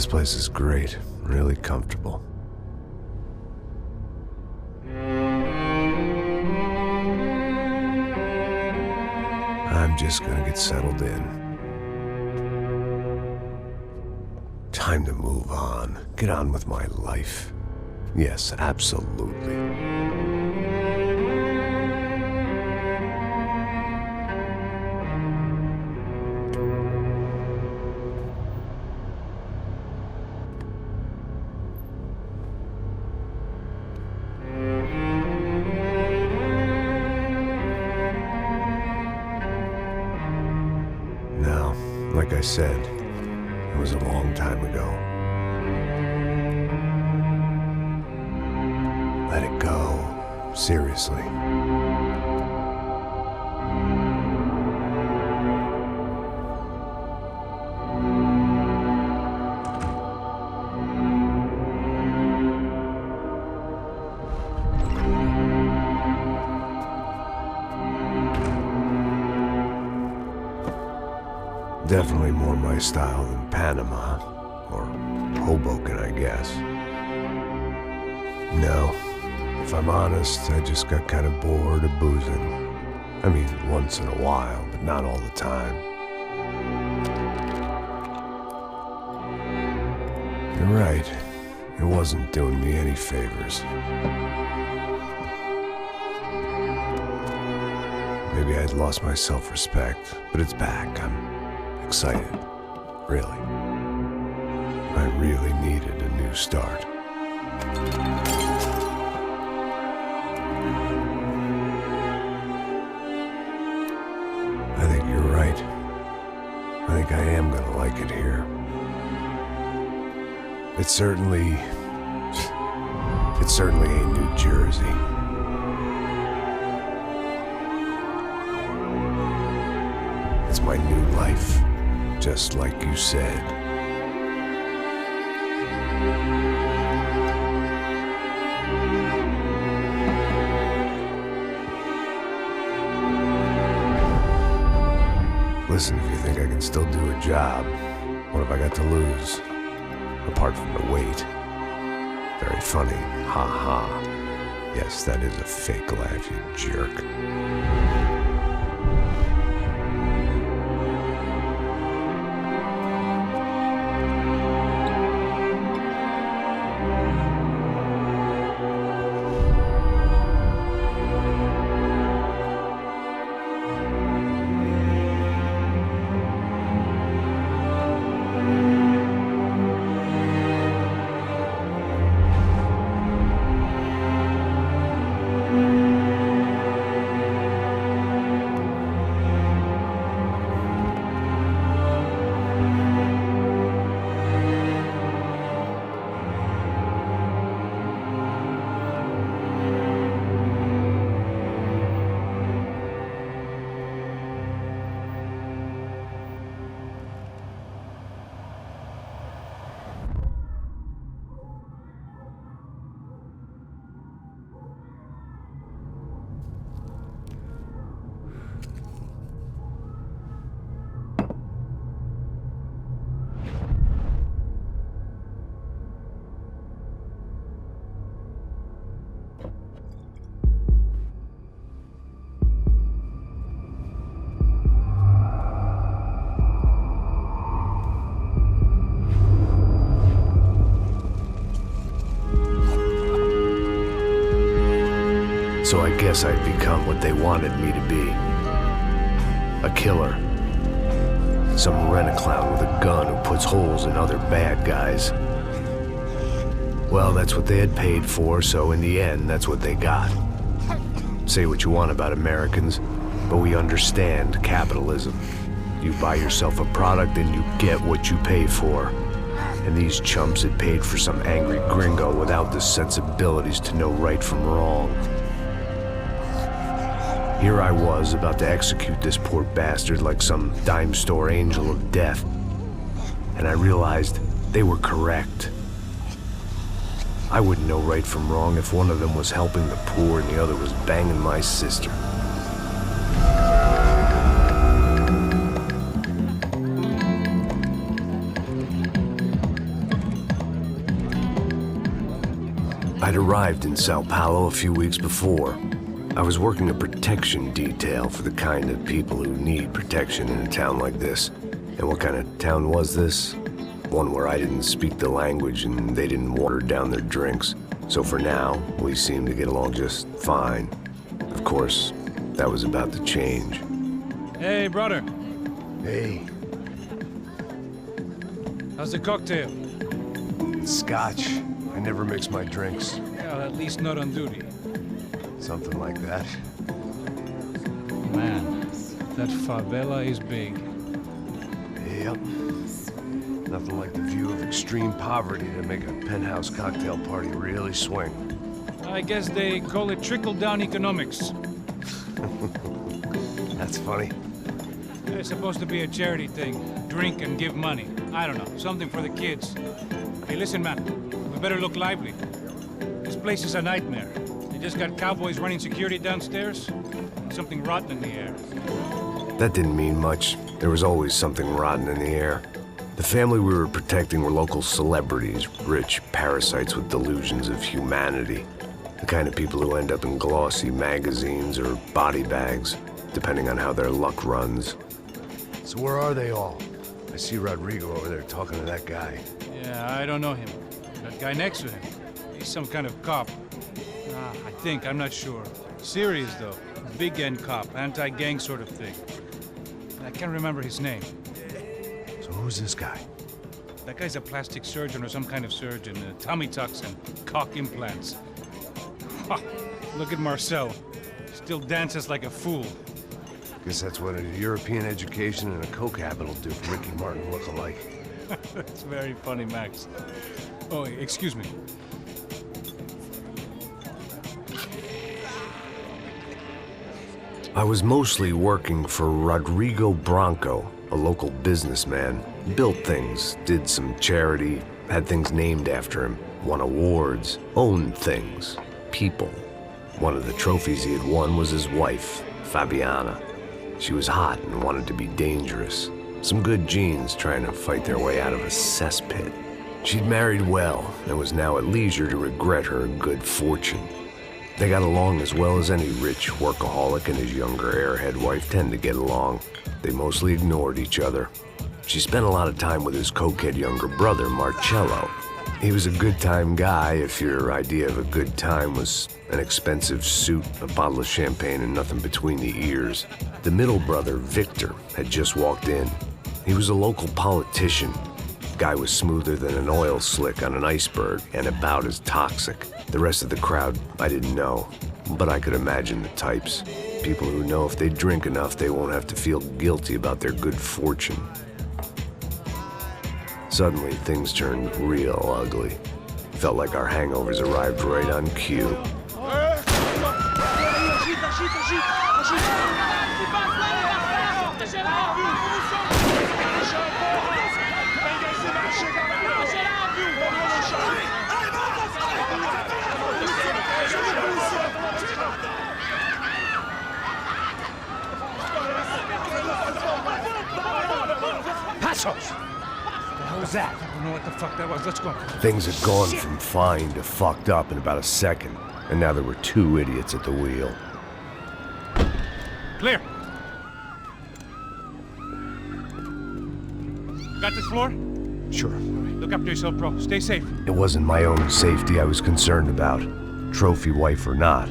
This place is great, really comfortable. I'm just gonna get settled in. Time to move on. Get on with my life. Yes, absolutely. Now, like I said, it was a long time ago. Let it go. Seriously. Definitely more my style than Panama, or Hoboken, I guess. No, if I'm honest, I just got kind of bored of boozing. I mean, once in a while, but not all the time. You're right, it wasn't doing me any favors. Maybe I'd lost my self-respect, but it's back. I'm excited, really. I really needed a new start. I think you're right. I think I am gonna like it here. It certainly ain't New Jersey. It's my new life. Just like you said. Listen, if you think I can still do a job, what have I got to lose? Apart from the weight. Very funny. Ha ha. Yes, that is a fake laugh, you jerk. So I guess I'd become what they wanted me to be. A killer. Some rent-a-clown with a gun who puts holes in other bad guys. Well, that's what they had paid for, so in the end, that's what they got. Say what you want about Americans, but we understand capitalism. You buy yourself a product and you get what you pay for. And these chumps had paid for some angry gringo without the sensibilities to know right from wrong. Here I was, about to execute this poor bastard like some dime store angel of death. And I realized they were correct. I wouldn't know right from wrong if one of them was helping the poor and the other was banging my sister. I'd arrived in Sao Paulo a few weeks before. I was working a protection detail for the kind of people who need protection in a town like this. And what kind of town was this? One where I didn't speak the language and they didn't water down their drinks. So for now, we seemed to get along just fine. Of course, that was about to change. Hey, brother. Hey. How's the cocktail? It's scotch. I never mix my drinks. Well, at least not on duty. Something like that. Man, that favela is big. Yep. Nothing like the view of extreme poverty to make a penthouse cocktail party really swing. I guess they call it trickle-down economics. That's funny. It's supposed to be a charity thing. Drink and give money. I don't know, something for the kids. Hey, listen, man. We better look lively. This place is a nightmare. They just got cowboys running security downstairs. And something rotten in the air. That didn't mean much. There was always something rotten in the air. The family we were protecting were local celebrities, rich parasites with delusions of humanity. The kind of people who end up in glossy magazines or body bags, depending on how their luck runs. So where are they all? I see Rodrigo over there talking to that guy. Yeah, I don't know him. That guy next to him. He's some kind of cop. I think, I'm not sure. Serious, though. Big end cop, anti-gang sort of thing. I can't remember his name. So who's this guy? That guy's a plastic surgeon or some kind of surgeon. Tummy tucks and cock implants. Ha! Look at Marcel. Still dances like a fool. Guess that's what a European education and a coke habit will do for Ricky Martin look-alike. That's very funny, Max. Oh, excuse me. I was mostly working for Rodrigo Branco, a local businessman. Built things, did some charity, had things named after him, won awards, owned things, people. One of the trophies he had won was his wife, Fabiana. She was hot and wanted to be dangerous. Some good genes trying to fight their way out of a cesspit. She'd married well and was now at leisure to regret her good fortune. They got along as well as any rich workaholic and his younger airhead wife tend to get along. They mostly ignored each other. She spent a lot of time with his cokehead younger brother, Marcello. He was a good-time guy if your idea of a good time was an expensive suit, a bottle of champagne, and nothing between the ears. The middle brother, Victor, had just walked in. He was a local politician. Guy was smoother than an oil slick on an iceberg and about as toxic. The rest of the crowd, I didn't know, but I could imagine the types. People who know if they drink enough, they won't have to feel guilty about their good fortune. Suddenly, things turned real ugly. Felt like our hangovers arrived right on cue. Passos! What was that? I don't know what the fuck that was. Let's go. Things had gone from fine to fucked up in about a second, and now there were two idiots at the wheel. Clear. Got this floor? Sure. Look after yourself, bro. Stay safe. It wasn't my own safety I was concerned about, trophy wife or not.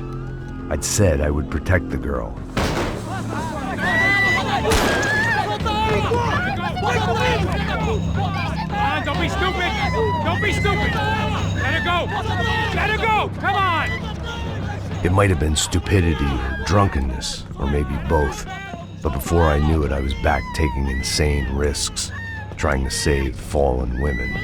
I'd said I would protect the girl. Don't be stupid! Don't be stupid! Let her go! Let her go! Come on! It might have been stupidity or drunkenness, or maybe both. But before I knew it, I was back taking insane risks, trying to save fallen women.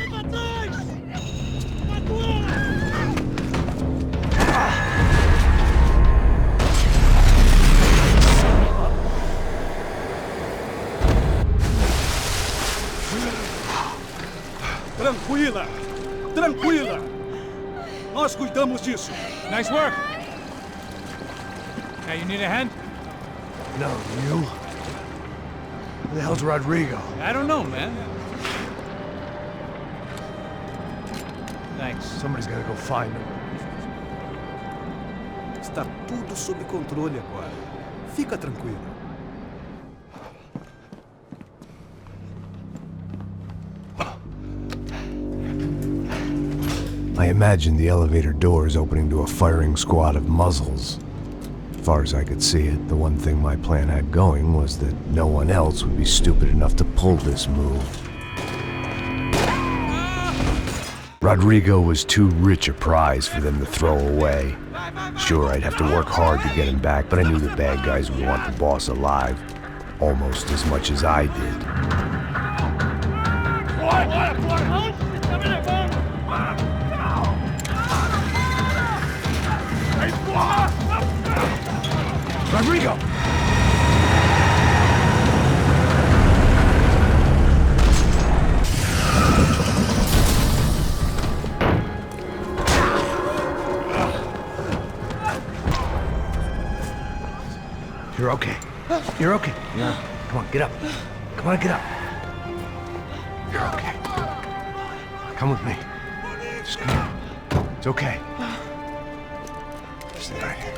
Tranquila! Tranquila! Nós cuidamos disso. Nice work! Hey, you need a hand? No, you? Who the hell's Rodrigo? I don't know, man. Thanks. Somebody's gotta go find him. Tá tudo sob controle agora. Fica tranquilo. I imagined the elevator doors opening to a firing squad of muzzles. As far as I could see it, the one thing my plan had going was that no one else would be stupid enough to pull this move. Rodrigo was too rich a prize for them to throw away. Sure, I'd have to work hard to get him back, but I knew the bad guys would want the boss alive, almost as much as I did. Rodrigo! You're okay. You're okay. Yeah. Come on, get up. Come on, get up. You're okay. Come with me. Just come on. It's okay. Stay right here.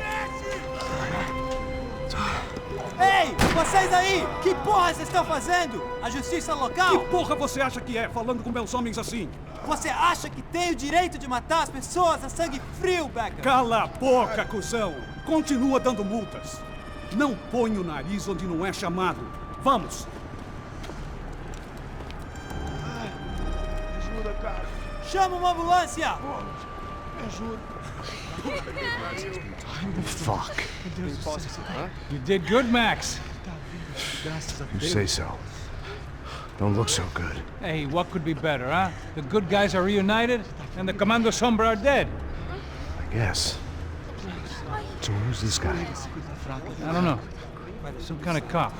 Ei, vocês aí! Que porra vocês estão fazendo? A justiça local? Que porra você acha que é, falando com meus homens assim? Você acha que tem o direito de matar as pessoas a sangue frio, Becker? Cala a boca, cuzão! Continua dando multas. Não põe o nariz onde não é chamado. Vamos! Me ajuda, cara. Chama uma ambulância! Me ajuda. Fuck. You did good, Max. You say so. Don't look so good. Hey, what could be better, huh? The good guys are reunited, and the Commando Sombra are dead. I guess. So who's this guy? I don't know. Some kind of cop.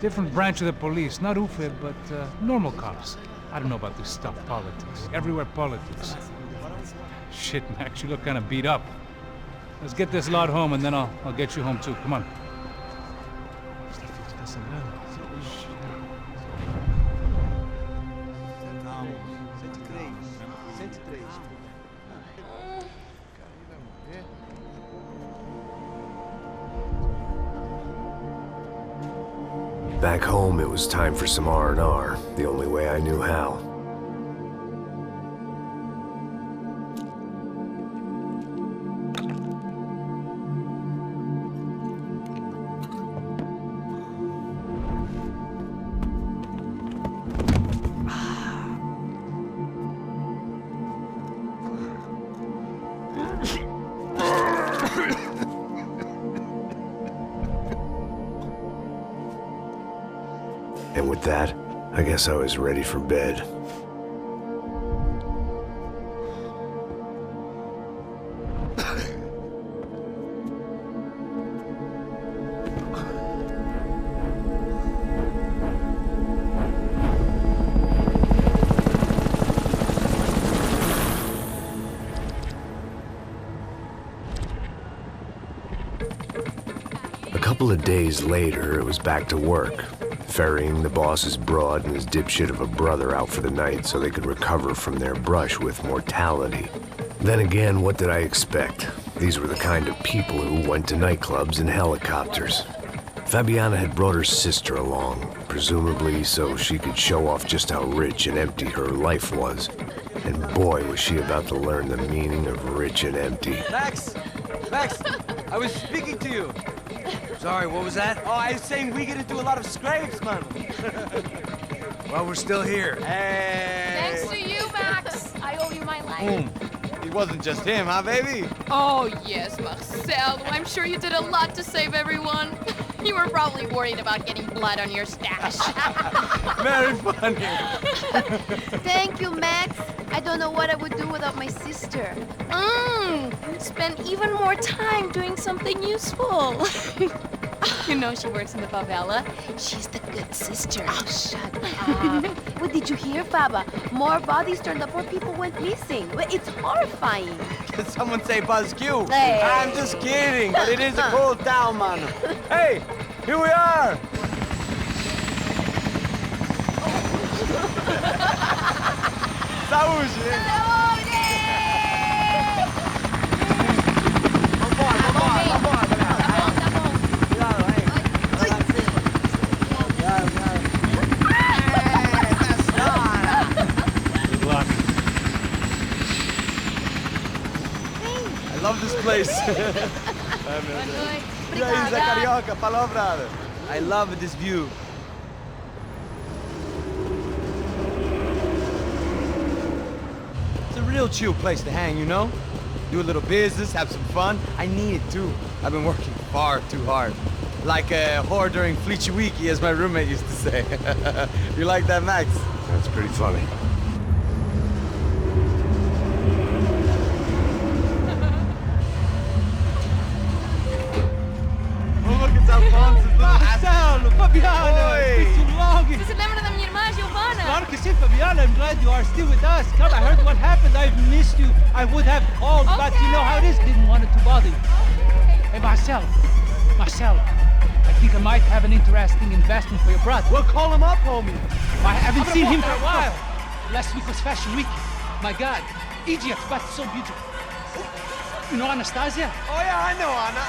Different branch of the police. Not UFE, but normal cops. I don't know about this stuff, politics. Everywhere politics. Shit, Max, you look kind of beat up. Let's get this lot home, and then I'll get you home too. Come on. Back home, it was time for some R&R, the only way I knew how. And with that, I guess I was ready for bed. A couple of days later, it was back to work. Ferrying the boss's broad and his dipshit of a brother out for the night so they could recover from their brush with mortality. Then again, what did I expect? These were the kind of people who went to nightclubs in helicopters. Fabiana had brought her sister along, presumably so she could show off just how rich and empty her life was. And boy, was she about to learn the meaning of rich and empty. Max! Max! I was speaking to you! Sorry, what was that? Oh, I was saying we get into a lot of scrapes, man. Well, we're still here. Hey! Thanks to you, Max. I owe you my life. It wasn't just him, huh, baby? Oh, yes, Marcel. I'm sure you did a lot to save everyone. You were probably worried about getting blood on your stash. Very funny. Thank you, Max. I don't know what I would do without my sister. Spend even more time doing something useful. You know she works in the favela. She's the good sister. Oh, shut up. What did you hear, Faba? More bodies turned up, more people went missing. Well, it's horrifying. Did someone say Buzz Q? Hey. I'm just kidding, but it is a cool town, man. Hey, here we are. Saúde! Saúde! Vambora, nóis! Boa noite. E aí, Zé Obrigada. Carioca, falou, brother. I love this view. It's a real chill place to hang, you know? Do a little business, have some fun. I need it too. I've been working far too hard. Like a whore during Fleechy Weeky, as my roommate used to say. You like that, Max? That's pretty funny. Oh, look, it's Alfonso's little Marcelo, Fabiana, Oi. it's been too long. Você se lembra da minha irmã, Giovanna? Claro que sim, Fabiana. I'm glad you are still with us. Come, I heard what happened. I've missed you. I would have called, but you know how it is. Didn't want it to bother you. Hey, Marcelo. Marcelo. I think I might have an interesting investment for your brother. Well, call him up, homie. I haven't seen him for a while. Last week was Fashion Week. My God, Egypt, but so beautiful. You know Anastasia? Oh, yeah, I know, Anna.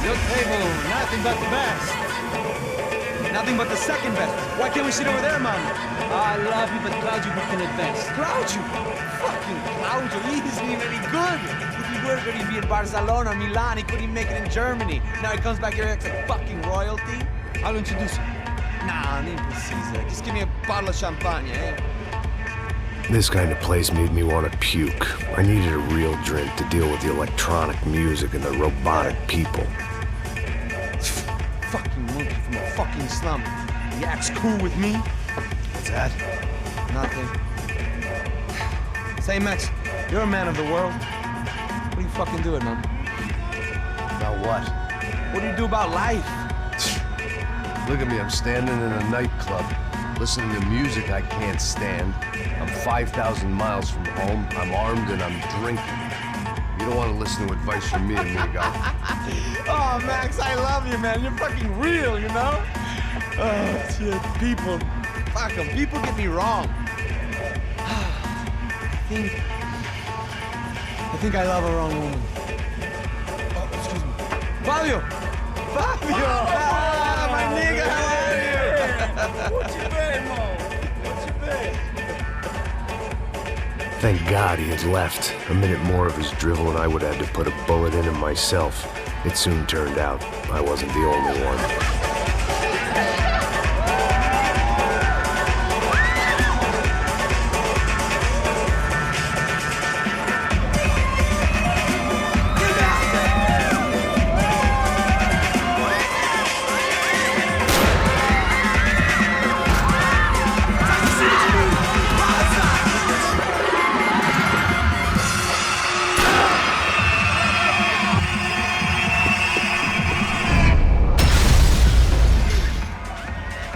Your table, nothing but the best. Nothing but the second best. Why can't we sit over there, man? I love you, but Claudio booked in advance. Claudio? Fucking Claudio, he isn't even any good. If he were good, he'd be in Barcelona, Milan, he couldn't even make it in Germany. Now he comes back here acts like fucking royalty. I'll introduce you. Nah, nem precisa. Just give me a bottle of champagne, eh? This kind of place made me want to puke. I needed a real drink to deal with the electronic music and the robotic people. Fucking monkey from a fucking slum. He acts cool with me. What's that? Nothing. Say, Max, you're a man of the world. What do you fucking do it, man? About what? What do you do about life? Look at me, I'm standing in a nightclub, listening to music I can't stand. I'm 5,000 miles from home, I'm armed, and I'm drinking. You don't want to listen to advice from me, amigo. Oh, Max, I love you, man. You're fucking real, you know? Oh, shit, people. Fuck 'em. People get me wrong. I think I love a wrong woman. Oh, excuse me. Fabio! Fabio! Ah, my nigga, how are you? What you been, Mo? What you been? Thank God he had left. A minute more of his drivel and I would have had to put a bullet in him myself. It soon turned out I wasn't the only one.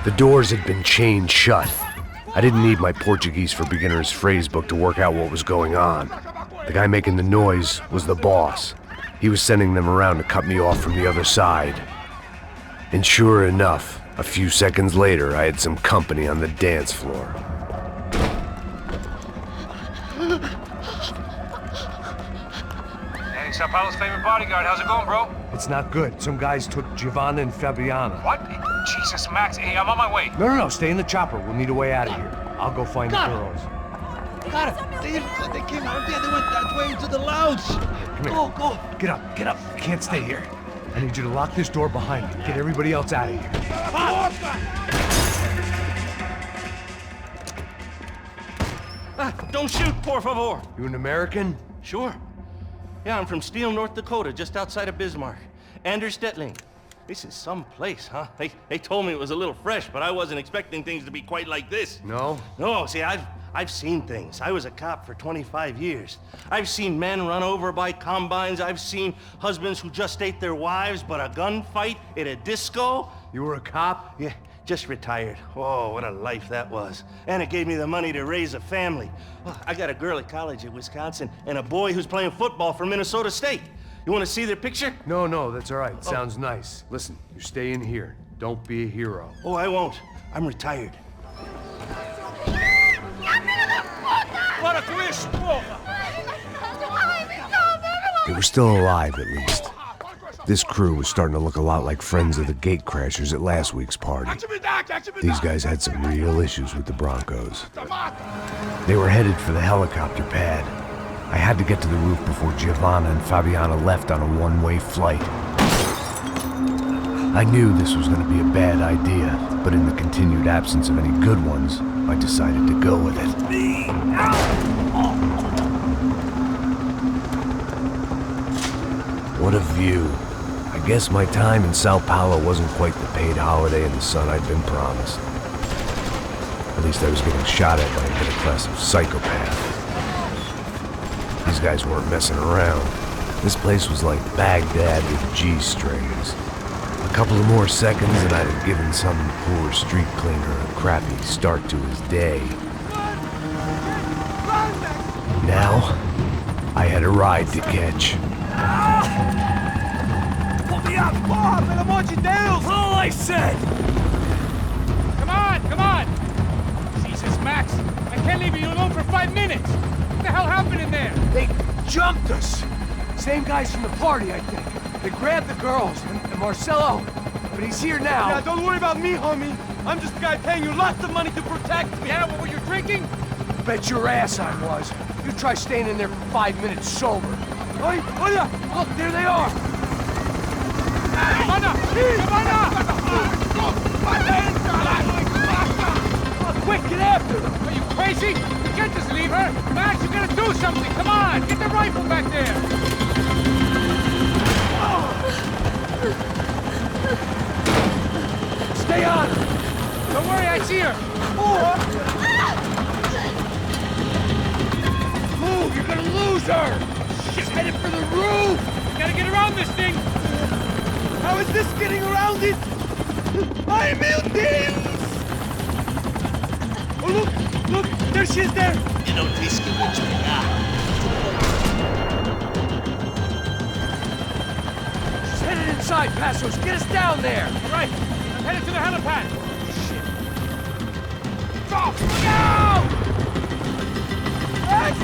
The doors had been chained shut. I didn't need my Portuguese for Beginners phrase book to work out what was going on. The guy making the noise was the boss. He was sending them around to cut me off from the other side. And sure enough, a few seconds later, I had some company on the dance floor. Hey, Sao Paulo's favorite bodyguard. How's it going, bro? It's not good. Some guys took Giovanna and Fabiana. What? Jesus, Max. Hey, I'm on my way. No, stay in the chopper. We'll need a way out of here. I'll go find the girls. Got it. They came out there. They went that way into the lounge. Come here. Go. Get up. You can't stay here. I need you to lock this door behind me. Get everybody else out of here. Don't shoot, por favor. You an American? Sure. Yeah, I'm from Steele, North Dakota, just outside of Bismarck. Anders Stetling. This is some place, huh? They told me it was a little fresh, but I wasn't expecting things to be quite like this. No? No, see, I've seen things. I was a cop for 25 years. I've seen men run over by combines. I've seen husbands who just ate their wives, but a gunfight at a disco. You were a cop? Yeah, just retired. Oh, what a life that was. And it gave me the money to raise a family. Well, I got a girl at college at Wisconsin and a boy who's playing football for Minnesota State. You want to see their picture? No, that's all right. Sounds nice. Listen, you stay in here. Don't be a hero. Oh, I won't. I'm retired. They were still alive, at least. This crew was starting to look a lot like friends of the gatecrashers at last week's party. These guys had some real issues with the Broncos. They were headed for the helicopter pad. I had to get to the roof before Giovanna and Fabiana left on a one-way flight. I knew this was going to be a bad idea, but in the continued absence of any good ones, I decided to go with it. What a view. I guess my time in Sao Paulo wasn't quite the paid holiday in the sun I'd been promised. At least I was getting shot at by a middle-class psychopath. These guys weren't messing around. This place was like Baghdad with G-strings. A couple of more seconds and I'd have given some poor street cleaner a crappy start to his day. Now, I had a ride to catch. Pull me up! Bob, and I want you down! That's all I said! Come on! Jesus, Max, I can't leave you alone for 5 minutes! What the hell happened in there? They jumped us! Same guys from the party, I think. They grabbed the girls, and Marcelo, but he's here now. Yeah, don't worry about me, homie. I'm just a guy paying you lots of money to protect me. Yeah, what were you drinking? Bet your ass I was. You try staying in there for 5 minutes sober. Oi, Oya! Look, there they are! Quick, get after them! Are you crazy? You can't just leave her! Max, you gotta do something! Come on! Get the rifle back there! Stay on! Don't worry, I see her! Move, you're gonna lose her! She's headed for the roof! You gotta get around this thing! How is this getting around it? I'm buildings! Oh, look! There she is there! You know, this can reach me She's headed inside, Passos. Get us down there! Right! I'm headed to the helipad! Stop! No! Max!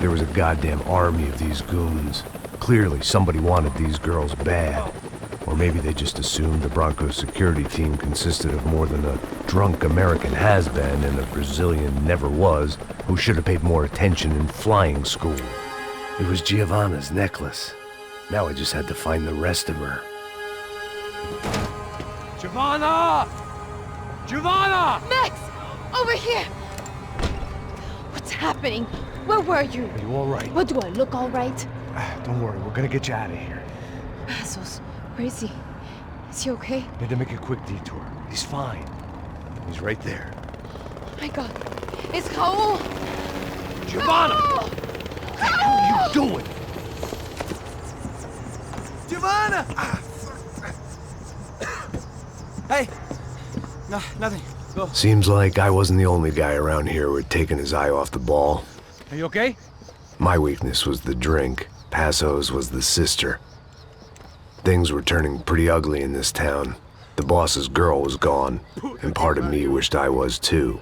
There was a goddamn army of these goons. Clearly, somebody wanted these girls bad. Or maybe they just assumed the Broncos security team consisted of more than a drunk American has-been and a Brazilian never-was who should have paid more attention in flying school. It was Giovanna's necklace. Now I just had to find the rest of her. Giovanna! Giovanna! Max! Over here! What's happening? Where were you? Are you all right? What, do I look all right? Don't worry, we're gonna get you out of here. Passos, where is he? Is he okay? Had to make a quick detour. He's fine. He's right there. Oh my God. It's Raul! Giovanna! Raul! What the hell are you doing? Giovanna! Hey! No, nothing. Go. Seems like I wasn't the only guy around here who had taken his eye off the ball. Are you okay? My weakness was the drink. Passos was the sister. Things were turning pretty ugly in this town. The boss's girl was gone, and part of me wished I was too.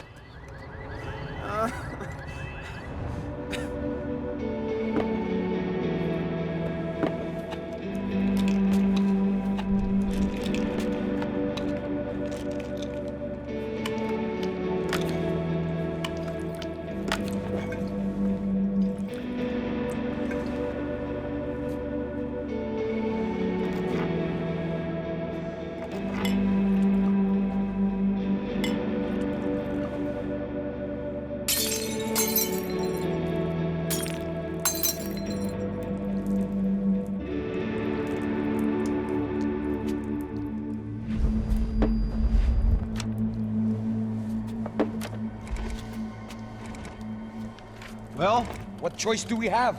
Well, what choice do we have?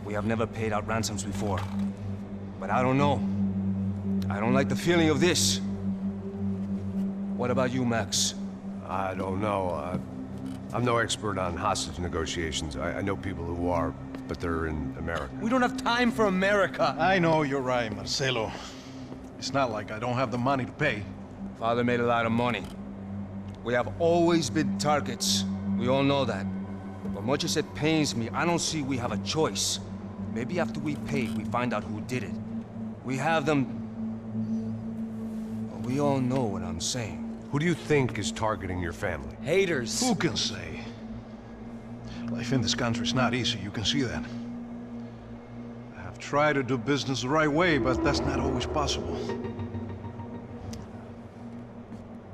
We have never paid out ransoms before. But I don't know. I don't like the feeling of this. What about you, Max? I don't know. I'm no expert on hostage negotiations. I know people who are, but they're in America. We don't have time for America. I know you're right, Marcelo. It's not like I don't have the money to pay. Father made a lot of money. We have always been targets. We all know that. But much as it pains me, I don't see we have a choice. Maybe after we pay, we find out who did it. We have them... But we all know what I'm saying. Who do you think is targeting your family? Haters. Who can say? Life in this country is not easy, you can see that. I have tried to do business the right way, but that's not always possible.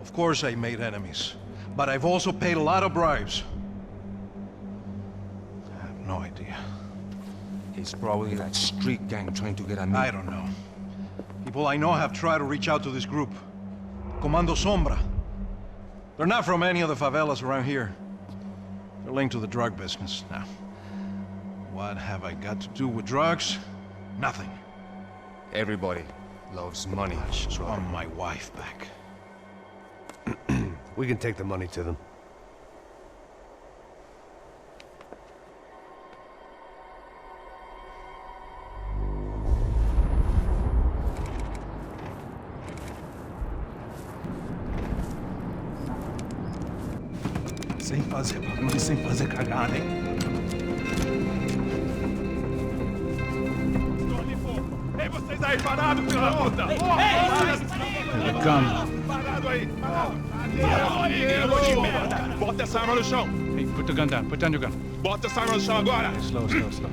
Of course I made enemies, but I've also paid a lot of bribes. I have no idea. It's probably that street gang trying to get at me. I don't know. People I know have tried to reach out to this group. Comando Sombra. They're not from any of the favelas around here. They're linked to the drug business. Now, what have I got to do with drugs? Nothing. Everybody loves money. I just want my wife back. We can take the money to them. Sem fazer barulho, sem fazer cagada, hein? Ei, vocês aí parados, filho da puta! The gun. Parado aí! Bota essa arma no chão! Hey, put the gun down. Put down your gun. Bota essa arma no chão agora! Slow, slow, slow.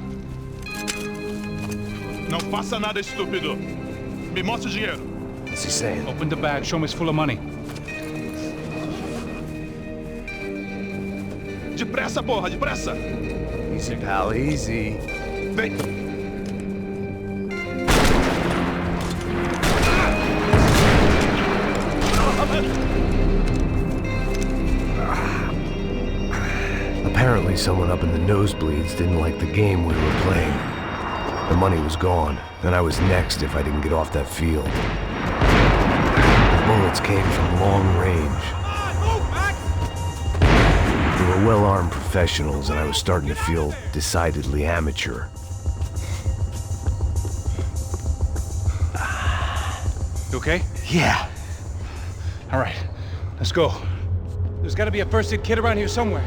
Não faça nada estúpido! Me mostre o dinheiro! What's he saying? Open the bag. Show me it's full of money. Depressa, porra! Depressa! Easy, pal, easy. Vem! Apparently someone up in the nosebleeds didn't like the game we were playing. The money was gone, and I was next if I didn't get off that field. The bullets came from long range. They were well-armed professionals, and I was starting to feel decidedly amateur. You okay? Yeah. All right, let's go. There's got to be a first-aid kit around here somewhere.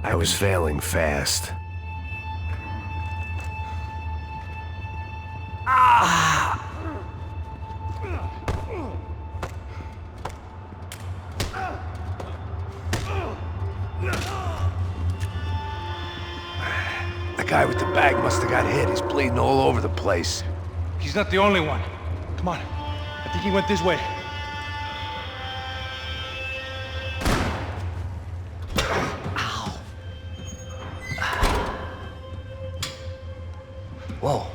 I was failing fast. The guy with the bag must have got hit. He's bleeding all over the place. He's not the only one. Come on. I think he went this way. Whoa.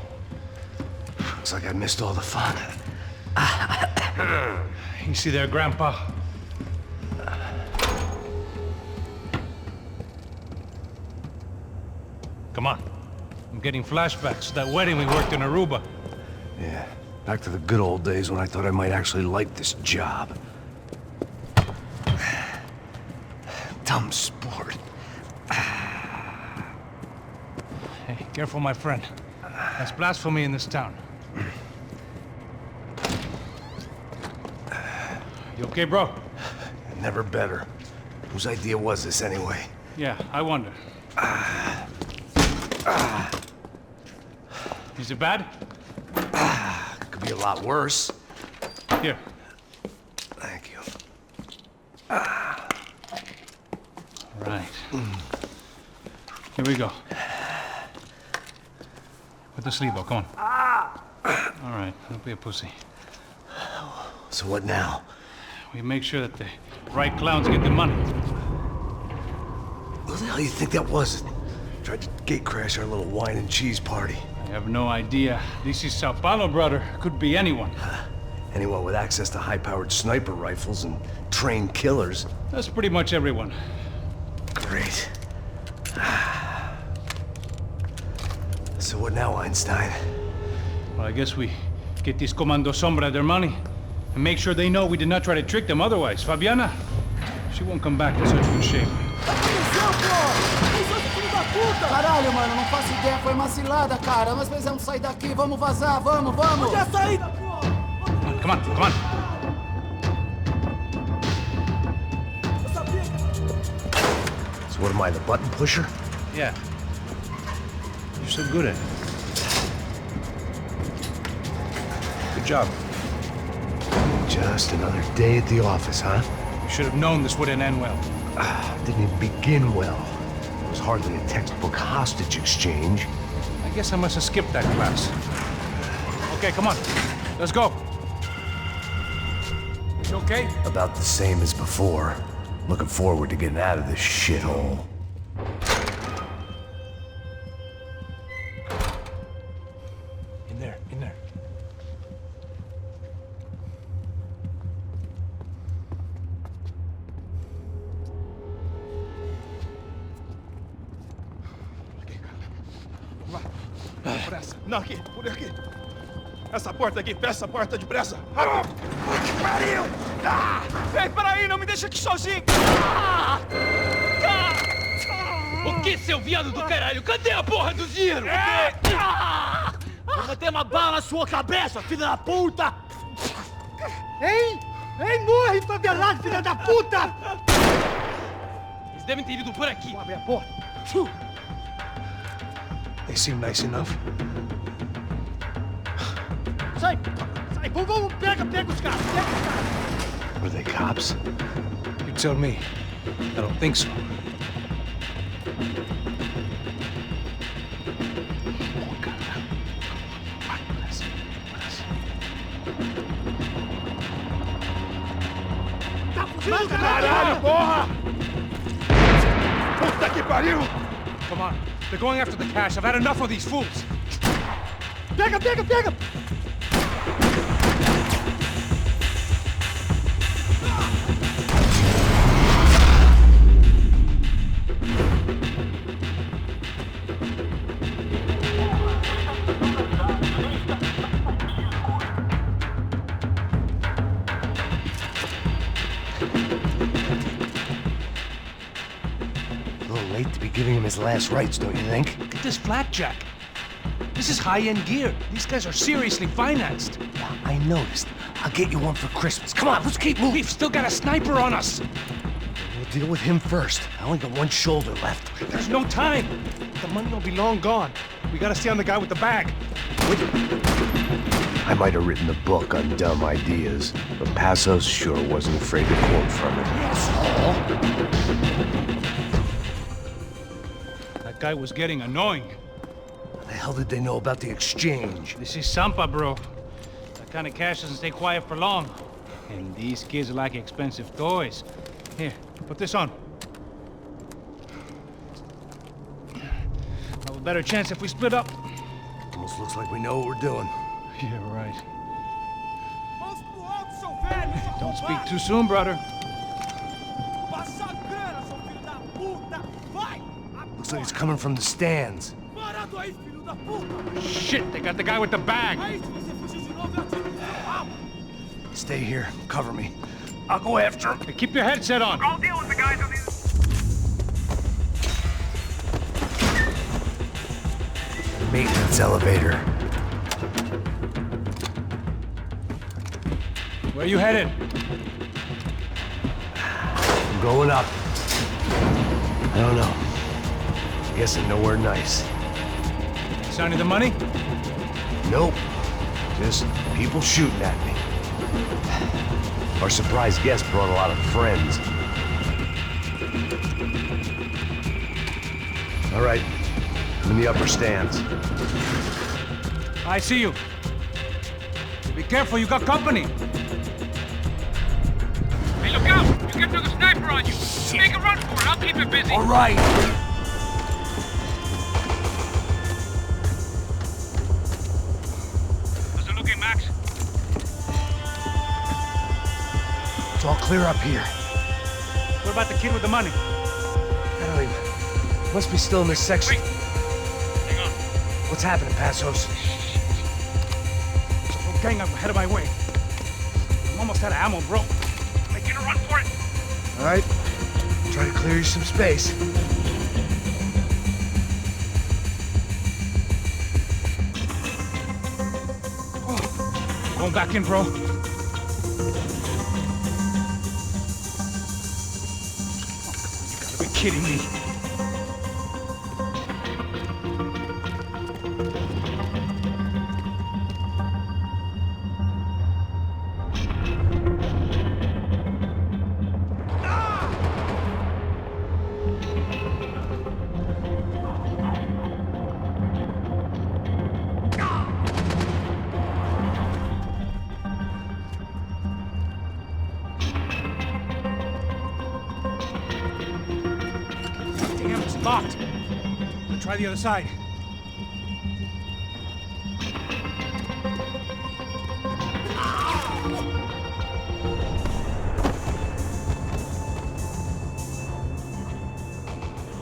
Looks like I missed all the fun. You see there, Grandpa? Come on. I'm getting flashbacks to that wedding we worked in Aruba. Yeah, back to the good old days when I thought I might actually like this job. Dumb sport. Hey, careful, my friend. That's blasphemy in this town. You okay, bro? Never better. Whose idea was this anyway? Yeah, I wonder. Is it bad? Could be a lot worse. Here. Thank you. Right. Here we go. Put the sleeve on, come on. All right, don't be a pussy. So what now? We make sure that the right clowns get the money. Who the hell do you think that was? Tried to gate crash our little wine and cheese party. I have no idea. This is Sao Paulo, brother. Could be anyone. Anyone with access to high-powered sniper rifles and trained killers. That's pretty much everyone. Great. So what now, Einstein? Well, I guess we get these Comando Sombra their money and make sure they know we did not try to trick them otherwise. Fabiana, she won't come back in such good shape. Caralho, mano, não faço ideia, foi uma cilada, cara. Nós precisamos sair daqui, vamos vazar, vamos! Onde é a saída, pô? Come on, come on. So what am I, the button pusher? Yeah. You're so good at it. Good job. Just another day at the office, huh? You should have known this wouldn't end well. Didn't even begin well. It was hardly a textbook hostage exchange. I guess I must have skipped that class. Okay, come on. Let's go. You okay? About the same as before. Looking forward to getting out of this shithole. In there, in there. Depressa. Não, aqui, por aqui. Essa porta aqui, fecha essa porta depressa. Rápido. Que pariu! Ah! Ei, peraí, não me deixa aqui sozinho. O que, seu viado do caralho? Cadê a porra do dinheiro? Vou meter uma bala na sua cabeça, filha da puta! Ei, morre, favelado, filha da puta! Eles devem ter ido por aqui. Abre a porta. They seem nice enough. Sai, vamos, pega os caras, Were they cops? You tell me. I don't think so. Caralho, porra! Puta que pariu! Come on. They're going after the cash. I've had enough of these fools. Pega! A little late to be giving him his last rites, don't you think? Look at this flapjack. This is high-end gear. These guys are seriously financed. Yeah, I noticed. I'll get you one for Christmas. Come on, let's keep moving. We've still got a sniper on us. We'll deal with him first. I only got one shoulder left. There's no time. The money will be long gone. We gotta stay on the guy with the bag. I might have written a book on dumb ideas, but Passos sure wasn't afraid to quote from it. That guy was getting annoying. How the hell did they know about the exchange? This is Sampa, bro. That kind of cash doesn't stay quiet for long. And these kids like expensive toys. Here, put this on. Have a better chance if we split up. Almost looks like we know what we're doing. Yeah, right. Don't speak too soon, brother. Looks like it's coming from the stands. Shit, they got the guy with the bag. Stay here. Cover me. I'll go after him. Hey, keep your headset on. I'll deal with the guys on the... Maintenance elevator. Where you headed? I'm going up. I don't know. Guessing nowhere nice. Sign of the money? Nope. Just people shooting at me. Our surprise guest brought a lot of friends. All right. I'm in the upper stands. I see you. Be careful, you got company. Hey, look out! You get to the sniper on you! Make a run for it, I'll keep it busy! All right! How's it looking, Max? It's all clear up here. What about the kid with the money? I don't Must be still in this section. Wait. Hang on. What's happening, Passos? There's a whole gang up ahead of my way. I'm almost out of ammo, bro. Making a run for it. All right. Try to clear you some space. Going back in, bro. Be kidding me. Damn, it's locked. I'll try the other side.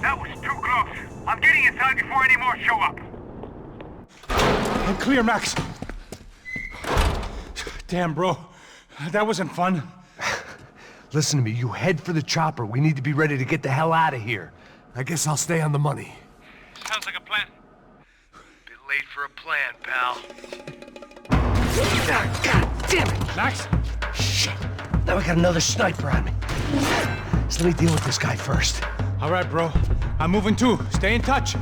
That was too close. I'm getting inside before any more show up. I'm clear, Max. Damn, bro. That wasn't fun. Listen to me, you head for the chopper. We need to be ready to get the hell out of here. I guess I'll stay on the money. Sounds like a plan. Bit late for a plan, pal. God damn it! Max? Shit. Now we got another sniper on me. So let me deal with this guy first. All right, bro. I'm moving too. Stay in touch.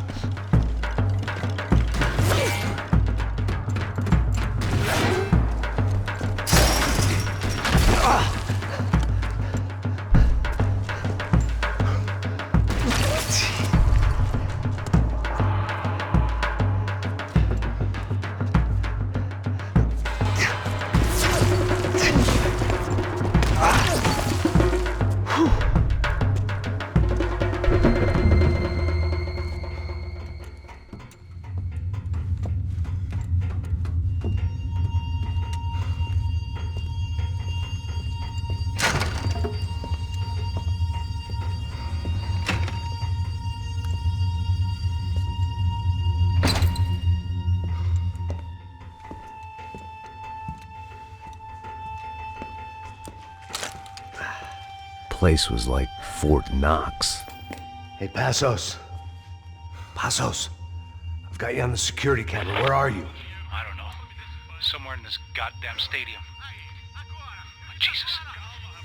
Place was like Fort Knox. Hey, Passos. Passos. I've got you on the security camera. Where are you? I don't know. Somewhere in this goddamn stadium. Jesus.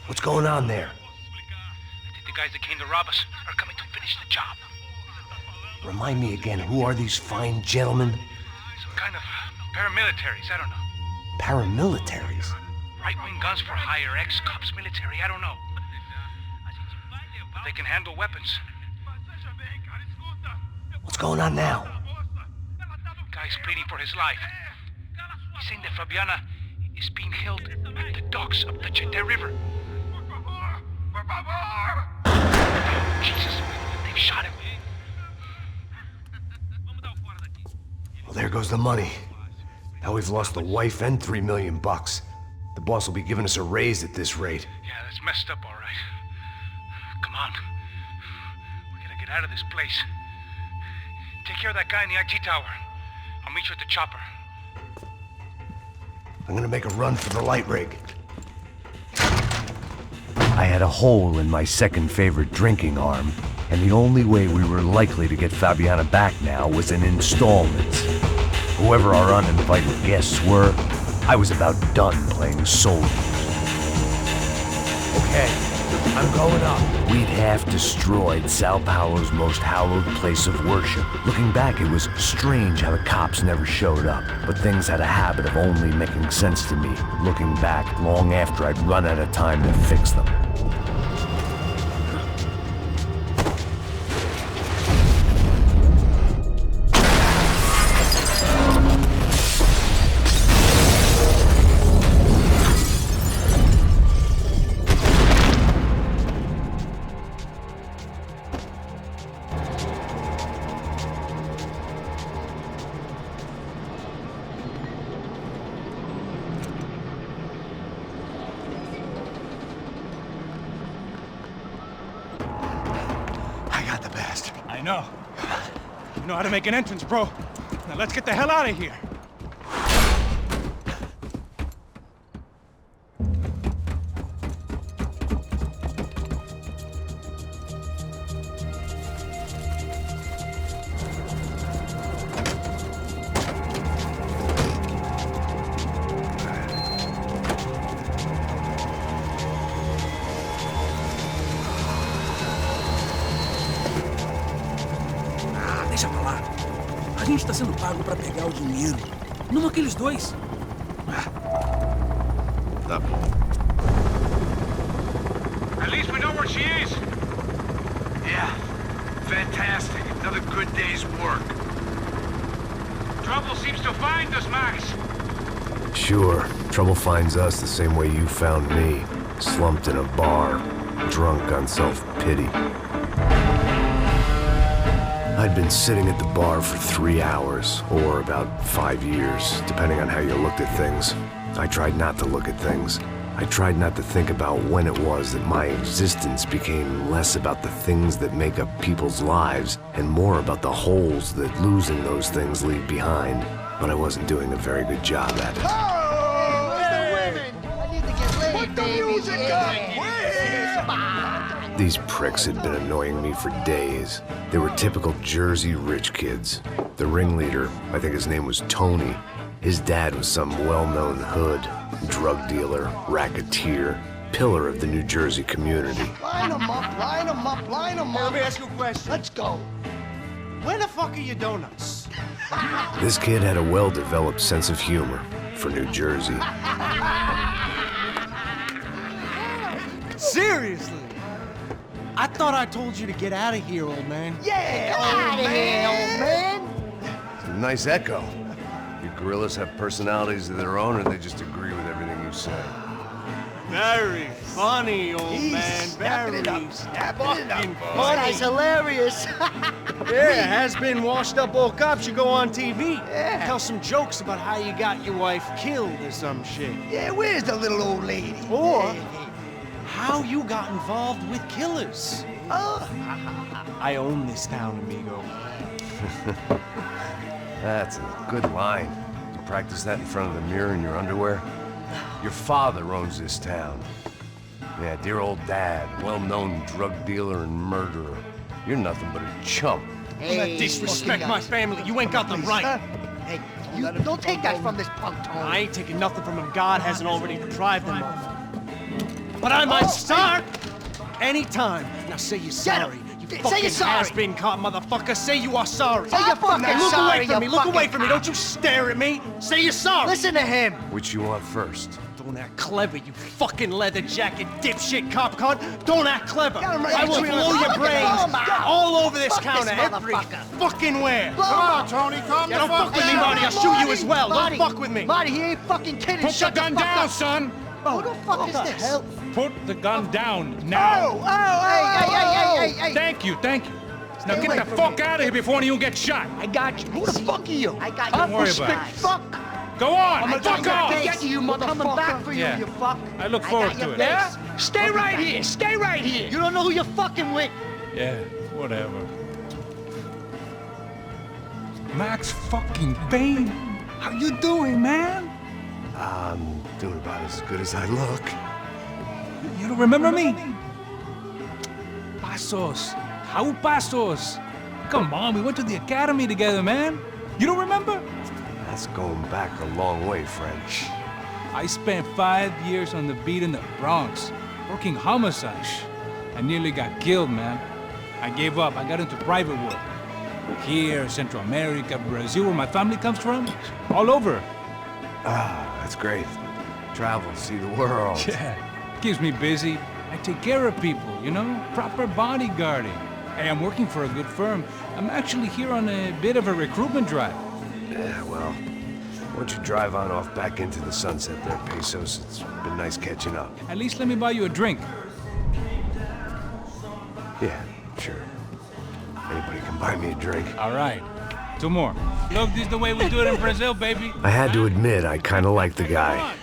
What's going on there? I think the guys that came to rob us are coming to finish the job. Remind me again, who are these fine gentlemen? Some kind of paramilitaries, I don't know. Paramilitaries? Right-wing guns for hire, ex-cops, military, I don't know. But they can handle weapons. What's going on now? Guy's pleading for his life. He's saying that Fabiana is being held at the docks of the Chete River. Jesus, they've shot him. Well, there goes the money. Now we've lost the wife and $3 million. The boss will be giving us a raise at this rate. Yeah, that's messed up, all right. Come on. We gotta get out of this place. Take care of that guy in the IT tower. I'll meet you at the chopper. I'm gonna make a run for the light rig. I had a hole in my second favorite drinking arm, and the only way we were likely to get Fabiana back now was in installments. Whoever our uninvited guests were, I was about done playing soldier. Okay, I'm going up. We'd half destroyed Sao Paulo's most hallowed place of worship. Looking back, it was strange how the cops never showed up, but things had a habit of only making sense to me, looking back long after I'd run out of time to fix them. I know. You know how to make an entrance, bro. Now let's get the hell out of here. Deixa pra lá. A gente tá sendo pago pra pegar o dinheiro. Não aqueles dois. Tá bom. At least we know where she is. Yeah. Fantastic. Another good day's work. Trouble seems to find us, Max. Sure. Trouble finds us the same way you found me. Slumped in a bar. Drunk on self-pity. I'd been sitting at the bar for 3 hours, or about 5 years, depending on how you looked at things. I tried not to look at things. I tried not to think about when it was that my existence became less about the things that make up people's lives and more about the holes that losing those things leave behind. But I wasn't doing a very good job at it. Oh, where's the women? I need to get laid, put the music up! These pricks had been annoying me for days. They were typical Jersey rich kids. The ringleader, I think his name was Tony. His dad was some well-known hood, drug dealer, racketeer, pillar of the New Jersey community. Line them up, line them up, line them up. Let me ask you a question. Let's go. Where the fuck are your donuts? This kid had a well-developed sense of humor for New Jersey. Seriously? I thought I told you to get out of here, old man. Yeah, old man! It's a nice echo. You gorillas have personalities of their own, or they just agree with everything you say? Very funny, old man. Very fucking This funny. guy's hilarious. Yeah, has-been washed-up old cops should go on TV. Yeah. Tell some jokes about how you got your wife killed or some shit. Yeah, where's the little old lady? Or how you got involved with killers. I own this town, amigo. That's a good line. You practice that in front of the mirror in your underwear? Your father owns this town. Yeah, dear old dad, well-known drug dealer and murderer. You're nothing but a chump. Hey, disrespect my family. You ain't got the right. Hey, you don't take that from this punk, Tony. I ain't taking nothing from him God hasn't already deprived him of. But I might start anytime. Now say you're sorry. You fucking has-been caught, motherfucker. Say you are sorry. Say you're fucking Look sorry, away from me. you Look away fucking from me. Don't you stare at me. Say you're sorry. Listen to him. Which you want first? Don't act clever, you fucking leather jacket dipshit cop cunt. Don't act clever. right I will between blow us. your Look at brains him. all over this Fuck this counter, every motherfucker. fucking where. Blow him up. Tony, calm Yeah, don't fuck with me, Marty. I'll shoot you as well. Marty, Don't fuck with me. Marty, he ain't fucking kidding. Put the Shut gun fuck down, up. son! Who the fuck is this? Hell? Put the gun down now! Hey. Thank you, thank you. Now Stay get away the from fuck me. out of here before any of you get shot. I got you. Who the fuck are you? I got Don't you. worry Big about it. fuck. Go on, I'm fuck off! gonna get you, motherfucker. I'm coming back for you, Yeah. you fuck. I look got forward your to it. face. Yeah? Stay right here. Stay right here. You don't know who you're fucking with. Yeah, whatever. Max fucking Payne, how you doing, man? I'm doing about as good as I look. You don't remember me? Pasos. How Pasos? Come on, we went to the academy together, man. You don't remember? That's going back a long way, friend. I spent 5 years on the beat in the Bronx, working homicide. I nearly got killed, man. I gave up. I got into private work. Here, Central America, Brazil, where my family comes from, all over. Ah, that's great. Travel, see the world. Yeah, keeps me busy. I take care of people, you know? Proper bodyguarding. Hey, I'm working for a good firm. I'm actually here on a bit of a recruitment drive. Yeah, well, why don't you drive on off back into the sunset there, Pesos? It's been nice catching up. At least let me buy you a drink. Yeah, sure. Anybody can buy me a drink. All right. 2 more. Look, this is the way we do it in Brazil, baby. I had to admit, I kind of liked the guy.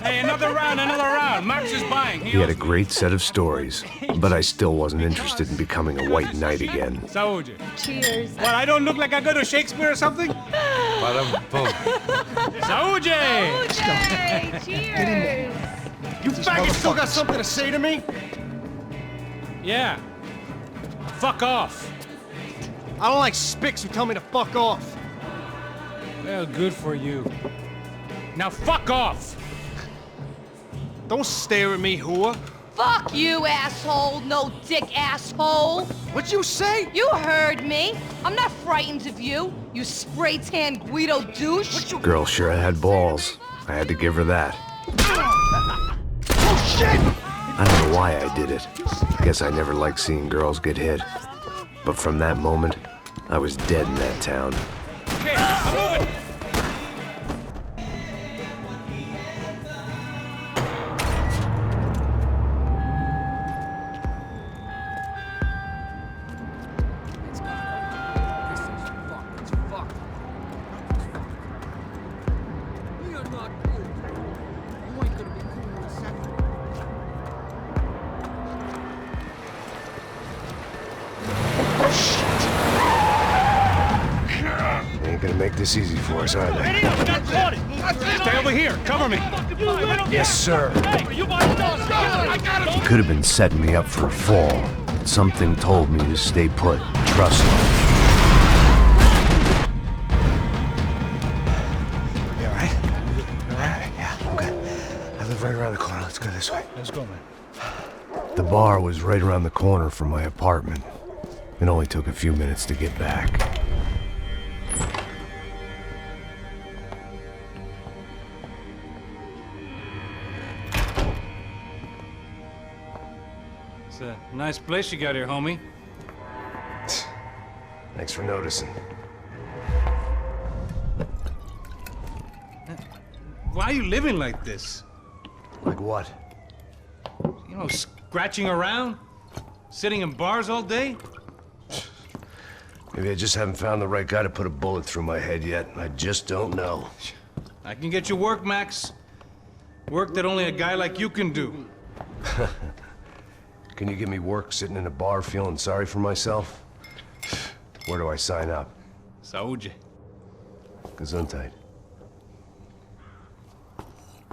Hey, another round. Max is buying. He had a great set of stories, but I still wasn't interested in becoming a white knight again. Saúde. Cheers. What, I don't look like I go to Shakespeare or something? Ba-dum-bum. Saúde! Cheers. You faggots still got something to say to me? Yeah. Fuck off. I don't like spics who tell me to fuck off. Well, good for you. Now fuck off! Don't stare at me, whore. Fuck you, asshole. No dick asshole. What'd you say? You heard me. I'm not frightened of you, you spray-tan Guido douche. Girl sure had balls. I had to give her that. Oh, shit! I don't know why I did it. Guess I never liked seeing girls get hit. But from that moment, I was dead in that town. Okay, I'm moving! Ain't gonna make this easy for us, are they? Stay over here, cover me. Yes, sir. He could have been setting me up for a fall. But something told me to stay put. Trust him. You all right? You all right? Yeah, okay. I live right around the corner. Let's go this way. Let's go, man. The bar was right around the corner from my apartment. It only took a few minutes to get back. It's a nice place you got here, homie. Thanks for noticing. Why are you living like this? Like what? You know, scratching around? Sitting in bars all day? Maybe I just haven't found the right guy to put a bullet through my head yet. I just don't know. I can get you work, Max. Work that only a guy like you can do. Can you give me work sitting in a bar feeling sorry for myself? Where do I sign up? Saúde. Gesundheit.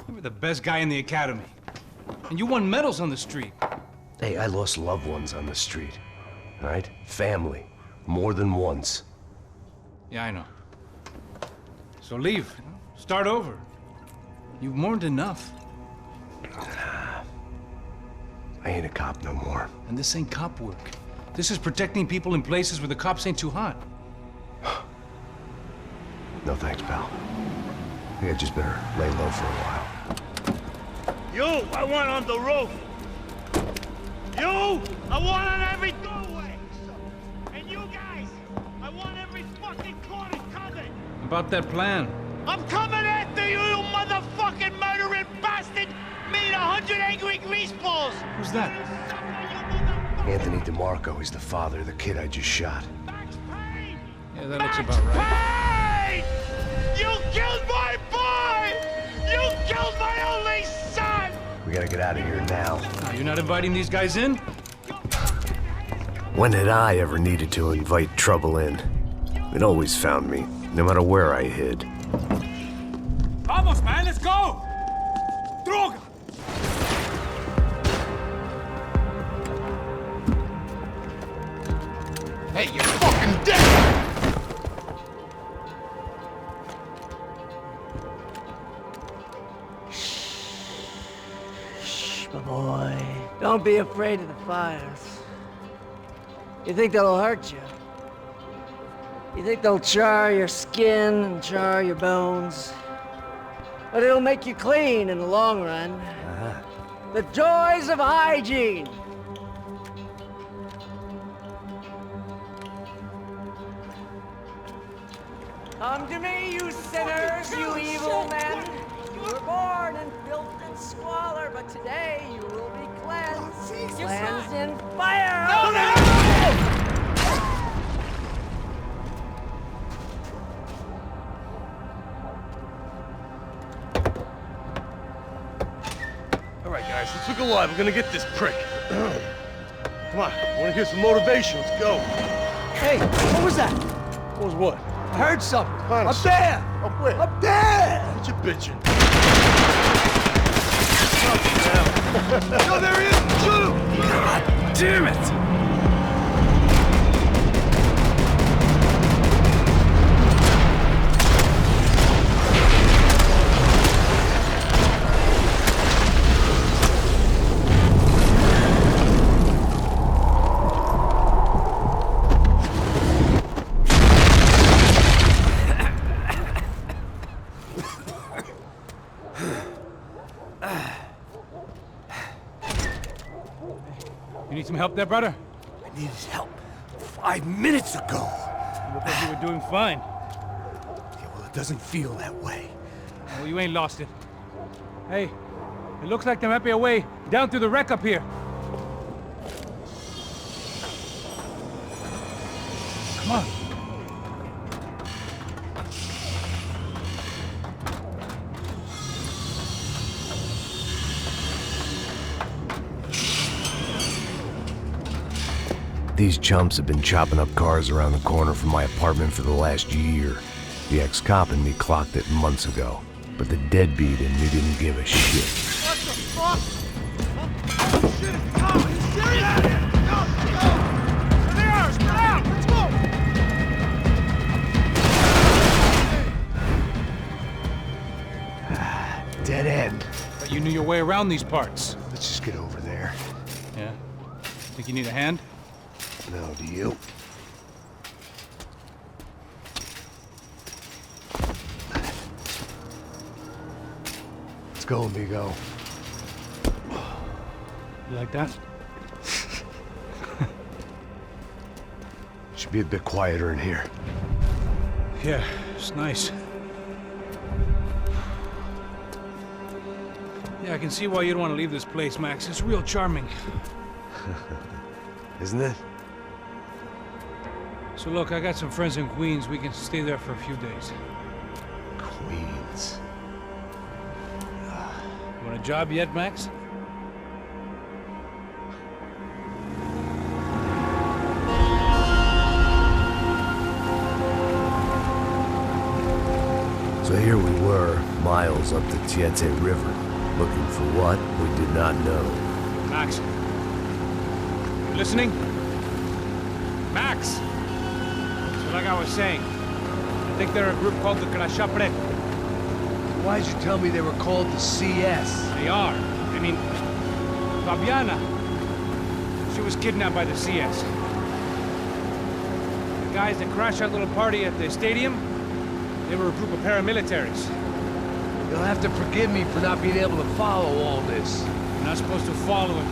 You were the best guy in the academy. And you won medals on the street. Hey, I lost loved ones on the street. All right? Family. More than once. Yeah, I know. So leave. Start over. You've mourned enough. I ain't a cop no more. And this ain't cop work. This is protecting people in places where the cops ain't too hot. No thanks, pal. I think I just better lay low for a while. You, I want on the roof. You, I want on every doorway. And you guys, I want every fucking corner covered. About that plan. I'm coming after you, you motherfucking murdering bastard! Meet 100 angry greaseballs! Who's that? Anthony DeMarco. He's the father of the kid I just shot. Yeah, that looks about right. Payne! You killed my boy! You killed my only son! We gotta get out of here now. You're not inviting these guys in? When had I ever needed to invite trouble in? It always found me, no matter where I hid. Vamos, man, let's go! Droga! Hey, you're fucking dead! Shh, my boy. Don't be afraid of the fires. You think they'll hurt you? You think they'll char your skin and char your bones? But it'll make you clean in the long run. The joys of hygiene. Come to me, you sinners, you evil men. You were born in filth and squalor, but today you will be cleansed. Cleansed in fire. No! alive. We're gonna get this prick. Come on, I wanna hear some motivation. Let's go. Hey, what was that? What was what? I heard something. Up there! Up where? Up there! What you bitching? No, there he is! Shoot him! God damn it! You need some help there, brother? I needed help 5 minutes ago. You look like you were doing fine. Yeah, well, it doesn't feel that way. Well, you ain't lost it. Hey, it looks like there might be a way down through the wreck up here. Come on. These chumps have been chopping up cars around the corner from my apartment for the last year. The ex-cop in me clocked it months ago, but the deadbeat in me didn't give a shit. What the fuck? Oh, shit, it's the cop. Are you serious? Go! There they are! Spread out! Let's go! Dead end. But you knew your way around these parts. Let's just get over there. Yeah? Think you need a hand? No, do you? Let's go, amigo. You like that? Should be a bit quieter in here. Yeah, it's nice. Yeah, I can see why you'd want to leave this place, Max. It's real charming. Isn't it? So look, I got some friends in Queens. We can stay there for a few days. Queens. You want a job yet, Max? So here we were, miles up the Tietze River, looking for what we did not know. Max. You listening? Max! So like I was saying, I think they're a group called the Crachapre. Why'd you tell me they were called the CS? They are. I mean, Fabiana, she was kidnapped by the CS. The guys that crashed that little party at the stadium, they were a group of paramilitaries. You'll have to forgive me for not being able to follow all this. You're not supposed to follow it.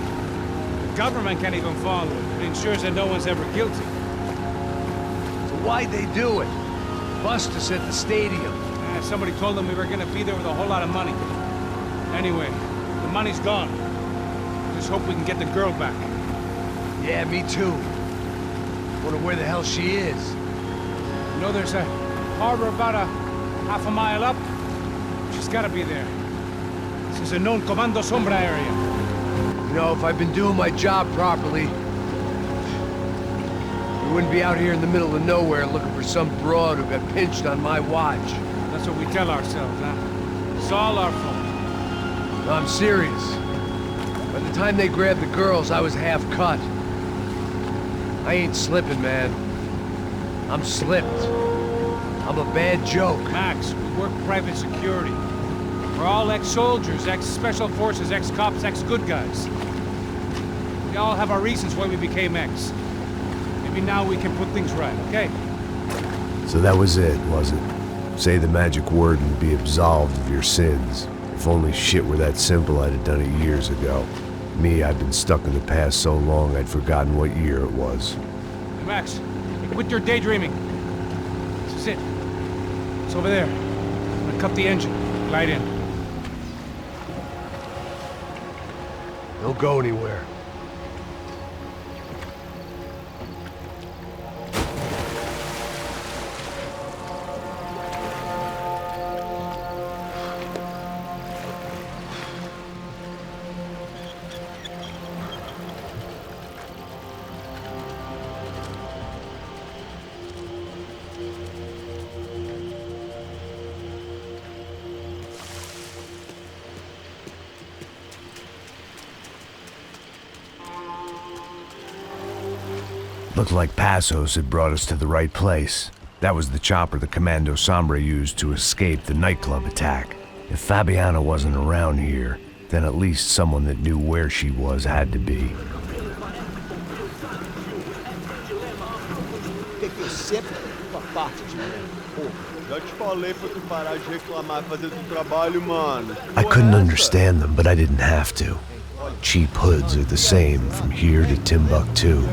The government can't even follow it. It ensures that no one's ever guilty. So why'd they do it? Bust us at the stadium. Somebody told them we were gonna be there with a whole lot of money. Anyway, the money's gone. Just hope we can get the girl back. Yeah, me too. Wonder where the hell she is. You know, there's a harbor about a half a mile up. She's gotta be there. This is a known Comando Sombra area. You know, if I'd been doing my job properly, we wouldn't be out here in the middle of nowhere looking for some broad who got pinched on my watch. That's what we tell ourselves, huh? It's all our fault. No, I'm serious. By the time they grabbed the girls, I was half cut. I ain't slipping, man. I'm slipped. I'm a bad joke. Max, we work private security. We're all ex-soldiers, ex-special forces, ex-cops, ex-good guys. We all have our reasons why we became ex. Maybe now we can put things right, okay? So that was it, was it? Say the magic word and be absolved of your sins. If only shit were that simple, I'd have done it years ago. Me, I've been stuck in the past so long I'd forgotten what year it was. Hey, Max, quit your daydreaming. This is it. It's over there. I'm gonna cut the engine. Glide in. Don't go anywhere. Looked like Passos had brought us to the right place. That was the chopper the Commando Sombra used to escape the nightclub attack. If Fabiana wasn't around here, then at least someone that knew where she was had to be. I couldn't understand them, but I didn't have to. Cheap hoods are the same from here to Timbuktu.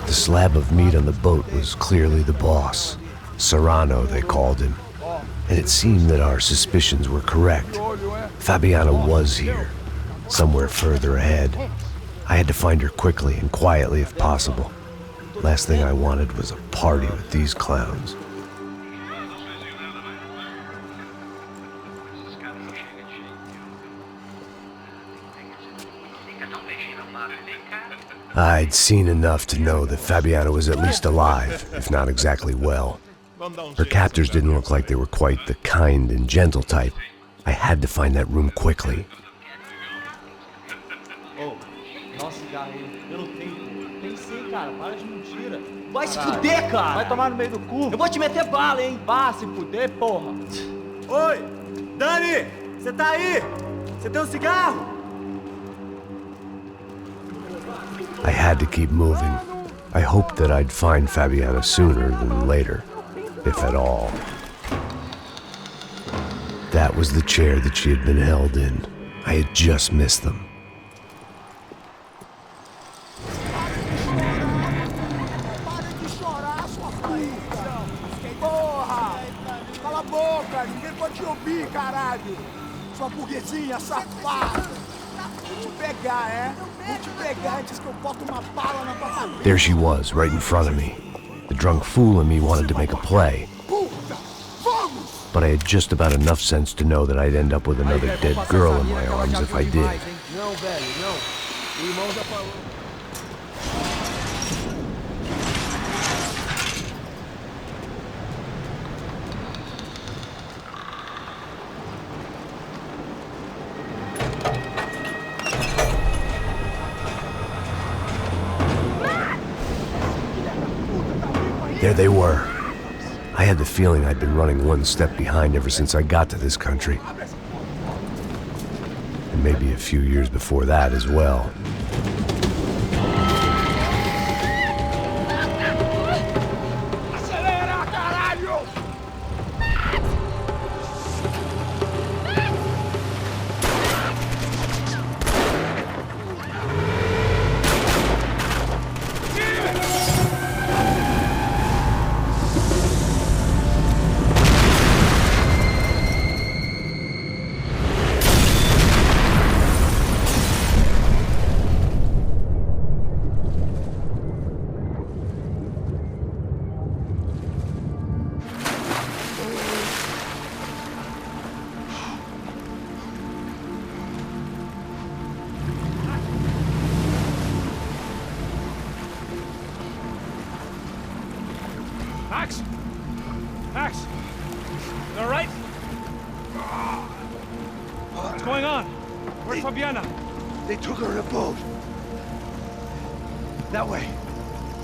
The slab of meat on the boat was clearly the boss. Serrano, they called him. And it seemed that our suspicions were correct. Fabiana was here, somewhere further ahead. I had to find her quickly and quietly if possible. Last thing I wanted was a party with these clowns. I'd seen enough to know that Fabiana was at least alive, if not exactly well. Her captors didn't look like they were quite the kind and gentle type. I had to find that room quickly. Vai se fuder, cara! Vai tomar no meio do cu! Eu vou te meter bala, hein? Vá se fuder, porra! Oi! Dani! Você tá aí? Você tem um cigarro? I had to keep moving. I hoped that I'd find Fabiana sooner than later, if at all. That was the chair that she had been held in. I had just missed them. Porra! Cala a boca! Ninguém pode te ouvir, caralho! Sua burguesinha safada! Vou te pegar, é? Vou te pegar antes que eu boto uma bala na tua cabeça! There she was, right in front of me. The drunk fool in me wanted to make a play. But I had just about enough sense to know that I'd end up with another dead girl in my arms if I did. Não, velho, não. O irmão já falou. There they were. I had the feeling I'd been running one step behind ever since I got to this country. And maybe a few years before that as well. Acelera, caralho! Max? Max? You all right? What's going on? Where's Fabiana? They took her in a boat. That way.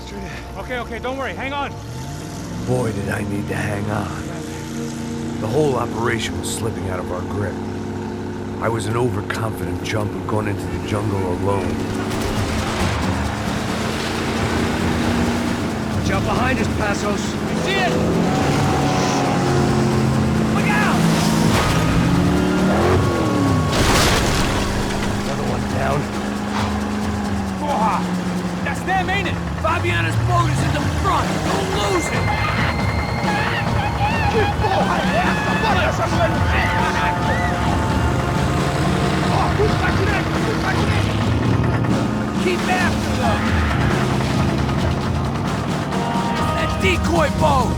Straight ahead. Okay, don't worry. Hang on. Boy, did I need to hang on. The whole operation was slipping out of our grip. I was an overconfident chump who'd gone into the jungle alone. Watch out behind us, Passos. I see it! Look out! Another one down. Porra! That's them, ain't it? Fabiana's boat is in the front. Don't lose it! Que porra é essa? Bora essa coisa! Ó, tudo pra direita! Tudo pra direita! Keep after them! That decoy boat!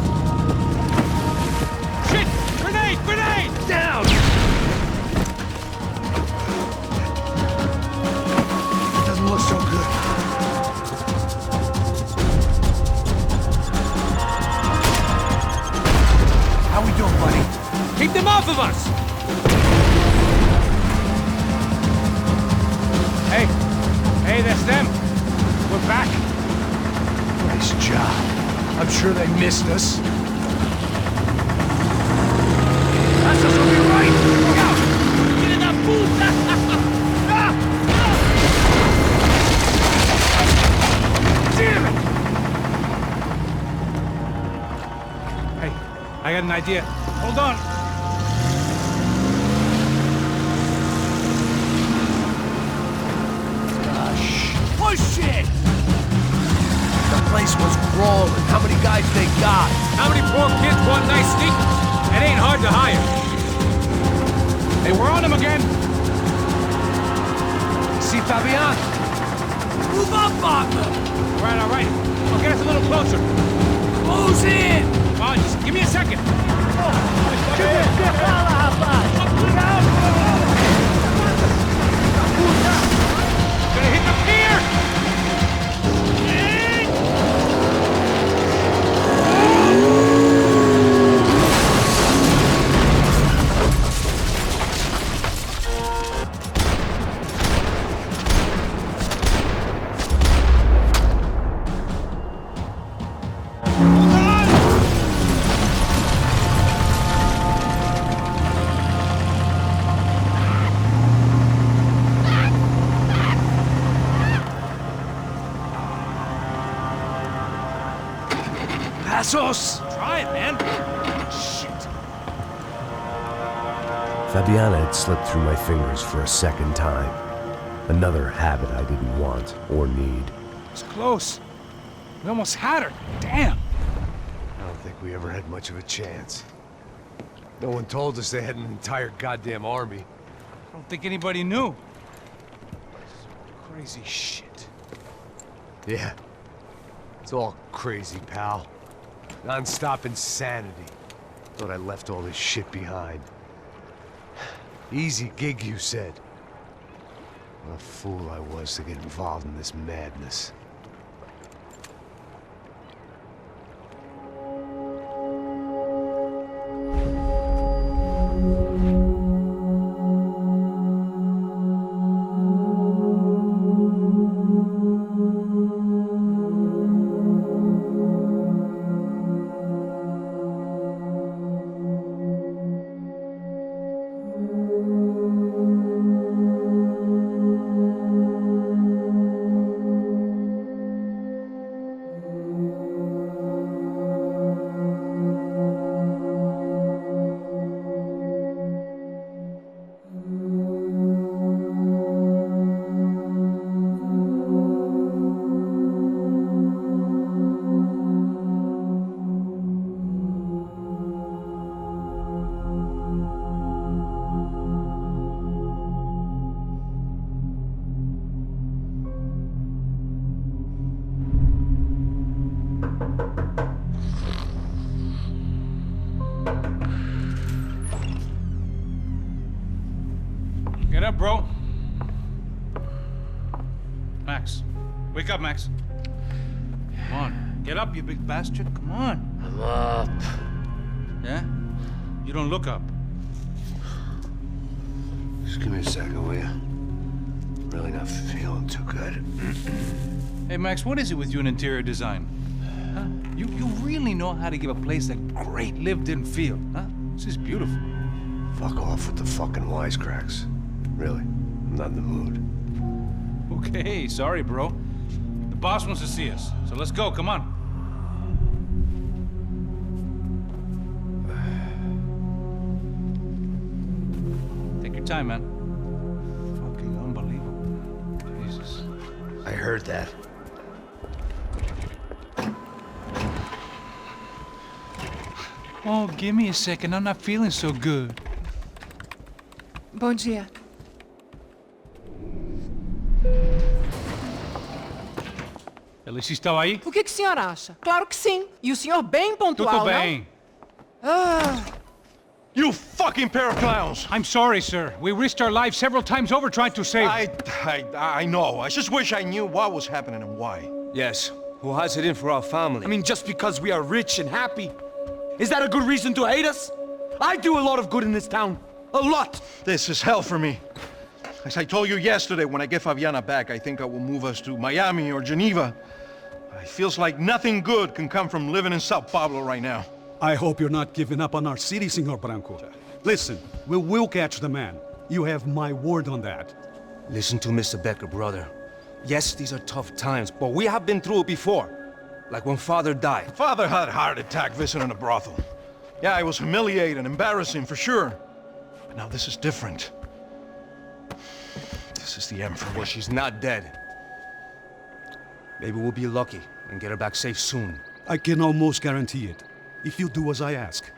Shit! Grenade! Grenade! Down! Doesn't look so good. How we doing, buddy? Keep them off of us! Hey, that's them. sure they missed us. That's us on your right! Look out! Get in that puta! Damn it! Hey, I got an idea. Hold on. Push it! The place was crawling. How many guys they got? How many poor kids want nice sneak? It ain't hard to hire. Hey, we're on them again. See Fabian? Move up, partner! All right. I'll get us a little closer. Close in! Come on, just give me a second. Gonna hit the pier! Passos! Try it, man. Shit. Fabiana had slipped through my fingers for a second time. Another habit I didn't want or need. It's close. We almost had her. Damn. I don't think we ever had much of a chance. No one told us they had an entire goddamn army. I don't think anybody knew. Crazy shit. Yeah. It's all crazy, pal. Non-stop insanity. Thought I left all this shit behind. Easy gig, you said. What a fool I was to get involved in this madness. Get up, bro. Max. Wake up, Max. Come on. Get up, you big bastard. Come on. I'm up. Yeah? You don't look up. Just give me a second, will you? Really not feeling too good. Hey, Max, what is it with you and interior design? Huh? You really know how to give a place that great lived-in feel, huh? This is beautiful. Fuck off with the fucking wisecracks. Really, I'm not in the mood. Okay, sorry, bro. The boss wants to see us, so let's go, come on. Take your time, man. Fucking unbelievable. Jesus. I heard that. Oh, give me a second. I'm not feeling so good. Bom dia. Alice estava aí? O que o senhor acha? Claro que sim. E o senhor bem pontual, Tudo bem. You fucking pair of clowns! I'm sorry, sir. We risked our lives several times over trying to save... I know. I just wish I knew what was happening and why. Yes. Who has it in for our family? I mean, just because we are rich and happy, is that a good reason to hate us? I do a lot of good in this town. A lot! This is hell for me. As I told you yesterday, when I get Fabiana back, I think I will move us to Miami or Geneva. It feels like nothing good can come from living in Sao Paulo right now. I hope you're not giving up on our city, Senor Branco. Listen, we will catch the man. You have my word on that. Listen to Mr. Becker, brother. Yes, these are tough times, but we have been through it before. Like when Father died. Father had a heart attack visiting a brothel. Yeah, it was humiliating, embarrassing, for sure. But now this is different. This is the end for me. Well, she's not dead. Maybe we'll be lucky and get her back safe soon. I can almost guarantee it, if you do as I ask.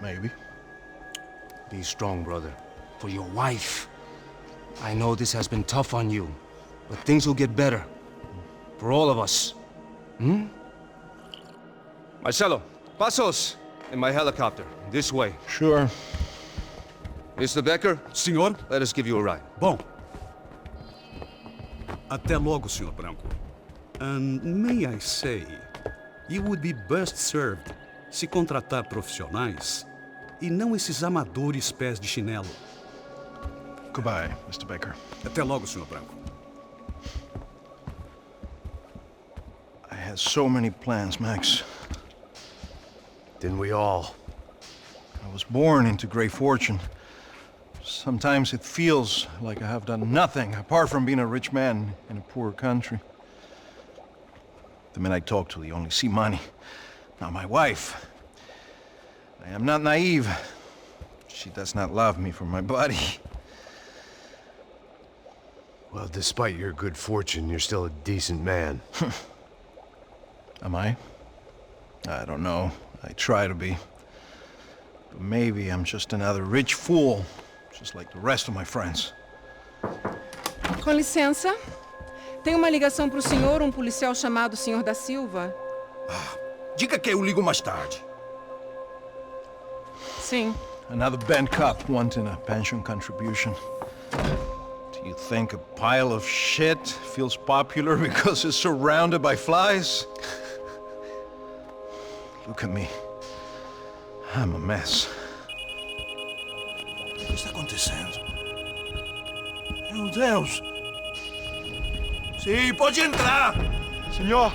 Maybe. Be strong, brother. For your wife. I know this has been tough on you, but things will get better. For all of us. Hmm? Marcelo, pasos in my helicopter. This way. Sure. Mr. Becker? Senhor? Let us give you a ride. Bom. Até logo, Senhor Branco. And may I say, you would be best served se contratar profissionais e não esses amadores pés de chinelo. Goodbye, Mr. Baker. Até logo, Senhor Branco. I had so many plans, Max. Didn't we all? I was born into great fortune. Sometimes it feels like I have done nothing apart from being a rich man in a poor country. The men I talk to, they only see money. Not my wife. I am not naive. She does not love me for my body. Well, despite your good fortune, you're still a decent man. Am I? I don't know. I try to be. But maybe I'm just another rich fool, just like the rest of my friends. Com licença. Tem uma ligação para o senhor, um policial chamado Senhor da Silva. Diga que eu ligo mais tarde. Sim. Another bent cop wanting a pension contribution. Do you think a pile of shit feels popular because it's surrounded by flies? Look at me. I'm a mess. O que está acontecendo? Meu Deus! Sim, pode entrar! Senhor,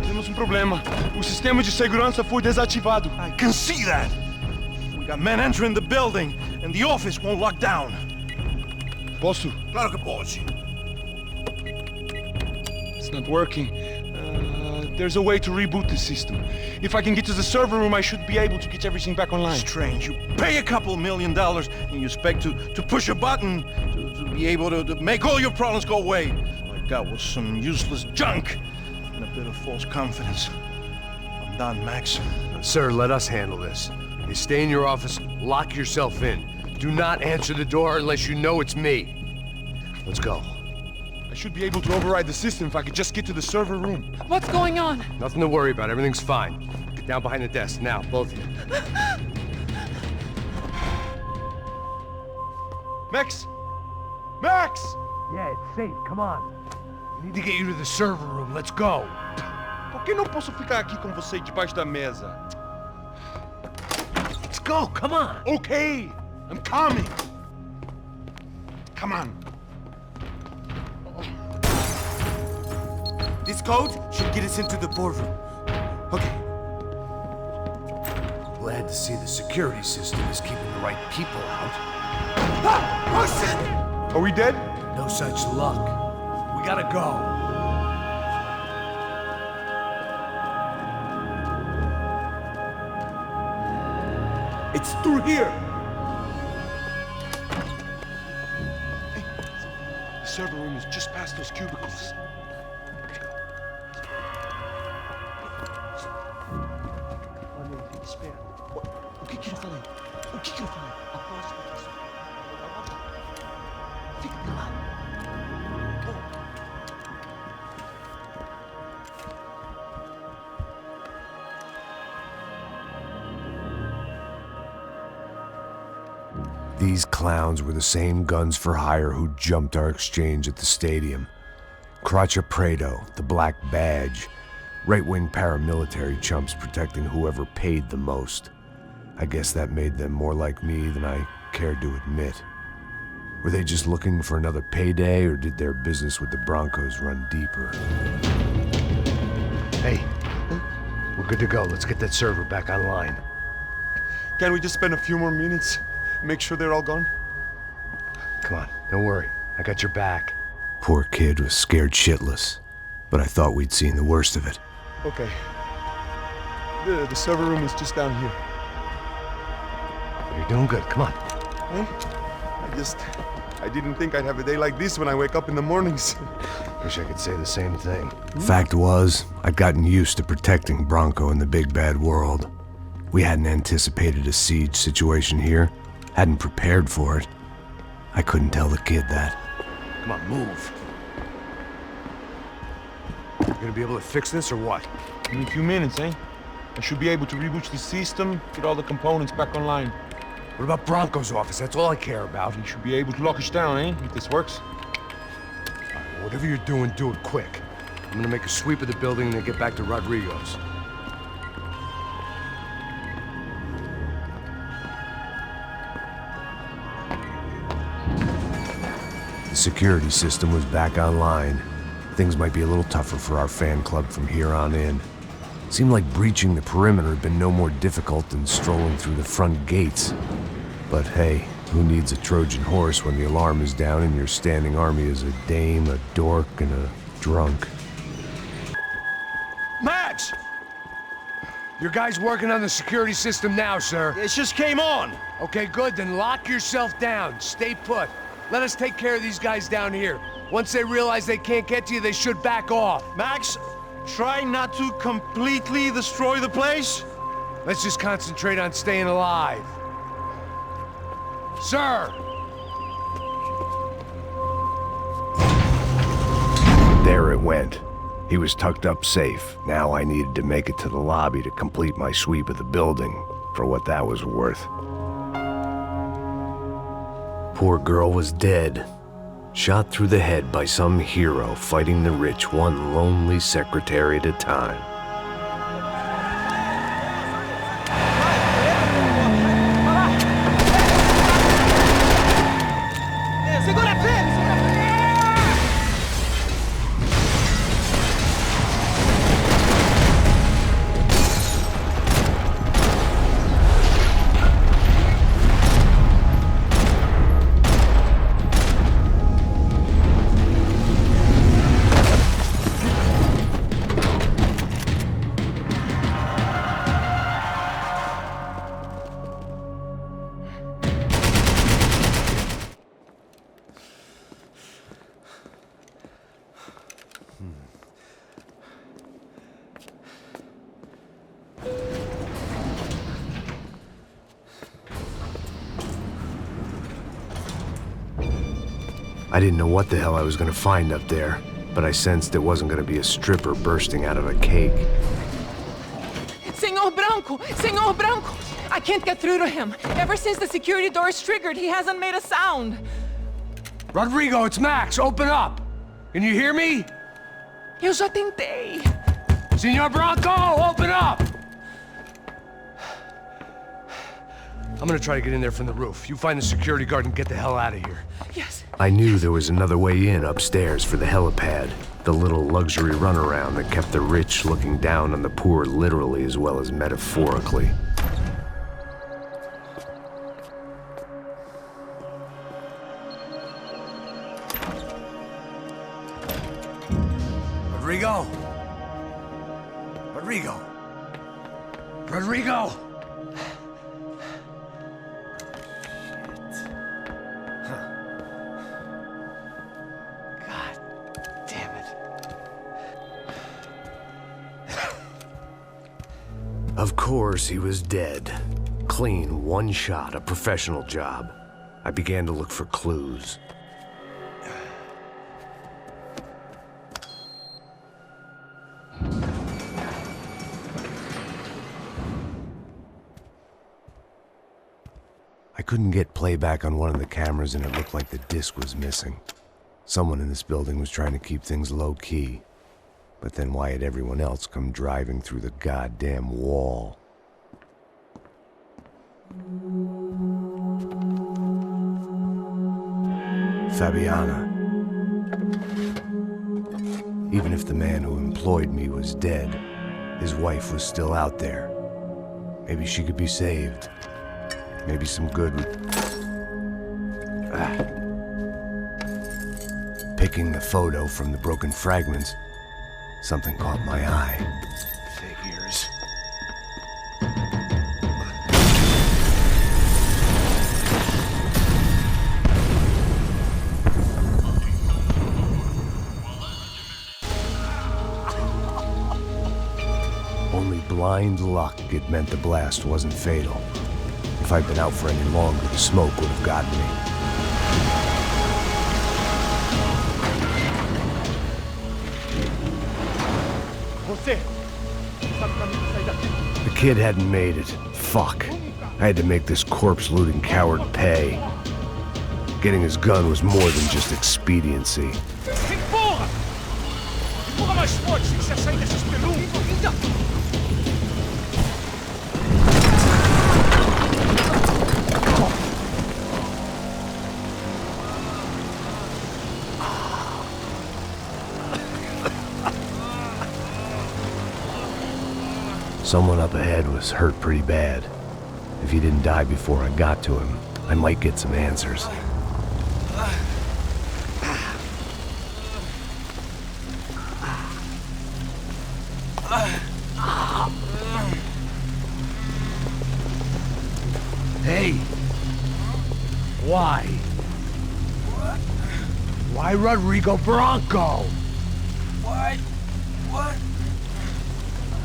temos um problema. O sistema de segurança foi desativado. I can see that! We got men entering the building, and the office won't lock down. Posso? Claro que pode. It's not working. There's a way to reboot the system. If I can get to the server room, I should be able to get everything back online. Strange. You pay a couple $1 million, and you expect to push a button to be able to make all your problems go away. All I got was some useless junk and a bit of false confidence. I'm done, Max. Sir, let us handle this. You stay in your office, lock yourself in. Do not answer the door unless you know it's me. Let's go. I should be able to override the system if I could just get to the server room. What's going on? Nothing to worry about. Everything's fine. Get down behind the desk now, both of you. Max! Max! Yeah, it's safe. Come on. We need to get you to the server room. Let's go. Por que não posso ficar aqui com você debaixo da mesa? Let's go. Come on. Okay, I'm coming. Come on. This code should get us into the boardroom. Okay. Glad to see the security system is keeping the right people out. Ah! Oh, shit! Are we dead? No such luck. We gotta go. It's through here. Hey, the server room is just past those cubicles. O que eu falei? O que eu falei? A próxima pessoa. Fica calado. These clowns were the same guns for hire who jumped our exchange at the stadium. Crotcha Prado, the Black Badge. Right-wing paramilitary chumps protecting whoever paid the most. I guess that made them more like me than I cared to admit. Were they just looking for another payday, or did their business with the Broncos run deeper? Hey, we're good to go. Let's get that server back online. Can we just spend a few more minutes? Make sure they're all gone? Come on, don't worry. I got your back. Poor kid was scared shitless, but I thought we'd seen the worst of it. Okay. The server room is just down here. You're doing good. Come on. I didn't think I'd have a day like this when I wake up in the mornings. Wish I could say the same thing. Fact was, I'd gotten used to protecting Bronco in the big bad world. We hadn't anticipated a siege situation here, hadn't prepared for it. I couldn't tell the kid that. Come on, move. You gonna be able to fix this or what? In a few minutes, eh? I should be able to reboot the system, get all the components back online. What about Bronco's office? That's all I care about. You should be able to lock us down, eh? If this works. Whatever you're doing, do it quick. I'm gonna make a sweep of the building and then get back to Rodrigo's. The security system was back online. Things might be a little tougher for our fan club from here on in. Seemed like breaching the perimeter had been no more difficult than strolling through the front gates. But hey, who needs a Trojan horse when the alarm is down and your standing army is a dame, a dork, and a drunk? Max! Your guy's working on the security system now, sir. It just came on. Okay, good. Then lock yourself down. Stay put. Let us take care of these guys down here. Once they realize they can't get to you, they should back off. Max, try not to completely destroy the place. Let's just concentrate on staying alive. Sir! There it went. He was tucked up safe. Now I needed to make it to the lobby to complete my sweep of the building, for what that was worth. Poor girl was dead. Shot through the head by some hero fighting the rich one lonely secretary at a time. I didn't know what the hell I was gonna find up there, but I sensed it wasn't gonna be a stripper bursting out of a cake. Senor Branco! Senor Branco! I can't get through to him. Ever since the security door is triggered, he hasn't made a sound. Rodrigo, it's Max. Open up. Can you hear me? Eu já tentei. Senor Branco, open up! I'm gonna try to get in there from the roof. You find the security guard and get the hell out of here. Yes. I knew there was another way in upstairs for the helipad, the little luxury runaround that kept the rich looking down on the poor literally as well as metaphorically. Rodrigo! Rodrigo! Rodrigo! Of course, he was dead. Clean, one shot, a professional job. I began to look for clues. I couldn't get playback on one of the cameras and it looked like the disc was missing. Someone in this building was trying to keep things low-key. But then why had everyone else come driving through the goddamn wall? Fabiana. Even if the man who employed me was dead, his wife was still out there. Maybe she could be saved. Maybe some good would... Picking the photo from the broken fragments, something caught my eye. Figures. Only blind luck it meant the blast wasn't fatal. If I'd been out for any longer, the smoke would have gotten me. The kid hadn't made it. Fuck. I had to make this corpse-looting coward pay. Getting his gun was more than just expediency. Empurra! Empurra mais forte, sem se sair desses peludos! Someone up ahead was hurt pretty bad. If he didn't die before I got to him, I might get some answers. Hey! Why? Why Rodrigo Bronco? What? What?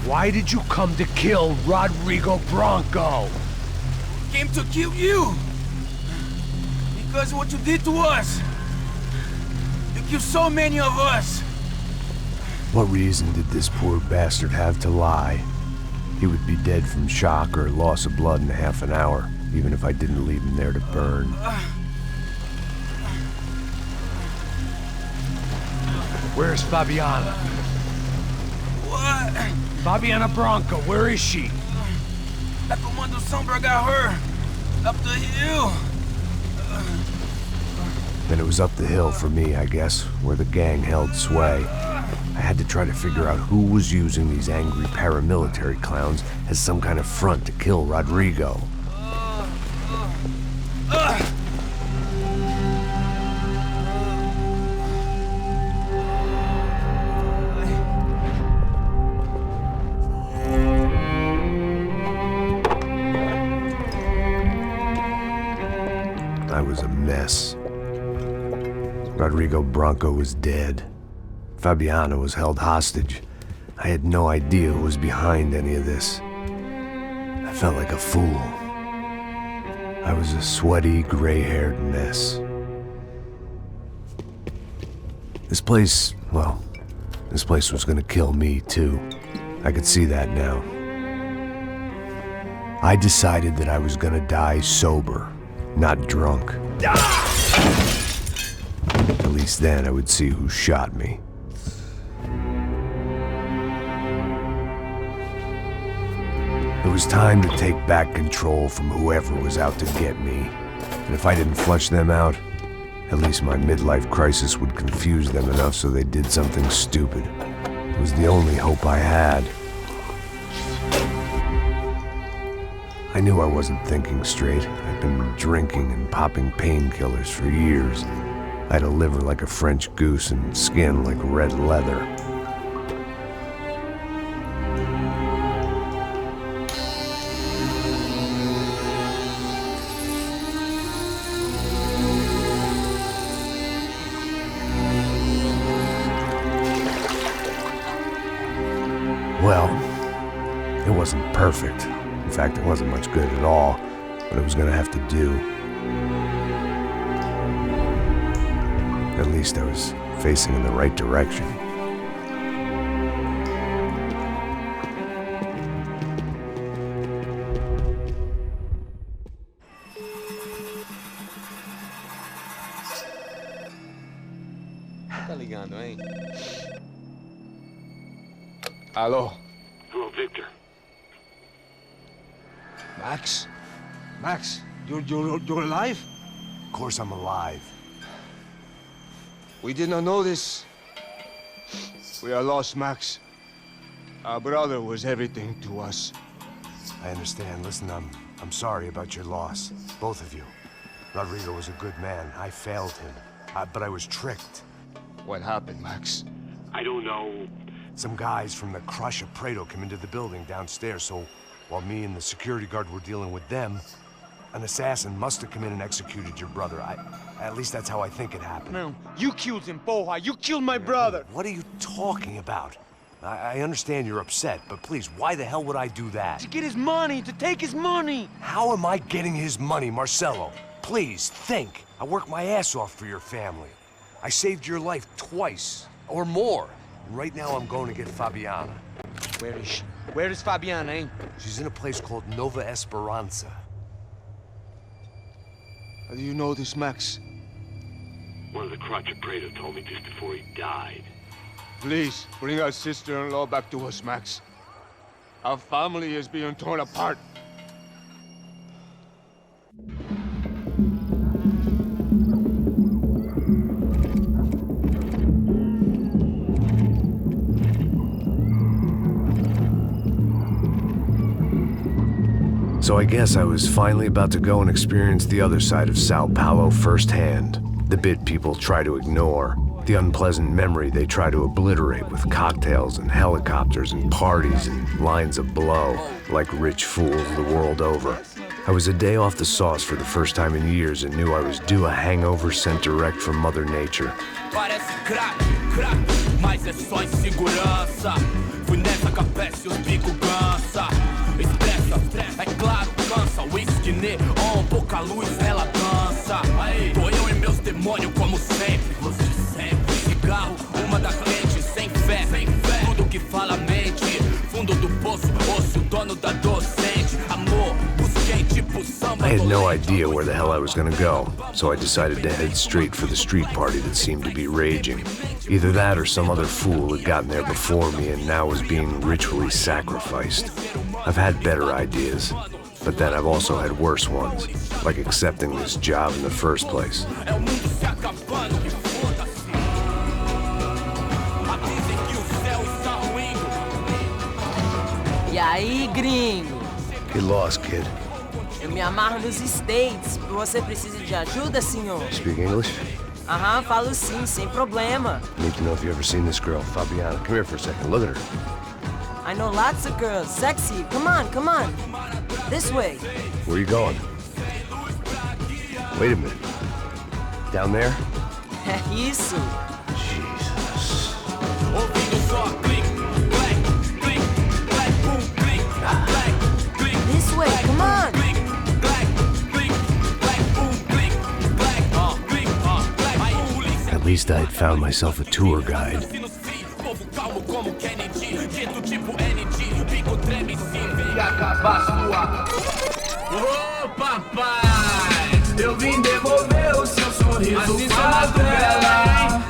Why did you come to kill Rodrigo Bronco? Came to kill you. Because of what you did to us. You killed so many of us. What reason did this poor bastard have to lie? He would be dead from shock or loss of blood in half an hour, even if I didn't leave him there to burn. Where's Fabiana? What? Fabiana Bronco, where is she? That Comando Sombra got her. Up the hill. Then it was up the hill for me, I guess, where the gang held sway. I had to try to figure out who was using these angry paramilitary clowns as some kind of front to kill Rodrigo. I was a mess. Rodrigo Bronco was dead. Fabiana was held hostage. I had no idea who was behind any of this. I felt like a fool. I was a sweaty, gray-haired mess. This place, well, this place was gonna kill me too. I could see that now. I decided that I was gonna die sober, not drunk. At least then I would see who shot me. It was time to take back control from whoever was out to get me. And if I didn't flush them out, at least my midlife crisis would confuse them enough so they did something stupid. It was the only hope I had. I knew I wasn't thinking straight. I'd been drinking and popping painkillers for years. I had a liver like a French goose and skin like red leather. Well, it wasn't perfect. In fact, it wasn't much good at all, but it was gonna have to do. At least I was facing in the right direction. Tá ligando, hein? Alô? Oh, Victor. Max? Max, you're alive? Of course I'm alive. We did not know this. We are lost, Max. Our brother was everything to us. I understand. Listen, I'm sorry about your loss. Both of you. Rodrigo was a good man. I failed him. But I was tricked. What happened, Max? I don't know. Some guys from the Crush of Prado came into the building downstairs, so while me and the security guard were dealing with them, an assassin must have come in and executed your brother. At least that's how I think it happened. No, you killed him, Porra. You killed my brother. What are you talking about? I understand you're upset, but please, why the hell would I do that? To get his money, to take his money. How am I getting his money, Marcelo? Please, think. I worked my ass off for your family. I saved your life twice, or more. And right now I'm going to get Fabiana. Where is she? Where is Fabiana, eh? She's in a place called Nova Esperanza. How do you know this, Max? One of the Crotch of Prado told me just before he died. Please, bring our sister-in-law back to us, Max. Our family is being torn apart. So I guess I was finally about to go and experience the other side of Sao Paulo firsthand. The bit people try to ignore. The unpleasant memory they try to obliterate with cocktails and helicopters and parties and lines of blow, like rich fools the world over. I was a day off the sauce for the first time in years and knew I was due a hangover sent direct from Mother Nature. Parece crack, mas é só insegurança. Fui nessa capeste os bico cansa. Estressa, é claro, cansa. Whisky, neon, pouca luz, ela dança. Tô eu e meus demônios como sempre. Você sempre. Cigarro, uma da frente, sem fé. Tudo que fala mente. Fundo do poço, osso, dono da docente. Amor, busquei tipo samba. I had no idea where the hell I was gonna go, so I decided to head straight for the street party that seemed to be raging. Either that or some other fool had gotten there before me and now was being ritually sacrificed. I've had better ideas, but then I've also had worse ones, like accepting this job in the first place. E aí, gringo? Get lost, kid. Eu me amarro nos States. Você precisa de ajuda, senhor? Speak English? Aham, falo sim, sem problema. I need to know if you've ever seen this girl, Fabiana. Come here for a second. Look at her. I know lots of girls. Sexy. Come on, come on. This way. Where are you going? Wait a minute. Down there? É isso. Jesus. This way, come on. At least I had found myself a tour guide. Ô papai, eu vim devolver o seu sorriso favela.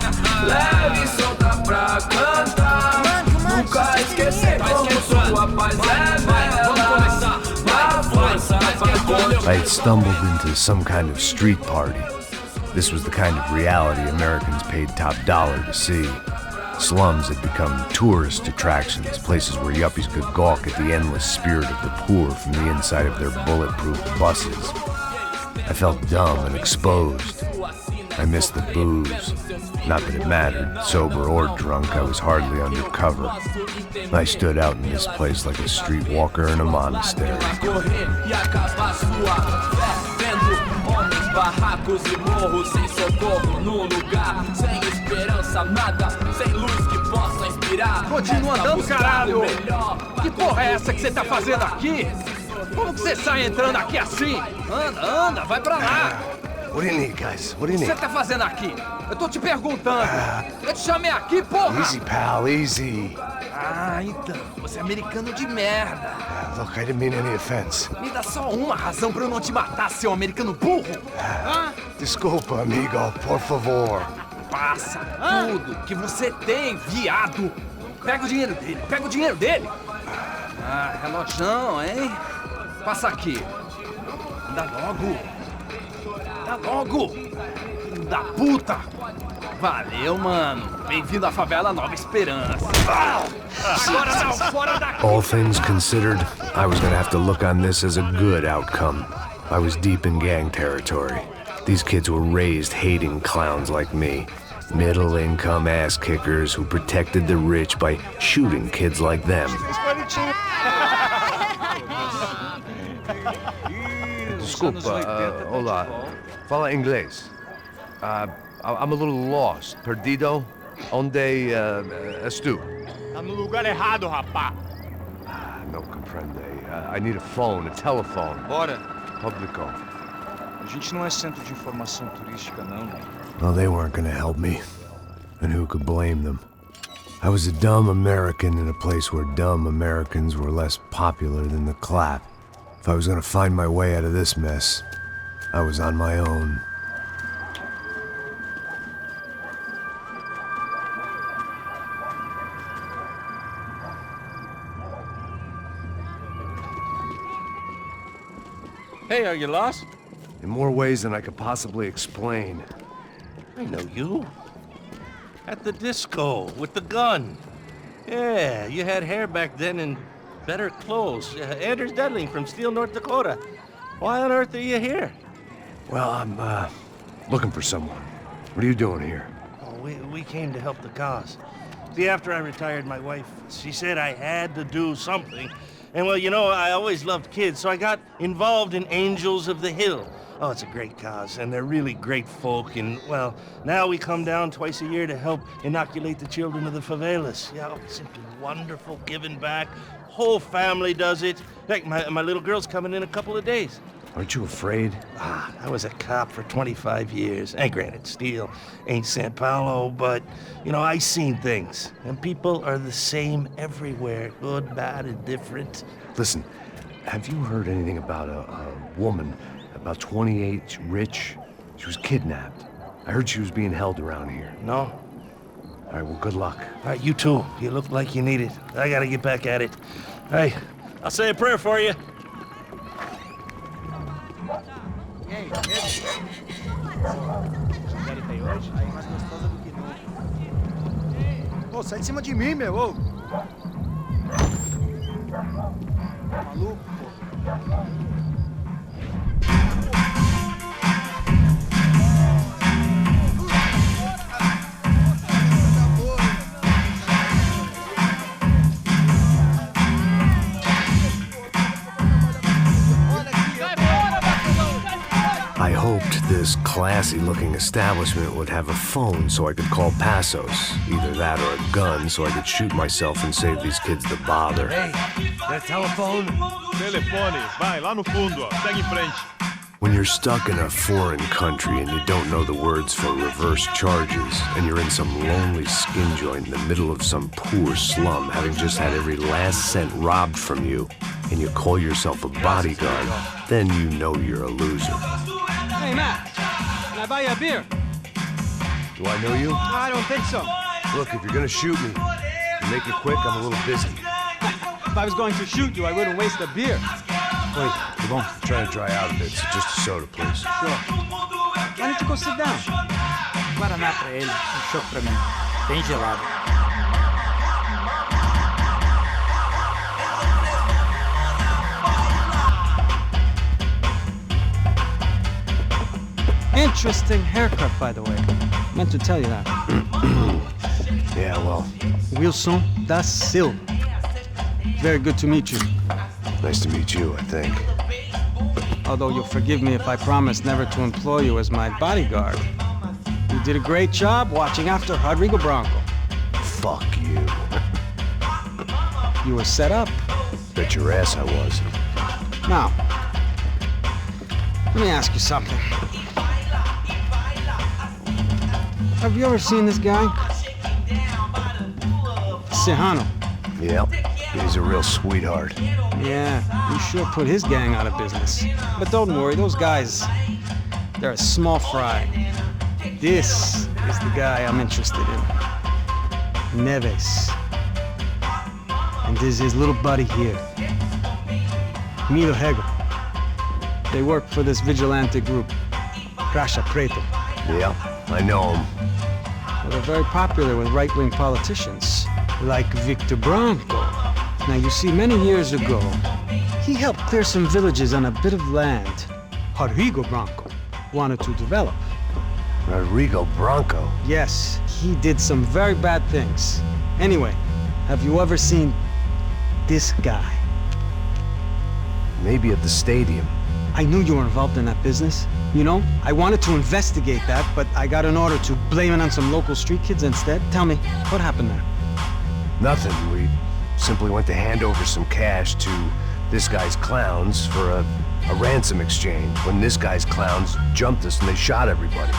Leve e solta pra cantar. Nunca esquecer como sua paz é bela. Vá força pra I had stumbled into some kind of street party. This was the kind of reality Americans paid top dollar to see. Slums had become tourist attractions, places where yuppies could gawk at the endless spirit of the poor from the inside of their bulletproof buses. I felt dumb and exposed. I missed the booze. Not that it mattered, sober or drunk, I was hardly under cover. I stood out in this place like a streetwalker in a monastery. Barracos e morros sem socorro no lugar, sem esperança, nada, sem luz que possa inspirar. Continua andando, caralho! Que porra é essa que você tá fazendo aqui? Como que você sai entrando aqui assim? Anda, vai pra lá! What do you need, guys? What do you O que need? você tá fazendo aqui? Eu tô te perguntando. Eu te chamei aqui, porra! Easy, pal, easy. Ah, então. Você é americano de merda. Look, I didn't mean any offense. Me dá só uma razão pra eu não te matar, seu americano burro. Desculpa, amigo, por favor. Passa tudo que você tem, viado. Pega o dinheiro dele, Ah, relojão, hein? Passa aqui. Dá logo. Filho da puta. Valeu, mano. Bem-vindo à favela Nova Esperança. Agora não, fora daqui! All things considered, I was gonna have to look on this as a good outcome. I was deep in gang territory. These kids were raised hating clowns like me. Middle-income ass-kickers who protected the rich by shooting kids like them. Desculpa, olá. Fala inglês. I'm a little lost. Perdido? Onde és tu? Tá no lugar errado, rapá. Não compreende. I need a phone, a telephone. Bora. Publico. A gente não é centro de informação turística, não. Well, they weren't gonna help me. And who could blame them? I was a dumb American in a place where dumb Americans were less popular than the clap. If I was gonna find my way out of this mess, I was on my own. Hey, are you lost? In more ways than I could possibly explain. I know you. At the disco, with the gun. Yeah, you had hair back then and better clothes. Anders Dedling from Steele, North Dakota. Why on earth are you here? Well, I'm, looking for someone. What are you doing here? Oh, we came to help the cause. See, after I retired, my wife, she said I had to do something. And well, you know, I always loved kids, so I got involved in Angels of the Hill. Oh, it's a great cause, and they're really great folk, and, well, now we come down twice a year to help inoculate the children of the favelas. Yeah, oh, simply wonderful, giving back. Whole family does it. Heck, my little girl's coming in a couple of days. Aren't you afraid? I was a cop for 25 years. And granted, Steele ain't San Paulo, but, you know, I seen things. And people are the same everywhere, good, bad, and different. Listen, have you heard anything about a woman, about 28, rich? She was kidnapped. I heard she was being held around here. No? All right, well, good luck. All right, you too. You look like you need it. I gotta get back at it. Hey, I'll say a prayer for you. Ô, sai de cima de mim, meu, ô. Maluco, pô. I hoped this classy-looking establishment would have a phone so I could call Passos. Either that or a gun so I could shoot myself and save these kids the bother. Hey, that telephone? Telefone, vai, lá no fundo, ó. Segue em frente. When you're stuck in a foreign country and you don't know the words for reverse charges, and you're in some lonely skin joint in the middle of some poor slum, having just had every last cent robbed from you, and you call yourself a bodyguard, then you know you're a loser. Hey, Matt, can I buy you a beer? Do I know you? I don't think so. Look, if you're gonna shoot me, make it quick, I'm a little busy. If I was going to shoot you, I wouldn't waste a beer. Wait, come on. I'm trying to dry out a bit, so just a soda, please. Sure. Why don't you go sit down? Guaraná pra ele, choco pra mim. Bem gelado. Interesting haircut, by the way. Meant to tell you that. Yeah, well. Wilson da Silva. Very good to meet you. Nice to meet you, I think. Although you'll forgive me if I promise never to employ you as my bodyguard. You did a great job watching after Rodrigo Bronco. Fuck you. You were set up. Bet your ass I was. Now, let me ask you something. Have you ever seen this guy? Serrano. Yep. He's a real sweetheart. Yeah, you sure put his gang out of business. But don't worry, those guys, they're a small fry. This is the guy I'm interested in. Neves. And this is his little buddy here. Milo Hegel. They work for this vigilante group, Crasha Preto. Yeah, I know him. Well, they're very popular with right-wing politicians, like Victor Branco. Now, you see, many years ago, he helped clear some villages on a bit of land Rodrigo Branco wanted to develop. Rodrigo Branco? Yes, he did some very bad things. Anyway, have you ever seen this guy? Maybe at the stadium. I knew you were involved in that business. You know, I wanted to investigate that, but I got an order to blame it on some local street kids instead. Tell me, what happened there? Nothing. We simply went to hand over some cash to this guy's clowns for a ransom exchange when this guy's clowns jumped us and they shot everybody.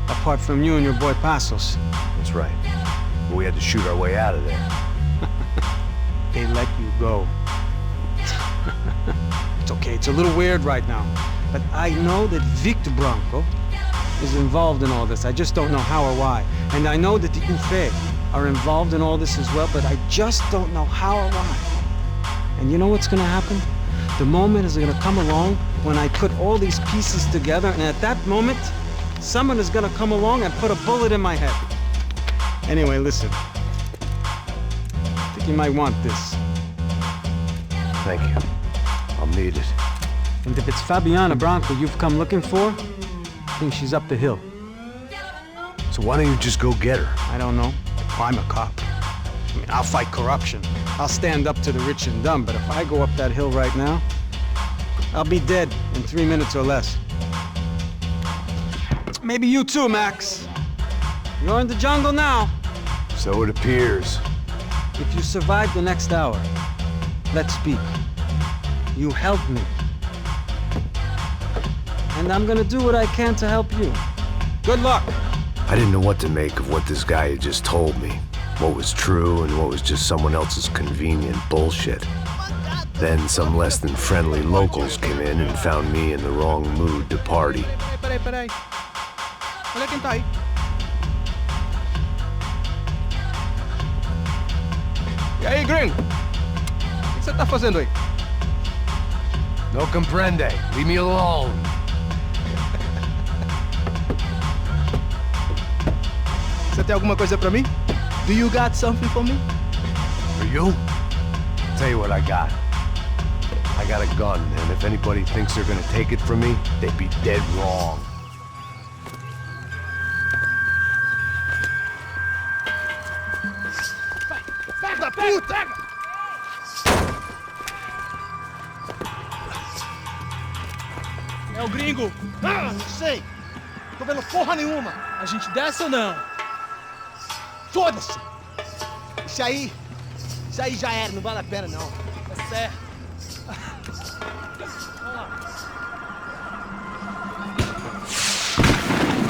Apart from you and your boy Passos. That's right. But we had to shoot our way out of there. They let you go. It's okay, it's a little weird right now. But I know that Victor Branco is involved in all this. I just don't know how or why. And I know that the UFE are involved in all this as well, but I just don't know how or why. And you know what's gonna happen? The moment is gonna come along when I put all these pieces together, and at that moment, someone is gonna come along and put a bullet in my head. Anyway, listen. I think you might want this. Thank you. I'll need it. And if it's Fabiana Branco you've come looking for, I think she's up the hill. So why don't you just go get her? I don't know. I'm a cop. I mean, I'll fight corruption. I'll stand up to the rich and dumb, but if I go up that hill right now, I'll be dead in 3 minutes or less. Maybe you too, Max. You're in the jungle now. So it appears. If you survive the next hour, let's speak. You help me. And I'm gonna do what I can to help you. Good luck. I didn't know what to make of what this guy had just told me. What was true and what was just someone else's convenient bullshit. Then some less than friendly locals came in and found me in the wrong mood to party. Peraí. Olha quem tá aí. E aí, gringo? O que você tá fazendo aí? No comprende. Leave me alone. Você tem alguma coisa pra mim? Do you got something for me? For you? I'll tell you what I got. I got a gun, and if anybody thinks they're gonna take it from me, they'd be dead wrong. Pega, puta! É o gringo! Ah, não sei! Tô vendo porra nenhuma! A gente desce ou não? Foda-se! Isso aí já era, não vale a pena não. Tá certo.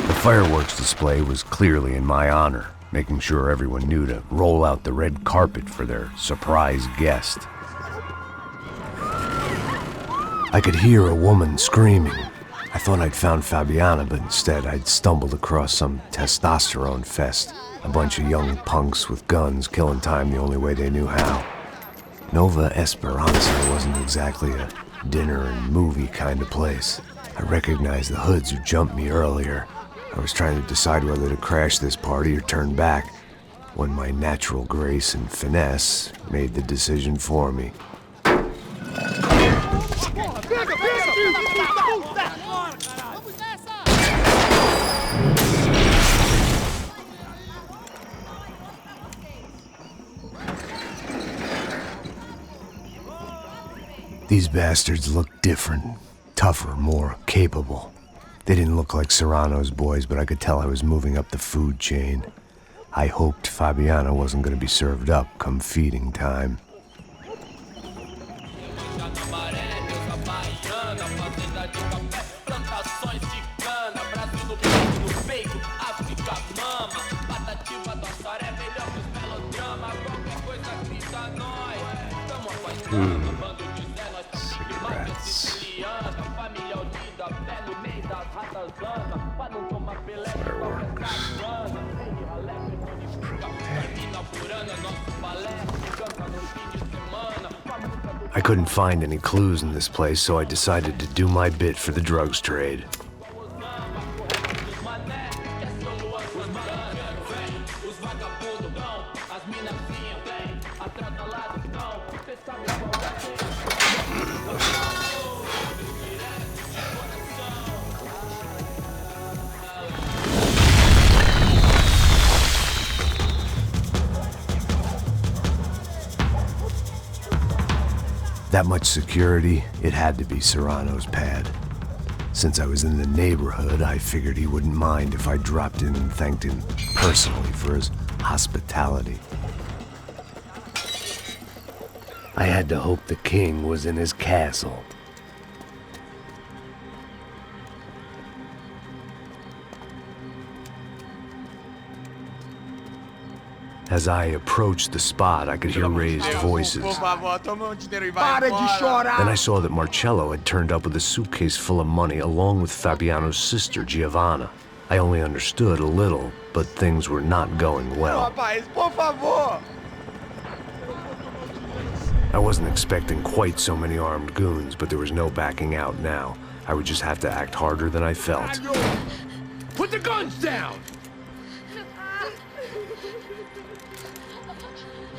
The fireworks display was clearly in my honor, making sure everyone knew to roll out the red carpet for their surprise guest. I could hear a woman screaming. I thought I'd found Fabiana, but instead I'd stumbled across some testosterone fest. A bunch of young punks with guns killing time the only way they knew how. Nova Esperanza wasn't exactly a dinner and movie kind of place. I recognized the hoods who jumped me earlier. I was trying to decide whether to crash this party or turn back, when my natural grace and finesse made the decision for me. These bastards looked different, tougher, more capable. They didn't look like Serrano's boys, but I could tell I was moving up the food chain. I hoped Fabiana wasn't going to be served up come feeding time. Cigarettes. Fireworks. I couldn't find any clues in this place, so I decided to do my bit for the drugs trade. That much security, it had to be Serrano's pad. Since I was in the neighborhood, I figured he wouldn't mind if I dropped in and thanked him personally for his hospitality. I had to hope the king was in his castle. As I approached the spot, I could hear raised voices. Then I saw that Marcello had turned up with a suitcase full of money along with Fabiano's sister, Giovanna. I only understood a little, but things were not going well. I wasn't expecting quite so many armed goons, but there was no backing out now. I would just have to act harder than I felt. Put the guns down!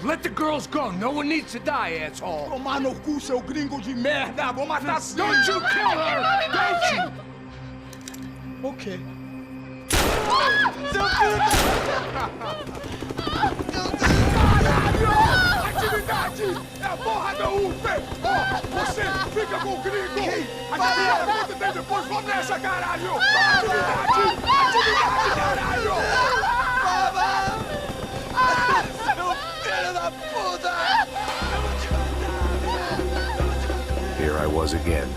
Let the girls go. No one needs to die, asshole. Tomar no cu, seu gringo de merda. Vou matar sim. Don't you kill her! Don't you? Okay. Seu filho da... Caralho! Atividade! É a porra da UP! Ó, você fica com o gringo! Atividade, quanto tempo depois? Vamos nessa, caralho! Atividade! Atividade, caralho! Here I was again,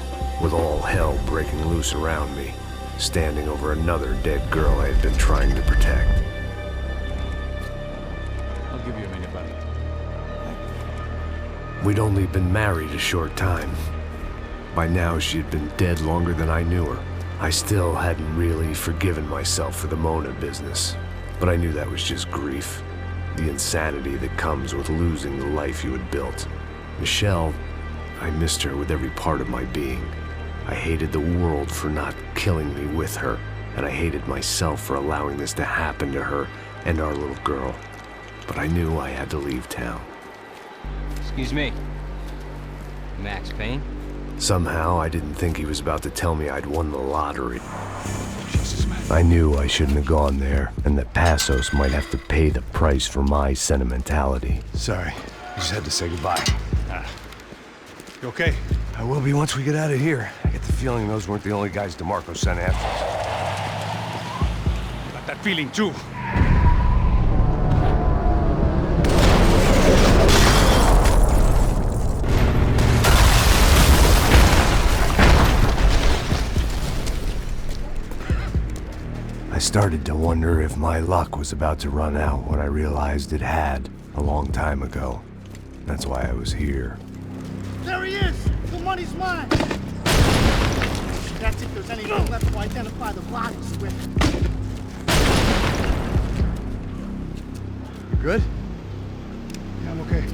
with all hell breaking loose around me, standing over another dead girl I had been trying to protect. I'll give you a minute, buddy. We'd only been married a short time. By now, she had been dead longer than I knew her. I still hadn't really forgiven myself for the Mona business, but I knew that was just grief. The insanity that comes with losing the life you had built. Michelle, I missed her with every part of my being. I hated the world for not killing me with her, and I hated myself for allowing this to happen to her and our little girl. But I knew I had to leave town. Excuse me. Max Payne? Somehow, I didn't think he was about to tell me I'd won the lottery. I knew I shouldn't have gone there, and that Passos might have to pay the price for my sentimentality. Sorry, I just had to say goodbye. You okay? I will be once we get out of here. I get the feeling those weren't the only guys DeMarco sent after us. Got that feeling too. I started to wonder if my luck was about to run out when I realized it had a long time ago. That's why I was here. There he is! The money's mine! That's if there's anything left to identify the bodies with. You good? Yeah, I'm okay.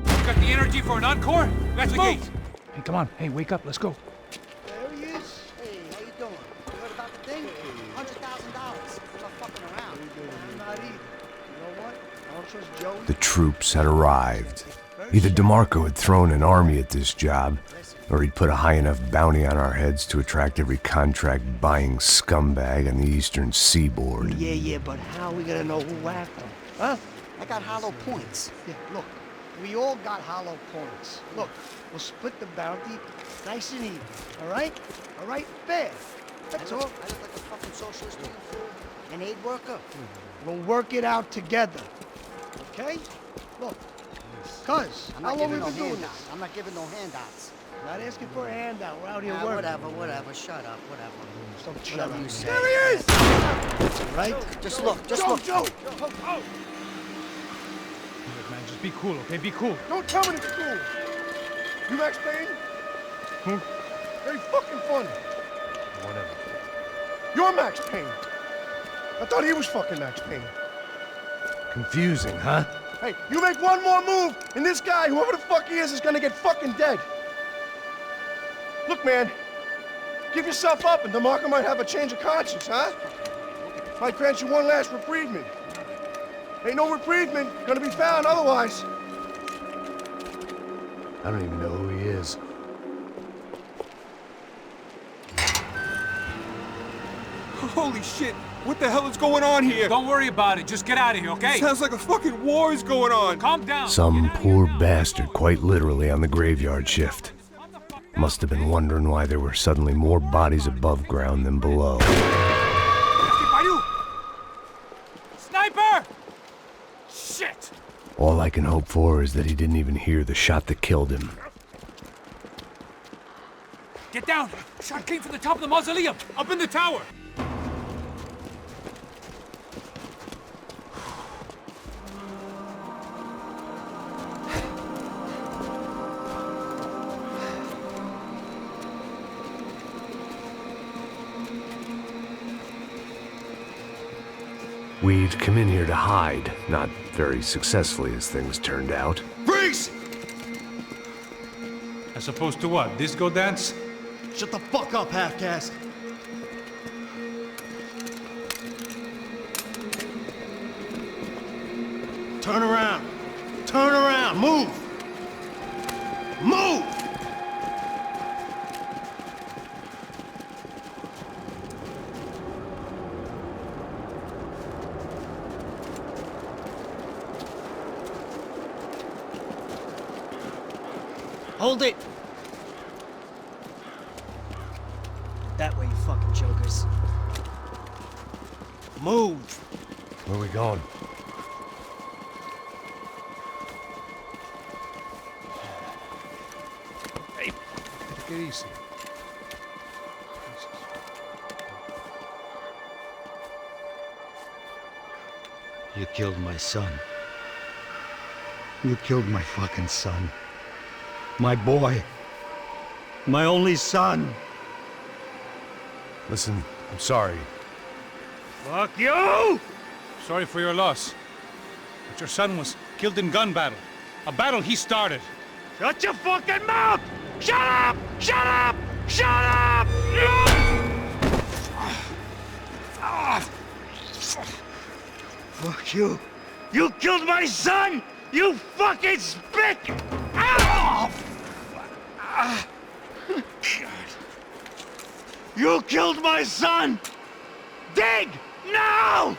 You got the energy for an encore? Let's move! Hey, come on. Hey, wake up. Let's go. There he is. Hey, how you doing? You heard about the thing? $100,000. I'm not fucking around. I'm not either. You know what? I don't trust Joey. The troops had arrived. Either DeMarco had thrown an army at this job, or he'd put a high enough bounty on our heads to attract every contract-buying scumbag on the eastern seaboard. Yeah, but how are we gonna know who whacked them? Huh? I got hollow points. Yeah, look, we all got hollow points. Look, we'll split the bounty nice and even, all right? All right? Fair. That's all. I look like a fucking socialist to you, fool. An aid worker. We'll work it out together, okay? Look, cuz, how long have we been doing this? I'm not giving no handouts. Not asking for a handout. We're out here working. Whatever. Shut up. Whatever. Don't shut up. You say. There he is! Right? Just look. Look, Joe! Look, man, just be cool, okay? Be cool. Don't tell me it's cool. You Max Payne? Who? Very fucking funny. Whatever. You're Max Payne. I thought he was fucking Max Payne. Confusing, huh? Hey, you make one more move, and this guy, whoever the fuck he is gonna get fucking dead. Look, man, give yourself up, and DeMarco might have a change of conscience, huh? Might grant you one last reprievement. Ain't no reprievement gonna be found otherwise. I don't even know who he is. Holy shit! What the hell is going on here? Don't worry about it. Just get out of here, okay? Sounds like a fucking war is going on. Calm down. Some poor bastard quite literally on the graveyard shift. Must have been wondering why there were suddenly more bodies above ground than below. Sniper! Shit! All I can hope for is that he didn't even hear the shot that killed him. Get down! Shot came from the top of the mausoleum! Up in the tower! We'd come in here to hide, not very successfully as things turned out. Freeze! As opposed to what? Disco dance? Shut the fuck up, half-caste. Turn around. Turn around. Move. Move! Hold it! That way, you fucking jokers. Move! Where are we going? Hey, take it easy. You killed my son. You killed my fucking son. My boy. My only son. Listen, I'm sorry. Fuck you! Sorry for your loss. But your son was killed in gun battle. A battle he started. Shut your fucking mouth! Shut up! Shut up! Shut up! Fuck you! You killed my son! You fucking spick! Ow! You killed my son! Dig! Now!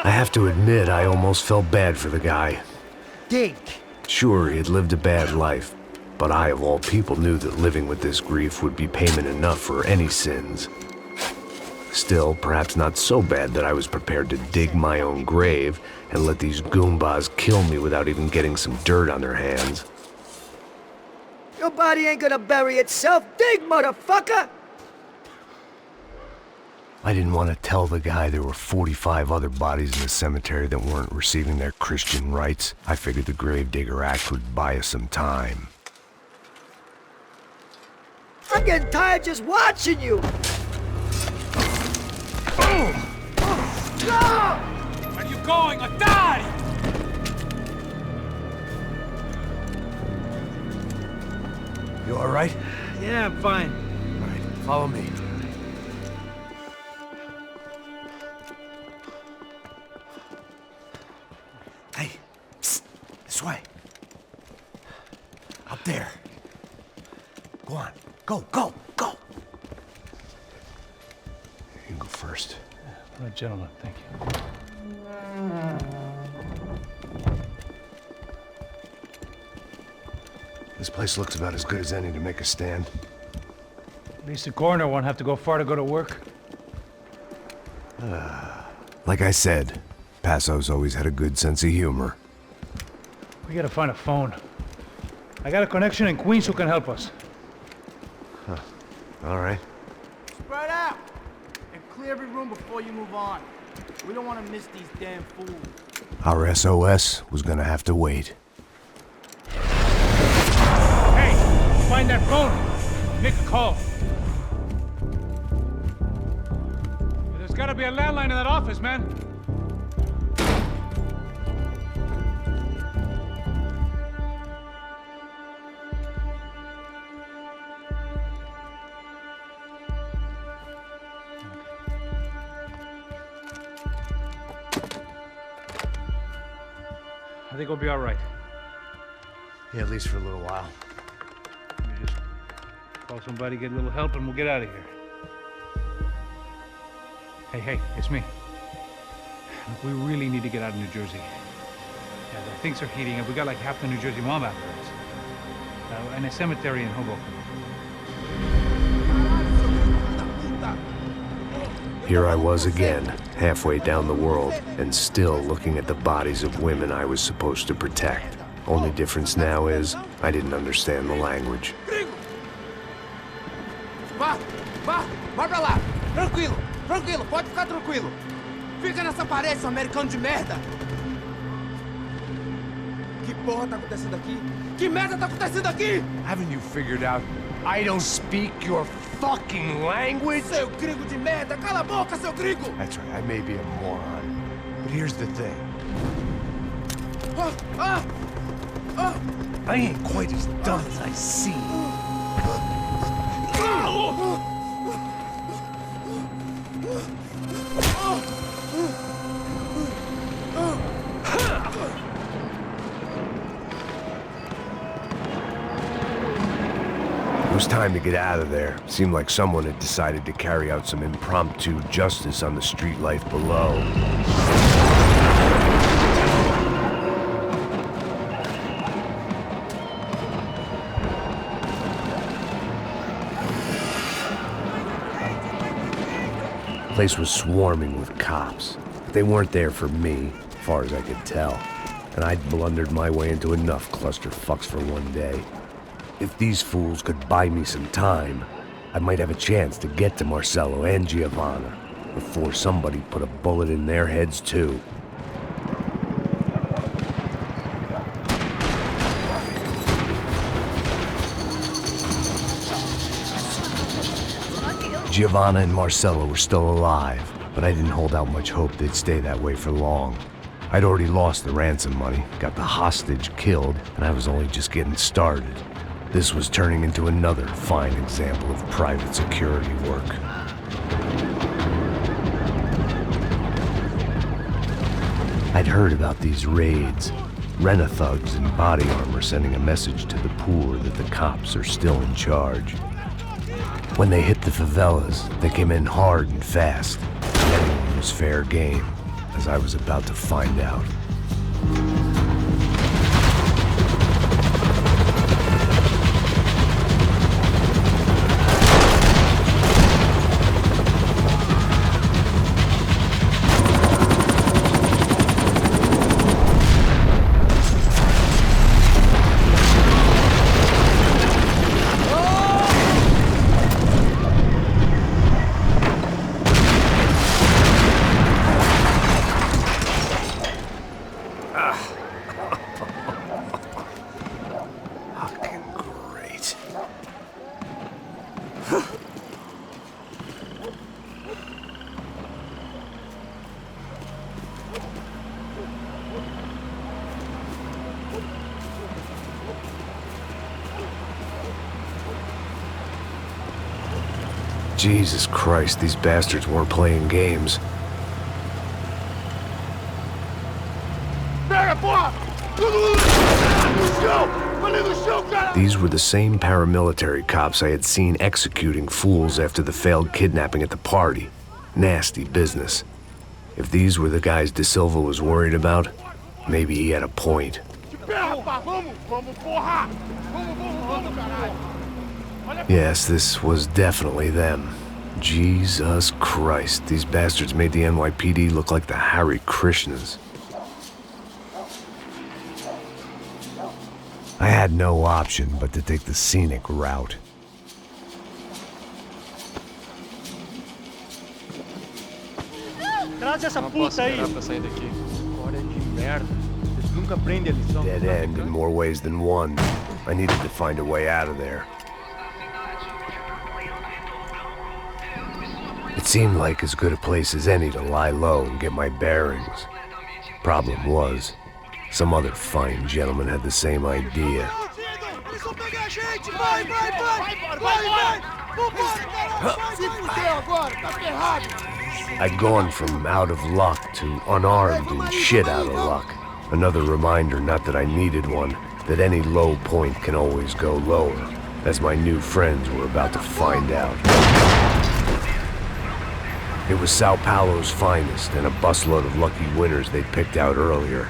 I have to admit, I almost felt bad for the guy. Dig! Sure, he had lived a bad life, but I, of all people, knew that living with this grief would be payment enough for any sins. Still, perhaps not so bad that I was prepared to dig my own grave and let these goombas kill me without even getting some dirt on their hands. Your body ain't gonna bury itself. Dig, motherfucker! I didn't want to tell the guy there were 45 other bodies in the cemetery that weren't receiving their Christian rites. I figured the Gravedigger Act would buy us some time. I'm getting tired just watching you! Where are you going? Or die! You all right? Yeah, I'm fine. All right, follow me. Hey, psst, this way. Up there. Go on. Go, go, go! You can go first. All right, gentlemen, thank you. This place looks about as good as any to make a stand. At least the coroner won't have to go far to go to work. Like I said, Passo's always had a good sense of humor. We gotta find a phone. I got a connection in Queens who can help us. Huh. All right. Spread out! And clear every room before you move on. We don't want to miss these damn fools. Our SOS was gonna have to wait. Hey! Find that phone! Make a call. There's gotta be a landline in that office, man. I think we'll be all right. Yeah, at least for a little while. We just call somebody, get a little help, and we'll get out of here. Hey, it's me. Look, we really need to get out of New Jersey. Yeah, things are heating up. We got like half the New Jersey mob after us. And a cemetery in Hoboken. Here I was again, halfway down the world, and still looking at the bodies of women I was supposed to protect. Only difference now is, I didn't understand the language. Vai pra lá. Tranquilo, pode ficar tranquilo. Fica nessa parede, seu americano de merda. Que porra tá acontecendo aqui? Que merda tá acontecendo aqui? Haven't you figured out I don't speak your fucking language? Seu gringo de merda, cala a boca, seu gringo! That's right, I may be a moron, but here's the thing. I ain't quite as dumb as I seem. It was time to get out of there. Seemed like someone had decided to carry out some impromptu justice on the street life below. The place was swarming with cops. They weren't there for me, as far as I could tell. And I'd blundered my way into enough clusterfucks for one day. If these fools could buy me some time, I might have a chance to get to Marcello and Giovanna before somebody put a bullet in their heads too. Giovanna and Marcello were still alive, but I didn't hold out much hope they'd stay that way for long. I'd already lost the ransom money, got the hostage killed, and I was only just getting started. This was turning into another fine example of private security work. I'd heard about these raids. Rent-a-thugs in body armor sending a message to the poor that the cops are still in charge. When they hit the favelas, they came in hard and fast. Anyone was fair game, as I was about to find out. Jesus Christ, these bastards weren't playing games. These were the same paramilitary cops I had seen executing fools after the failed kidnapping at the party. Nasty business. If these were the guys De Silva was worried about, maybe he had a point. Yes, this was definitely them. Jesus Christ, these bastards made the NYPD look like the Hare Krishnas. I had no option but to take the scenic route. Traz essa puta aí. História de merda. Vocês nunca aprendem a lição. Dead end in more ways than one. I needed to find a way out of there. It seemed like as good a place as any to lie low and get my bearings. Problem was, some other fine gentleman had the same idea. I'd gone from out of luck to unarmed and shit out of luck. Another reminder, not that I needed one, that any low point can always go lower, as my new friends were about to find out. It was Sao Paulo's finest, and a busload of lucky winners they'd picked out earlier.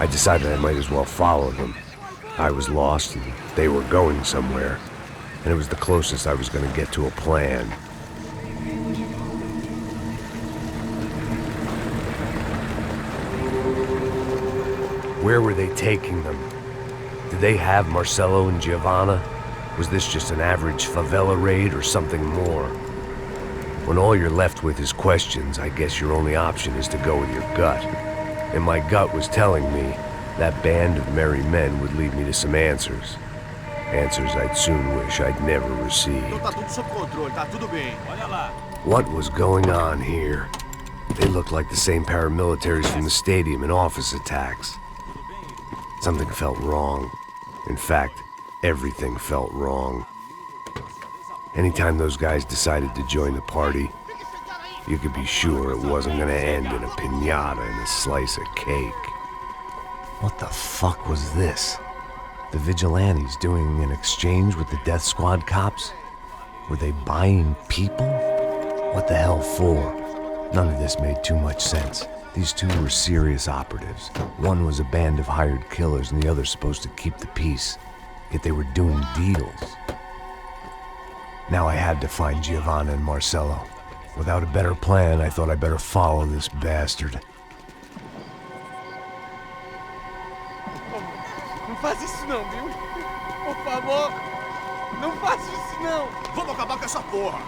I decided I might as well follow them. I was lost, and they were going somewhere, and it was the closest I was going to get to a plan. Where were they taking them? Did they have Marcelo and Giovanna? Was this just an average favela raid or something more? When all you're left with is questions, I guess your only option is to go with your gut. And my gut was telling me that band of merry men would lead me to some answers. Answers I'd soon wish I'd never received. What was going on here? They looked like the same paramilitaries from the stadium in office attacks. Something felt wrong. In fact, everything felt wrong. Anytime those guys decided to join the party, you could be sure it wasn't gonna end in a piñata and a slice of cake. What the fuck was this? The vigilantes doing an exchange with the death squad cops? Were they buying people? What the hell for? None of this made too much sense. These two were serious operatives. One was a band of hired killers and the other supposed to keep the peace. Yet they were doing deals. Now I had to find Giovanna and Marcelo. Without a better plan, I thought I'd better follow this bastard. Não faz isso não, viu? Por favor, não faça isso não. Vamos acabar com essa porra.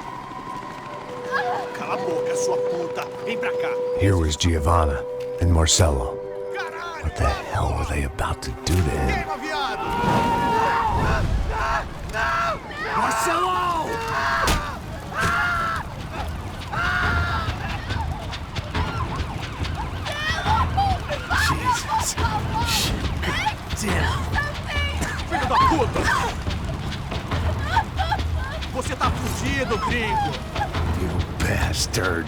Cala a boca, sua puta. Vem pra cá. Here was Giovanna and Marcelo. What the hell were they about to do to him? Marcelo! Jesus. Damn. Filho da puta! Você tá fugido, gringo! You bastard.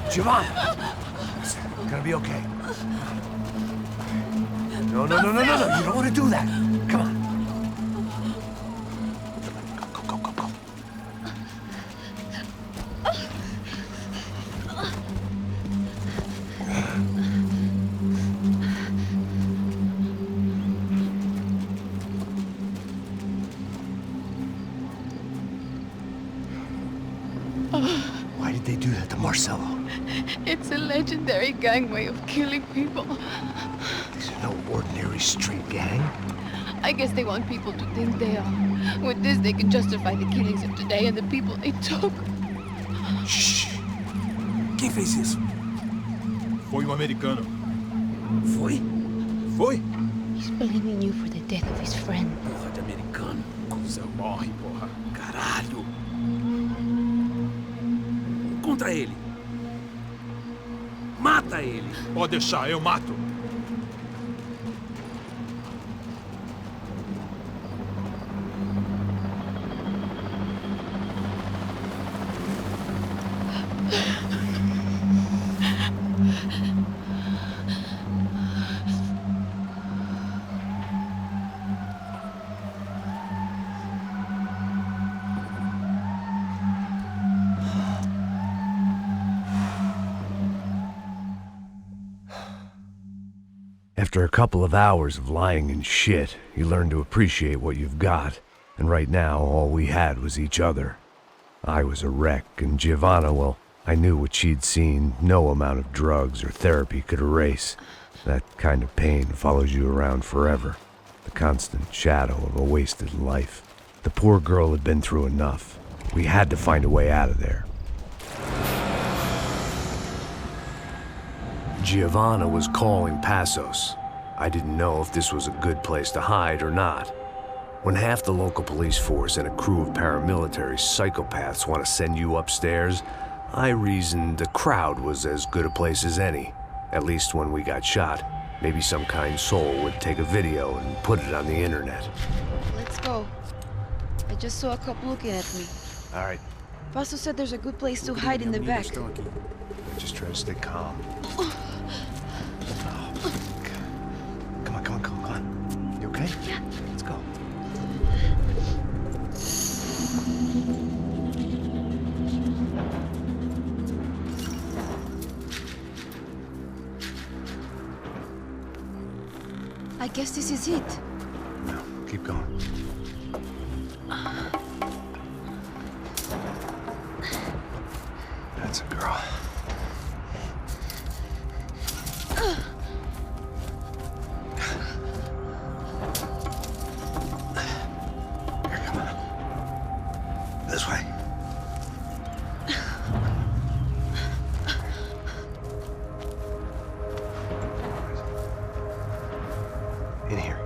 Giovanna! It's gonna be okay. No, you don't want to do that. Come on. Go. Why did they do that to Marcelo? It's a legendary gang way of killing people. These are no ordinary street gang. I guess they want people to think they are. With this, they can justify the killings of today and the people they took. Shh! Quem fez isso? Foi um americano. Foi? Foi? He's blaming you for the death of his friend. Porra de americano. Coisa morre, porra. Caralho. Contra ele. Mata ele. Pode deixar, eu mato. After a couple of hours of lying in shit, you learn to appreciate what you've got. And right now, all we had was each other. I was a wreck, and Giovanna, well, I knew what she'd seen no amount of drugs or therapy could erase. That kind of pain follows you around forever. The constant shadow of a wasted life. The poor girl had been through enough. We had to find a way out of there. Giovanna was calling Passos. I didn't know if this was a good place to hide or not. When half the local police force and a crew of paramilitary psychopaths want to send you upstairs, I reasoned the crowd was as good a place as any. At least when we got shot, maybe some kind soul would take a video and put it on the internet. Let's go. I just saw a cop looking at me. All right, Passos said there's a good place to hide in the back. just try to stay calm. Come on. You okay? Yeah. Let's go. I guess this is it. No, keep going. That's a girl. Here, come on. This way. In here.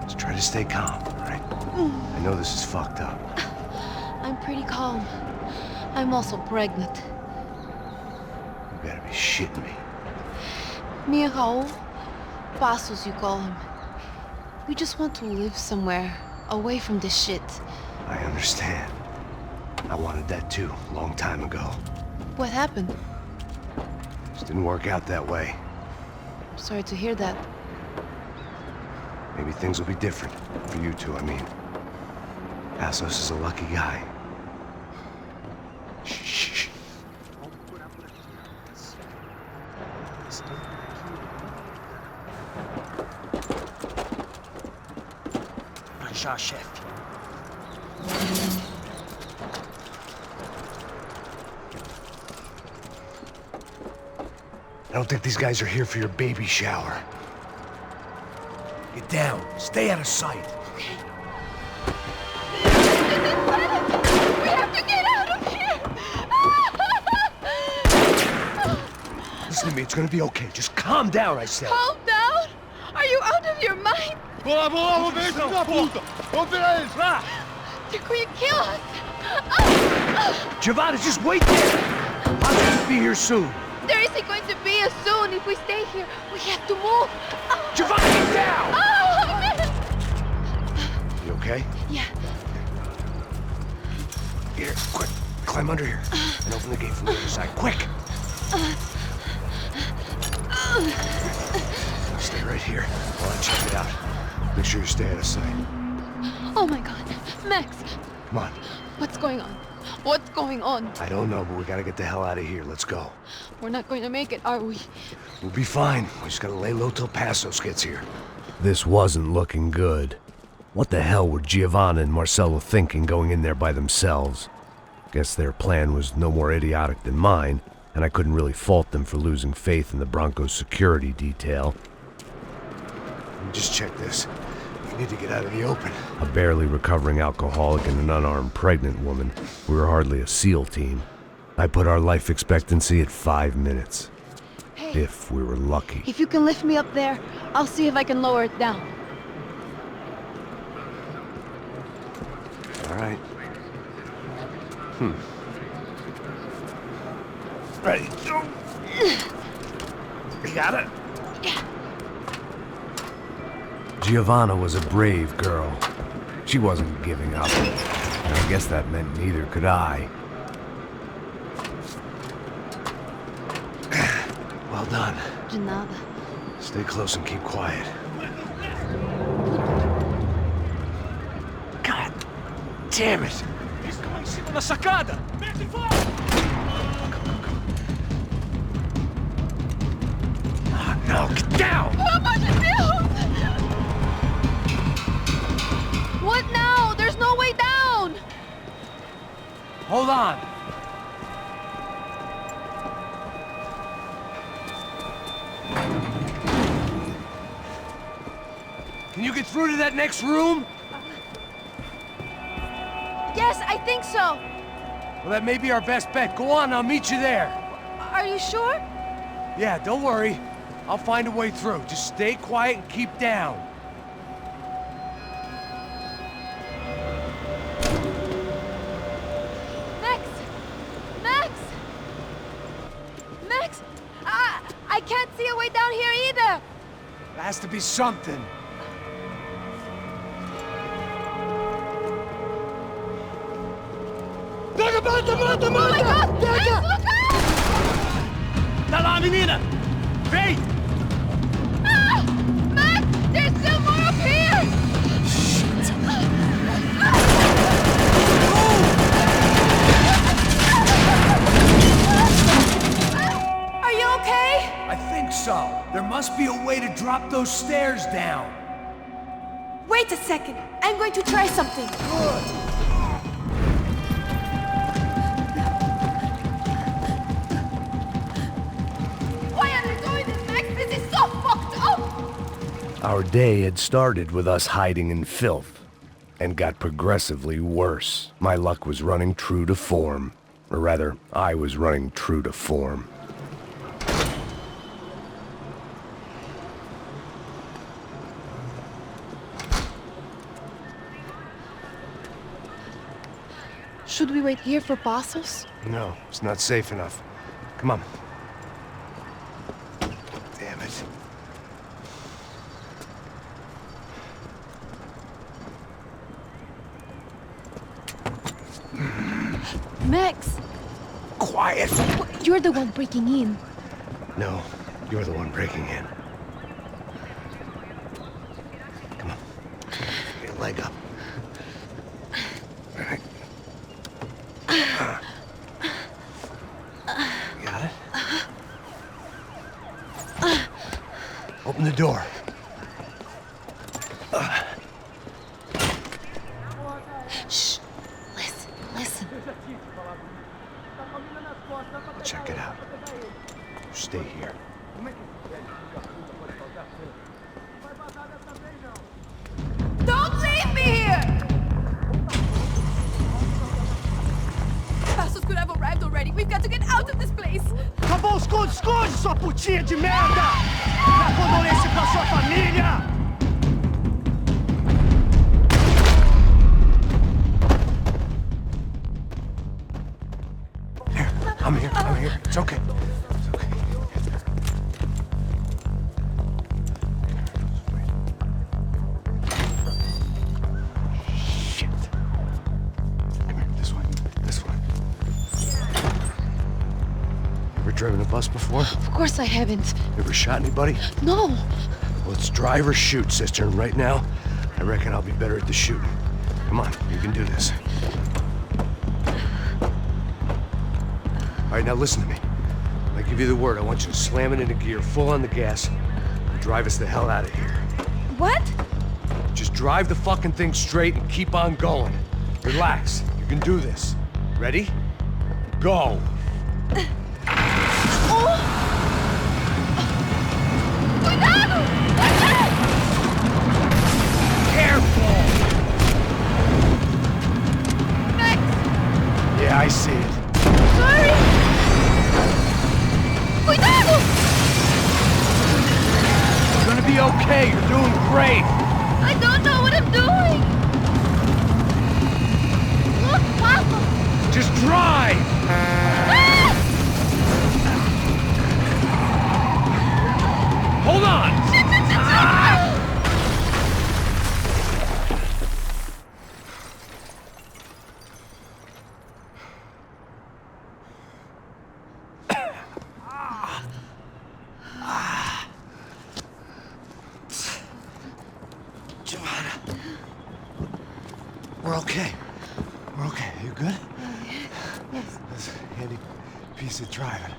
Just try to stay calm, all right? I know this is fucked up. I'm pretty calm. I'm also pregnant. You gotta be shitting me. Me and Raul, Passos you call him. We just want to live somewhere, away from this shit. I understand. I wanted that too, a long time ago. What happened? Just didn't work out that way. I'm sorry to hear that. Maybe things will be different. For you two, I mean. Passos is a lucky guy. Shh. Manchar, chefe. I don't think these guys are here for your baby shower. Get down. Stay out of sight. We have to get out of here! Listen to me, it's gonna be okay. Just calm down, I said. Calm down? Are you out of your mind? Vamos ver esse da puta! Vamos virar eles, lá! They're going to kill us! Giovanna, just wait there! I'll just be here soon. There isn't going to be a soon if we stay here. We have to move. Giovanna, get down! Oh, I missed! You okay? Yeah. Here, quick. Climb under here and open the gate from the other side. Quick! Stay right here while I check it out. Make sure you stay out of sight. Oh my God. Max, Come on. what's going on? What's going on? I don't know, but we gotta get the hell out of here. Let's go. We're not going to make it, are we? We'll be fine. We just gotta lay low till Passos gets here. This wasn't looking good. What the hell were Giovanna and Marcelo thinking going in there by themselves? Guess their plan was no more idiotic than mine, and I couldn't really fault them for losing faith in the Broncos security detail. Just check this. We need to get out of the open. A barely recovering alcoholic and an unarmed pregnant woman. We were hardly a SEAL team. I put our life expectancy at 5 minutes. Hey. If we were lucky. If you can lift me up there, I'll see if I can lower it down. All right. Ready? Go. You got it? Yeah. Giovanna was a brave girl. She wasn't giving up. And I guess that meant neither could I. Well done. De nada. Stay close and keep quiet. God damn it! Eles estão em cima da sacada! No, get down! Pelo amor de Deus! What now? There's no way down! Hold on. Can you get through to that next room? Yes, I think so. Well, that may be our best bet. Go on, I'll meet you there. Are you sure? Yeah, don't worry. I'll find a way through. Just stay quiet and keep down. Max! Max! Max! I can't see a way down here either! There has to be something. Pega, mata, mata, Oh my God! mata! Max, look out! Tá lá, menina! Vem! Ah! Max! There's still more up here! Are you okay? I think so. There must be a way to drop those stairs down. Wait a second. I'm going to try something. Good. Why are you doing this, Max? This is so fucked up! Our day had started with us hiding in filth, and got progressively worse. My luck was running true to form. Or rather, I was running true to form. Should we wait here for Passos? No, it's not safe enough. Come on. Damn it. Max! Quiet! You're the one breaking in. No, you're the one breaking in. Come on. Get a leg up. All right. Got it? Open the door. Shh. Listen, listen. Check it out. Stay here. Don't leave me here! Passos could have arrived already. We've got to get out of this place. Acabou os esconde, esconde, sua putinha de merda! Dá condolência pra sua família! I'm here. It's okay. It's okay. Shit. Come here, this way. This way. Ever driven a bus before? Of course I haven't. Ever shot anybody? No. Well, it's drive or shoot, sister, and right now, I reckon I'll be better at the shooting. Come on, you can do this. All right, now listen to me. When I give you the word, I want you to slam it into gear, full on the gas, and drive us the hell out of here. What? Just drive the fucking thing straight and keep on going. Relax. You can do this. Ready? Go. Cuidado! Careful! Max! Yeah, I see it. Sorry! Cuidado! You're gonna be okay. You're doing great. I don't know what I'm doing! Look, Papa! Just drive! Ah! Hold on! We're okay. We're okay. You good? Yes. That's a handy piece of driving.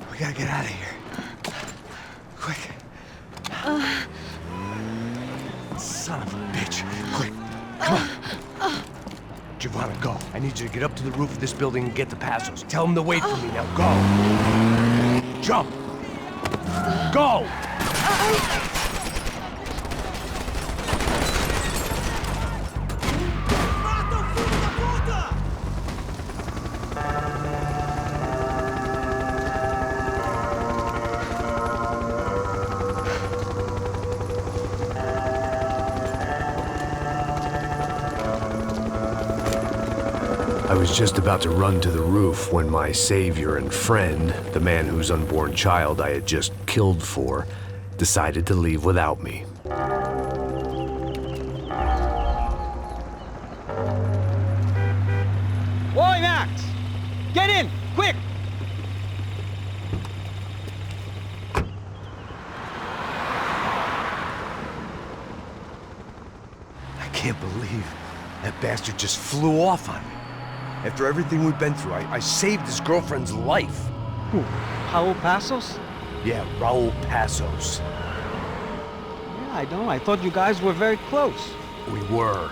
We gotta get out of here. Quick. Son of a bitch. Quick. Come on. Giovanna, go. I need you to get up to the roof of this building and get the Passos. Tell them to wait for me. Now go. Jump. Go. I was just about to run to the roof when my savior and friend, the man whose unborn child I had just killed for, decided to leave without me. Boy, Max! Get in! Quick! I can't believe that bastard just flew off on me. After everything we've been through, I saved his girlfriend's life. Who? Raul Passos? Yeah, Raul Passos. Yeah, I know. I thought you guys were very close. We were.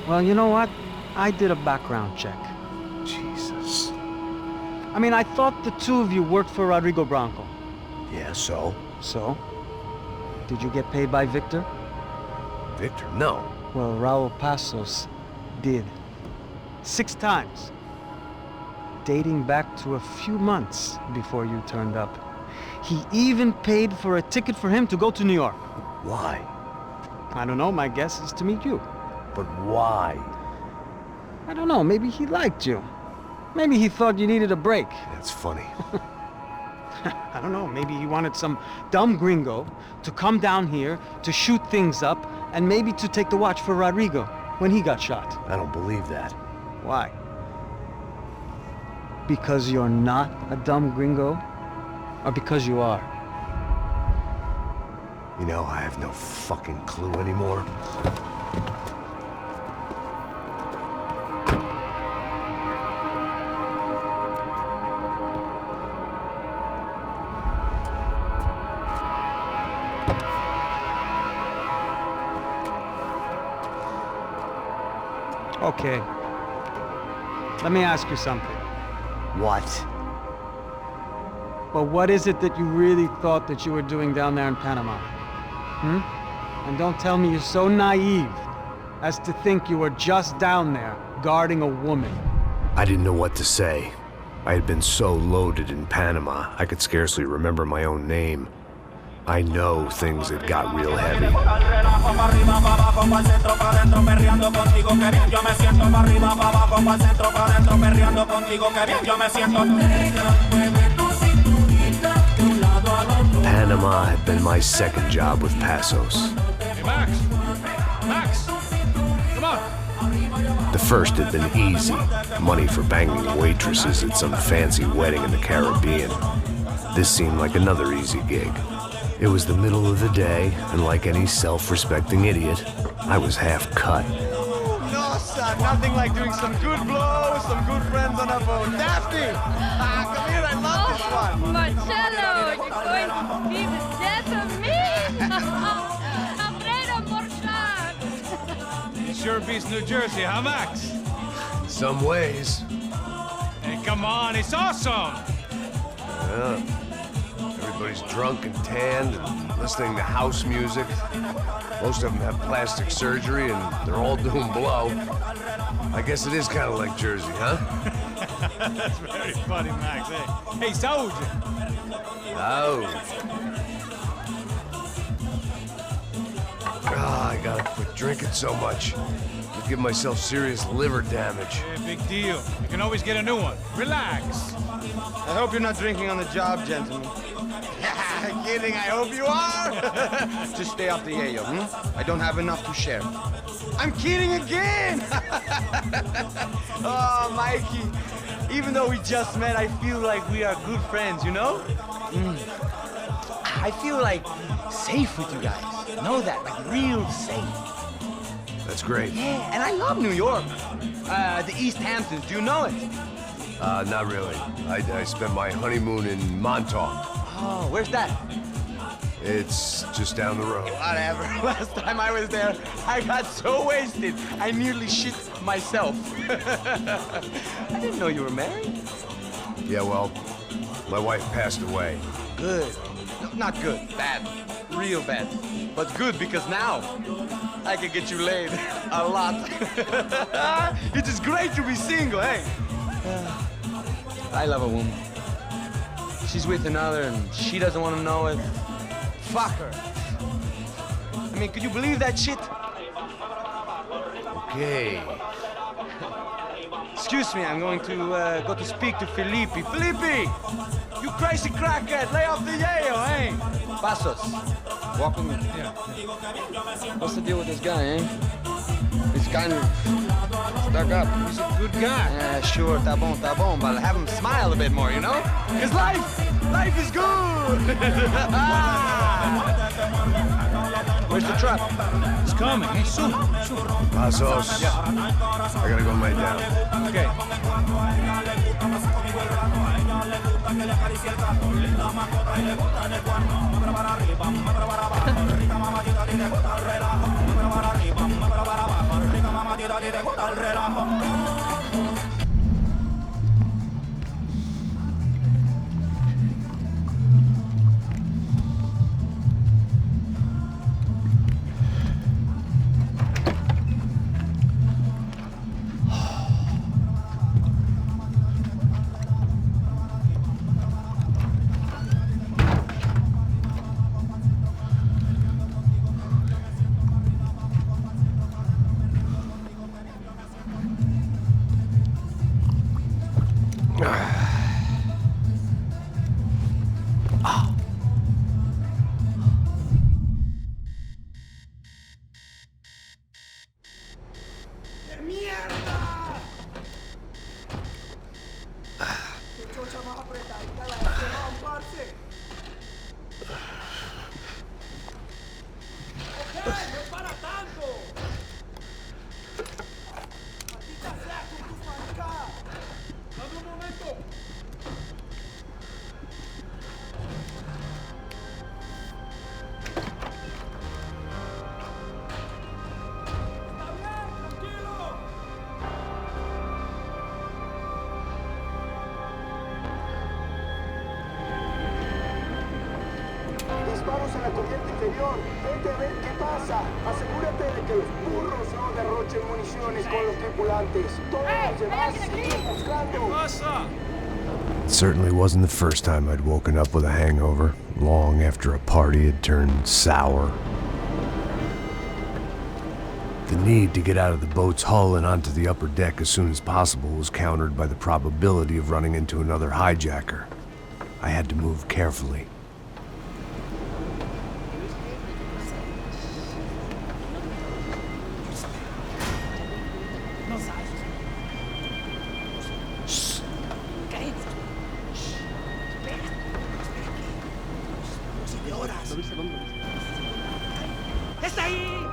Well, you know what? I did a background check. Jesus. I mean, I thought the two of you worked for Rodrigo Branco. Yeah, so? So? Did you get paid by Victor? Victor, no. Well, Raul Passos did. 6 times. Dating back to a few months before you turned up. He even paid for a ticket for him to go to New York. Why? I don't know, my guess is to meet you. But why? I don't know, maybe he liked you. Maybe he thought you needed a break. That's funny. I don't know, maybe he wanted some dumb gringo to come down here to shoot things up and maybe to take the watch for Rodrigo when he got shot. I don't believe that. Why? Because you're not a dumb gringo? Or because you are? You know, I have no fucking clue anymore. Okay. Let me ask you something. What? Well, what is it that you really thought that you were doing down there in Panama? And don't tell me you're so naive as to think you were just down there guarding a woman. I didn't know what to say. I had been so loaded in Panama, I could scarcely remember my own name. I know things had got real heavy. Panama had been my second job with Passos. Hey, Max! Max! Come on! The first had been easy. Money for banging waitresses at some fancy wedding in the Caribbean. This seemed like another easy gig. It was the middle of the day, and like any self-respecting idiot, I was half cut. No, son, nothing like doing some good blows, some good friends on a boat. Daphne! Come here, I love this one. Marcello, you're going to be the death of me! Alfredo Morchat! It sure beats New Jersey, huh, Max? In some ways. Hey, come on, it's awesome! Yeah. Everybody's drunk and tanned and listening to house music. Most of them have plastic surgery and they're all doing blow. I guess it is kind of like Jersey, huh? That's very funny, Max. Hey, Saúde! I gotta quit drinking so much. I'll give myself serious liver damage. Yeah, big deal. You can always get a new one. Relax. I hope you're not drinking on the job, gentlemen. Kidding, I hope you are. Just stay off the yayo, I don't have enough to share. I'm kidding again! Oh, Mikey, even though we just met, I feel like we are good friends, you know? I feel like safe with you guys. Know that, like real safe. That's great. Yeah, and I love New York. The East Hamptons, do you know it? Not really. I spent my honeymoon in Montauk. Oh, where's that? It's just down the road. Whatever. Last time I was there, I got so wasted, I nearly shit myself. I didn't know you were married. Yeah, well, my wife passed away. Good. No, not good. Bad. Real bad. But good because now I can get you laid a lot. It is great to be single, hey? I love a woman. She's with another and she doesn't want to know it. Fuck her. I mean, could you believe that shit? Okay. Excuse me, I'm going to go to speak to Felipe. Felipe! You crazy crackhead! Lay off the yayo, hey! Passos, walk with me. Yeah. What's the deal with this guy, eh? He's kind of stuck up. He's a good guy. Yeah, sure, tá bom, but have him smile a bit more, you know? Because life is good! Where's the truck? It's coming, eh? Soon. Passos. Yeah. I gotta go lay down. Okay. Disparos en la cubierta inferior. Vete a ver qué pasa. Asegúrate de que los burros no derrochen municiones con los tripulantes. Todos los demás siguen buscando. It certainly wasn't the first time I'd woken up with a hangover, long after a party had turned sour. The need to get out of the boat's hull and onto the upper deck as soon as possible was countered by the probability of running into another hijacker. I had to move carefully. ¡Está ahí!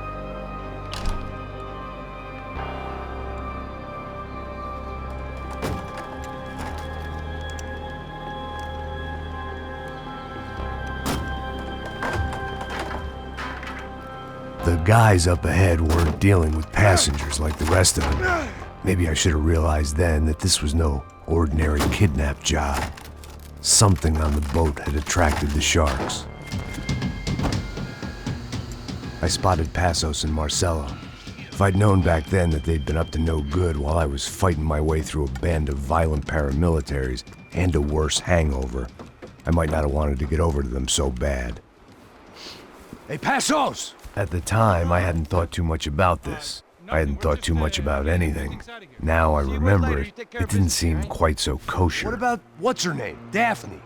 The guys up ahead weren't dealing with passengers like the rest of them. Maybe I should have realized then that this was no ordinary kidnap job. Something on the boat had attracted the sharks. I spotted Passos and Marcelo. If I'd known back then that they'd been up to no good while I was fighting my way through a band of violent paramilitaries and a worse hangover, I might not have wanted to get over to them so bad. Hey, Passos! At the time, I hadn't thought too much about this. I hadn't thought too much about anything. Now I remember it, it didn't seem quite so kosher. What about, what's her name? Daphne.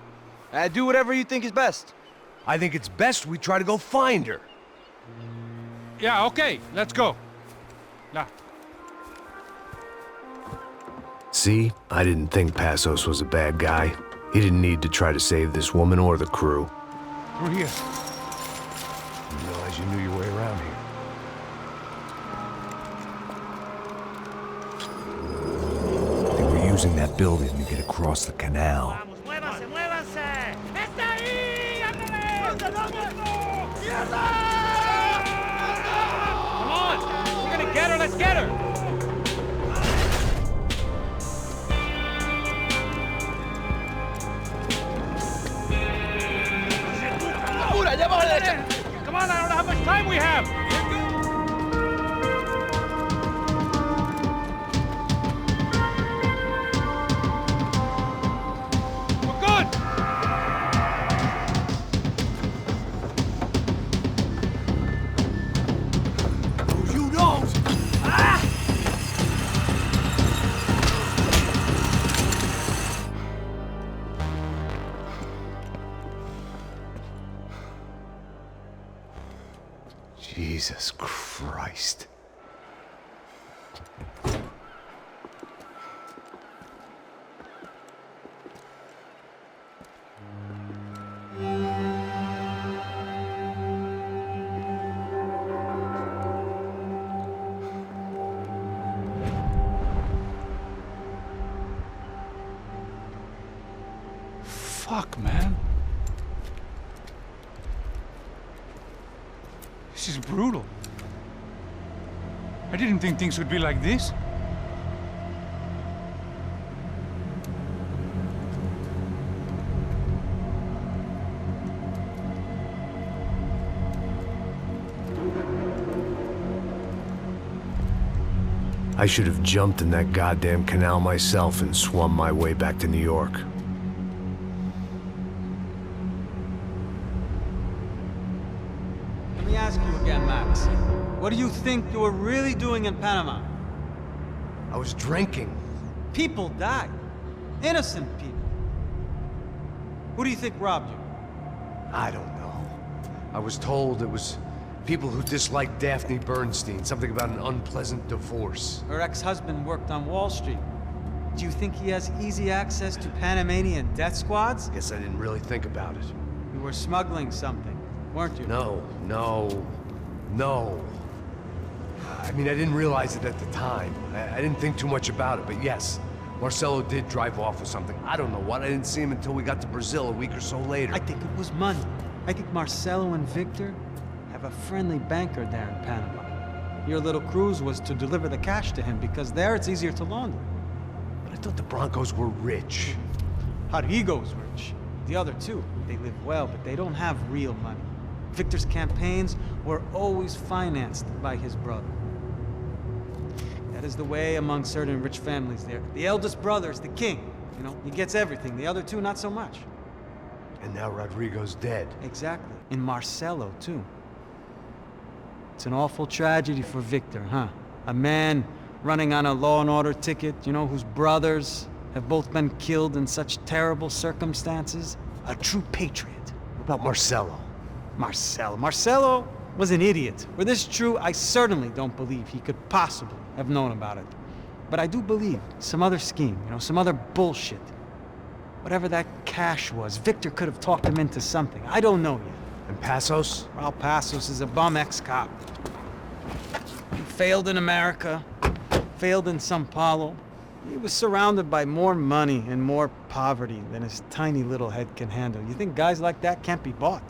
Do whatever you think is best. I think it's best we try to go find her. Yeah, okay, let's go. Now. See, I didn't think Passos was a bad guy. He didn't need to try to save this woman or the crew. Through here. Didn't realize you knew your way around here. They were using that building to get across the canal. ¡Muévanse, muévanse! ¡Está ahí! ¡Ándale! Come on! We're gonna get her, let's get her! Come on, I don't know how much time we have! We're good! You don't! Ah! Jesus Christ. Fuck, man. This is brutal. I didn't think things would be like this. I should have jumped in that goddamn canal myself and swum my way back to New York. Let me ask you again, Max. What do you think you were really doing in Panama? I was drinking. People died. Innocent people. Who do you think robbed you? I don't know. I was told it was people who disliked Daphne Bernstein, something about an unpleasant divorce. Her ex-husband worked on Wall Street. Do you think he has easy access to Panamanian death squads? Guess I didn't really think about it. You were smuggling something, weren't you? No. I mean, I didn't realize it at the time. I didn't think too much about it, but yes, Marcelo did drive off with something. I don't know what. I didn't see him until we got to Brazil a week or so later. I think it was money. I think Marcelo and Victor have a friendly banker there in Panama. Your little cruise was to deliver the cash to him because there it's easier to launder. But I thought the Broncos were rich. Rodrigo's rich. The other two, they live well, but they don't have real money. Victor's campaigns were always financed by his brother. That is the way among certain rich families there. The eldest brother is the king. You know, he gets everything. The other two, not so much. And now Rodrigo's dead. Exactly. And Marcelo, too. It's an awful tragedy for Victor, huh? A man running on a law and order ticket, you know, whose brothers have both been killed in such terrible circumstances. A true patriot. What about Marcelo? Marcelo was an idiot. Were this true, I certainly don't believe he could possibly have known about it. But I do believe some other scheme, you know, some other bullshit. Whatever that cash was, Victor could have talked him into something. I don't know yet. And Passos? Well, Passos is a bum ex-cop. He failed in America, failed in Sao Paulo. He was surrounded by more money and more poverty than his tiny little head can handle. You think guys like that can't be bought?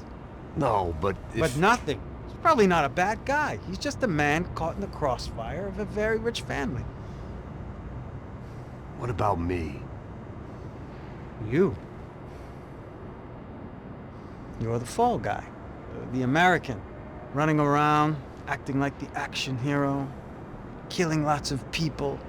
No, but But nothing. He's probably not a bad guy. He's just a man caught in the crossfire of a very rich family. What about me? You. You're the fall guy. The American. Running around, acting like the action hero. Killing lots of people.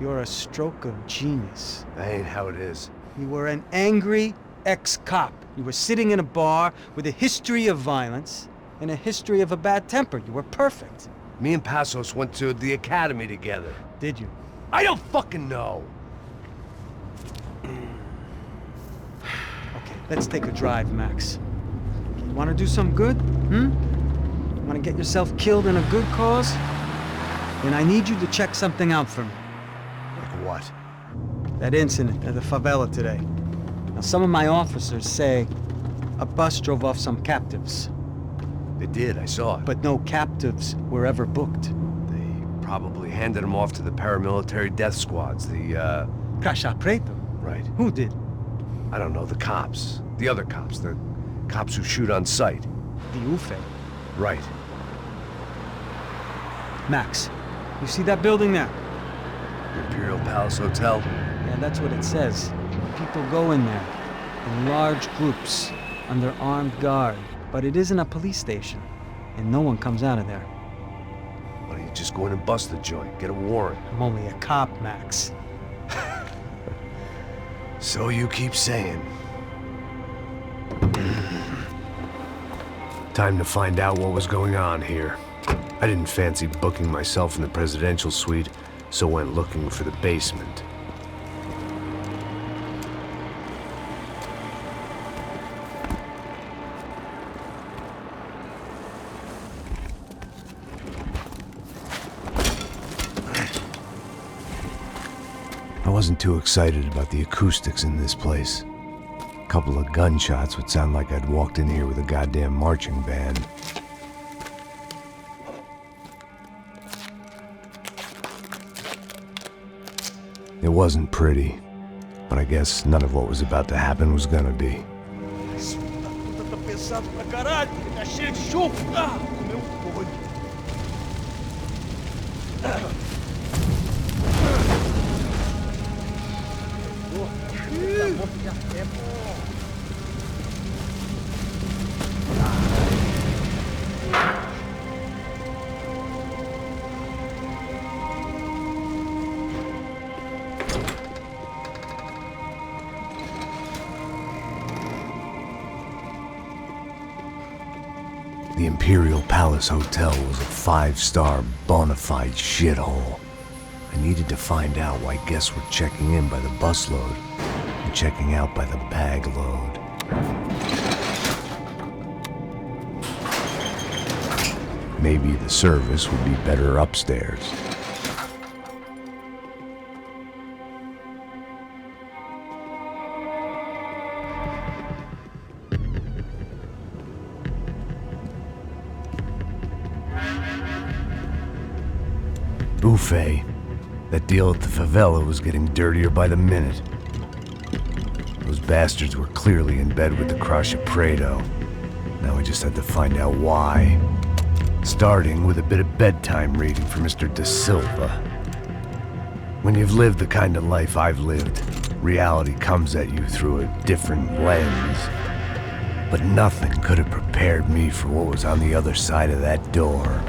You're a stroke of genius. That ain't how it is. You were an angry ex-cop. You were sitting in a bar with a history of violence and a history of a bad temper. You were perfect. Me and Passos went to the academy together. Did you? I don't fucking know. Okay, let's take a drive, Max. You want to do some good? You want to get yourself killed in a good cause? Then I need you to check something out for me. Like what? That incident at the favela today. Now, some of my officers say a bus drove off some captives. They did, I saw it. But no captives were ever booked. They probably handed them off to the paramilitary death squads, the, Caixa Preto? Right. Who did? I don't know, the cops. The other cops, the cops who shoot on sight. The UFE. Right. Max, you see that building there? The Imperial Palace Hotel? Yeah, that's what it says. People go in there, in large groups, under armed guard. But it isn't a police station, and no one comes out of there. Why don't you just go in and bust the joint, get a warrant? I'm only a cop, Max. So you keep saying. Time to find out what was going on here. I didn't fancy booking myself in the presidential suite, so went looking for the basement. wasn't too excited about the acoustics in this place. A couple of gunshots would sound like I'd walked in here with a goddamn marching band. It wasn't pretty, but I guess none of what was about to happen was gonna be. Tudo tá pesado pra caralho, tá cheio de chumbo. Ah, meu boi. The Imperial Palace Hotel was a 5-star bona fide shithole. I needed to find out why guests were checking in by the busload and checking out by the bag load. Maybe the service would be better upstairs. Buffet. That deal at the favela was getting dirtier by the minute. Those bastards were clearly in bed with the Crush of Prado. Now I just had to find out why. Starting with a bit of bedtime reading for Mr. Da Silva. When you've lived the kind of life I've lived, reality comes at you through a different lens. But nothing could have prepared me for what was on the other side of that door.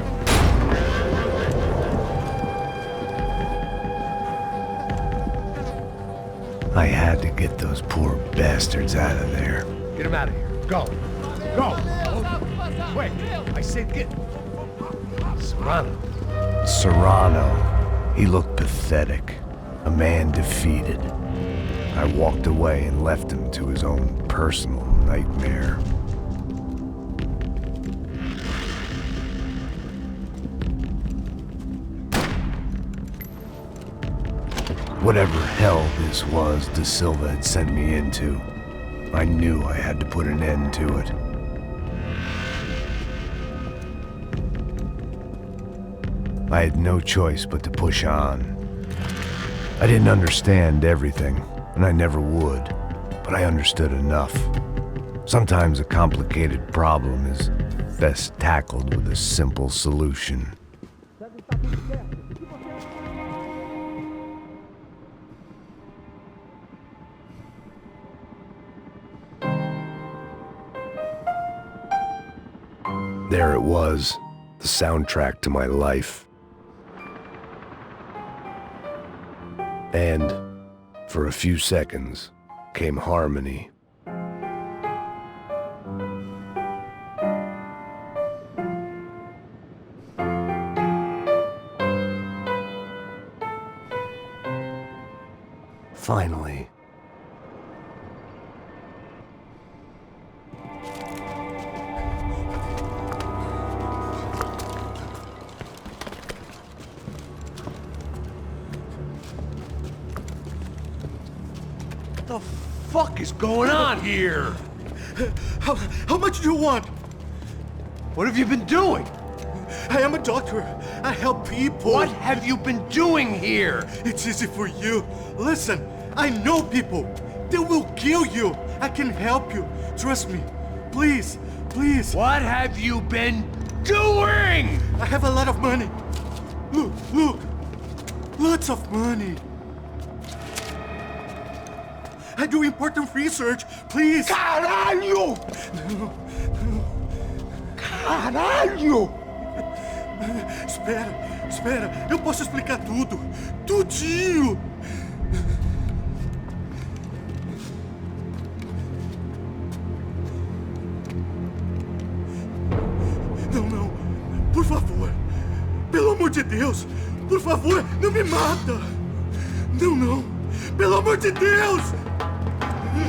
I had to get those poor bastards out of there. Get him out of here. Go. Go. Wait, I said get. Serrano. Serrano. He looked pathetic. A man defeated. I walked away and left him to his own personal nightmare. Whatever hell this was Da Silva had sent me into, I knew I had to put an end to it. I had no choice but to push on. I didn't understand everything, and I never would, but I understood enough. Sometimes a complicated problem is best tackled with a simple solution. There it was, the soundtrack to my life. And, for a few seconds, came harmony. Finally. What the fuck is going on here? How much do you want? What have you been doing? I am a doctor. I help people. What have you been doing here? It's easy for you. Listen, I know people. They will kill you. I can help you. Trust me. Please, please. What have you been doing? I have a lot of money. Look, look. Lots of money. I do important research. Please. Caralho! Caralho! Espera, espera. Eu posso explicar tudo. Tudinho. Não, não. Por favor. Pelo amor de Deus. Por favor, não me mata. Não, não. Pelo amor de Deus.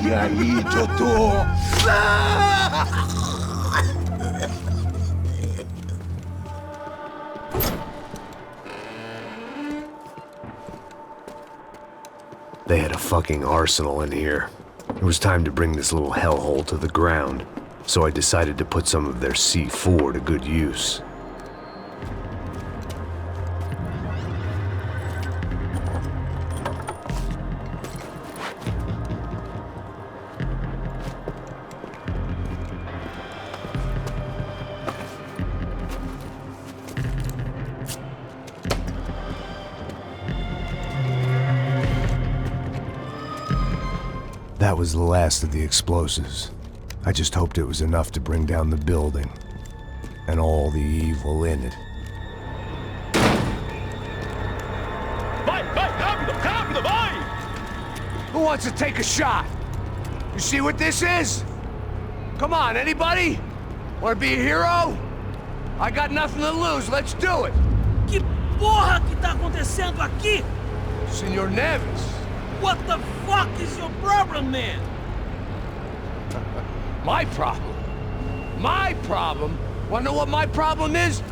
E aí, doutor? They had a fucking arsenal in here. It was time to bring this little hellhole to the ground, so I decided to put some of their C4 to good use. That was the last of the explosives. I just hoped it was enough to bring down the building and all the evil in it. Vai, rápido, rápido, vai! Who wants to take a shot? You see what this is? Come on, anybody? Want to be a hero? I got nothing to lose, let's do it! Que porra que tá acontecendo aqui? Senor Neves. What the fuck is your problem, man? My problem? My problem? Wanna know what my problem is?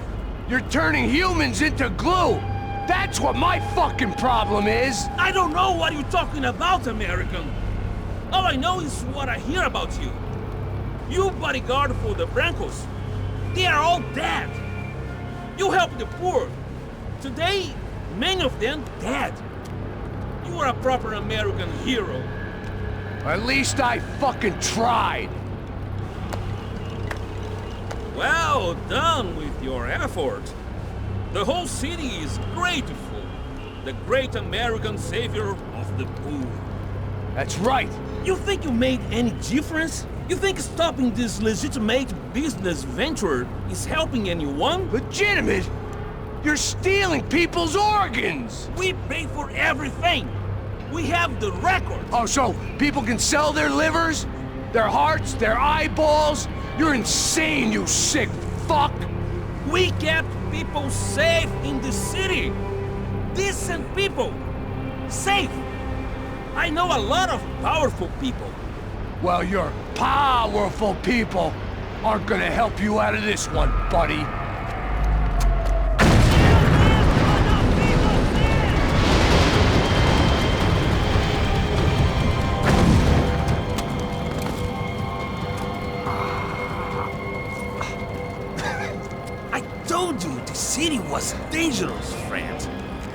You're turning humans into glue! That's what my fucking problem is! I don't know what you're talking about, American. All I know is what I hear about you. You bodyguard for the Brancos. They are all dead. You help the poor. Today, many of them dead. You are a proper American hero. At least I fucking tried. Well done with your effort. The whole city is grateful. The great American savior of the poor. That's right. You think you made any difference? You think stopping this legitimate business venture is helping anyone? Legitimate? You're stealing people's organs! We pay for everything! We have the record! Oh, so people can sell their livers? Their hearts? Their eyeballs? You're insane, you sick fuck! We kept people safe in the city! Decent people! Safe! I know a lot of powerful people. Well, your powerful people aren't gonna help you out of this one, buddy. I told you the city was dangerous, friend.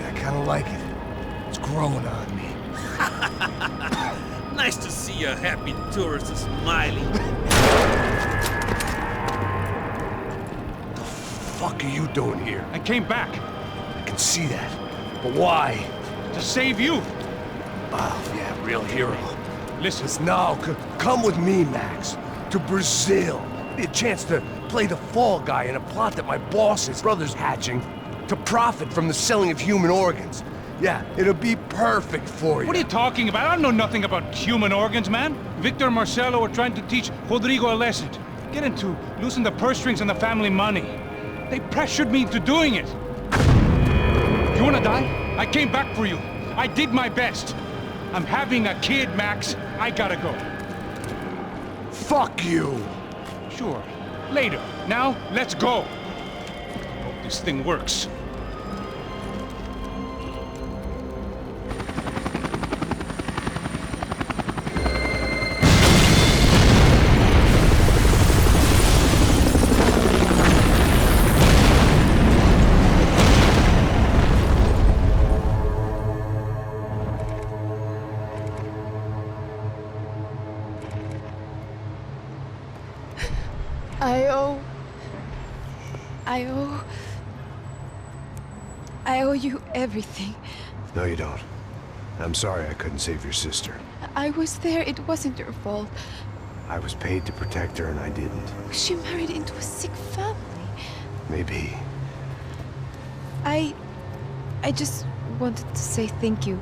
I kinda like it. It's growing on me. Nice to see a happy tourist smiling. The fuck are you doing here? I came back. I can see that. But why? To save you. Oh, yeah, real hero. Listen. No, come with me, Max. To Brazil. Be a chance to play the fall guy in a plot that my boss's brother's hatching to profit from the selling of human organs. Yeah, it'll be perfect for you. What are you talking about? I don't know nothing about human organs, man. Victor and Marcelo are trying to teach Rodrigo a lesson. Get him to loosen the purse strings on the family money. They pressured me into doing it. You wanna die? I came back for you. I did my best. I'm having a kid, Max. I gotta go. Fuck you. Sure. Later. Now, let's go. Hope this thing works. I owe you everything. No, you don't. I'm sorry I couldn't save your sister. I was there. It wasn't your fault. I was paid to protect her and I didn't. She married into a sick family. Maybe. I just wanted to say thank you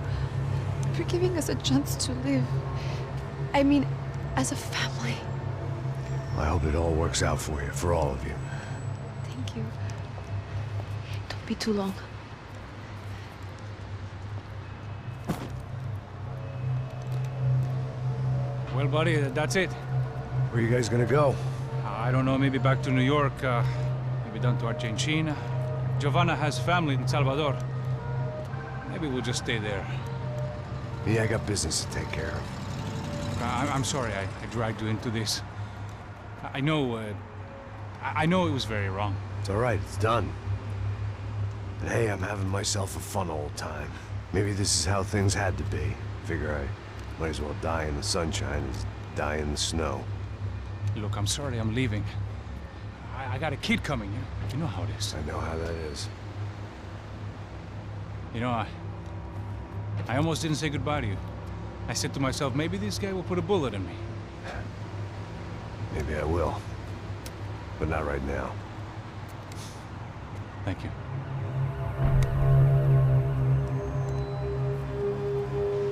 for giving us a chance to live. I mean, as a family. I hope it all works out for you, for all of you. Thank you. Don't be too long. Well, buddy, that's it. Where are you guys gonna go? I don't know, maybe back to New York, maybe down to Argentina. Giovanna has family in Salvador. Maybe we'll just stay there. Yeah, I got business to take care of. I'm sorry I dragged you into this. I know it was very wrong. It's all right, it's done. And hey, I'm having myself a fun old time. Maybe this is how things had to be. Figure I might as well die in the sunshine as die in the snow. Look, I'm sorry I'm leaving. I got a kid coming, you know how it is. I know how that is. You know, I almost didn't say goodbye to you. I said to myself, maybe this guy will put a bullet in me. Maybe I will. But not right now. Thank you.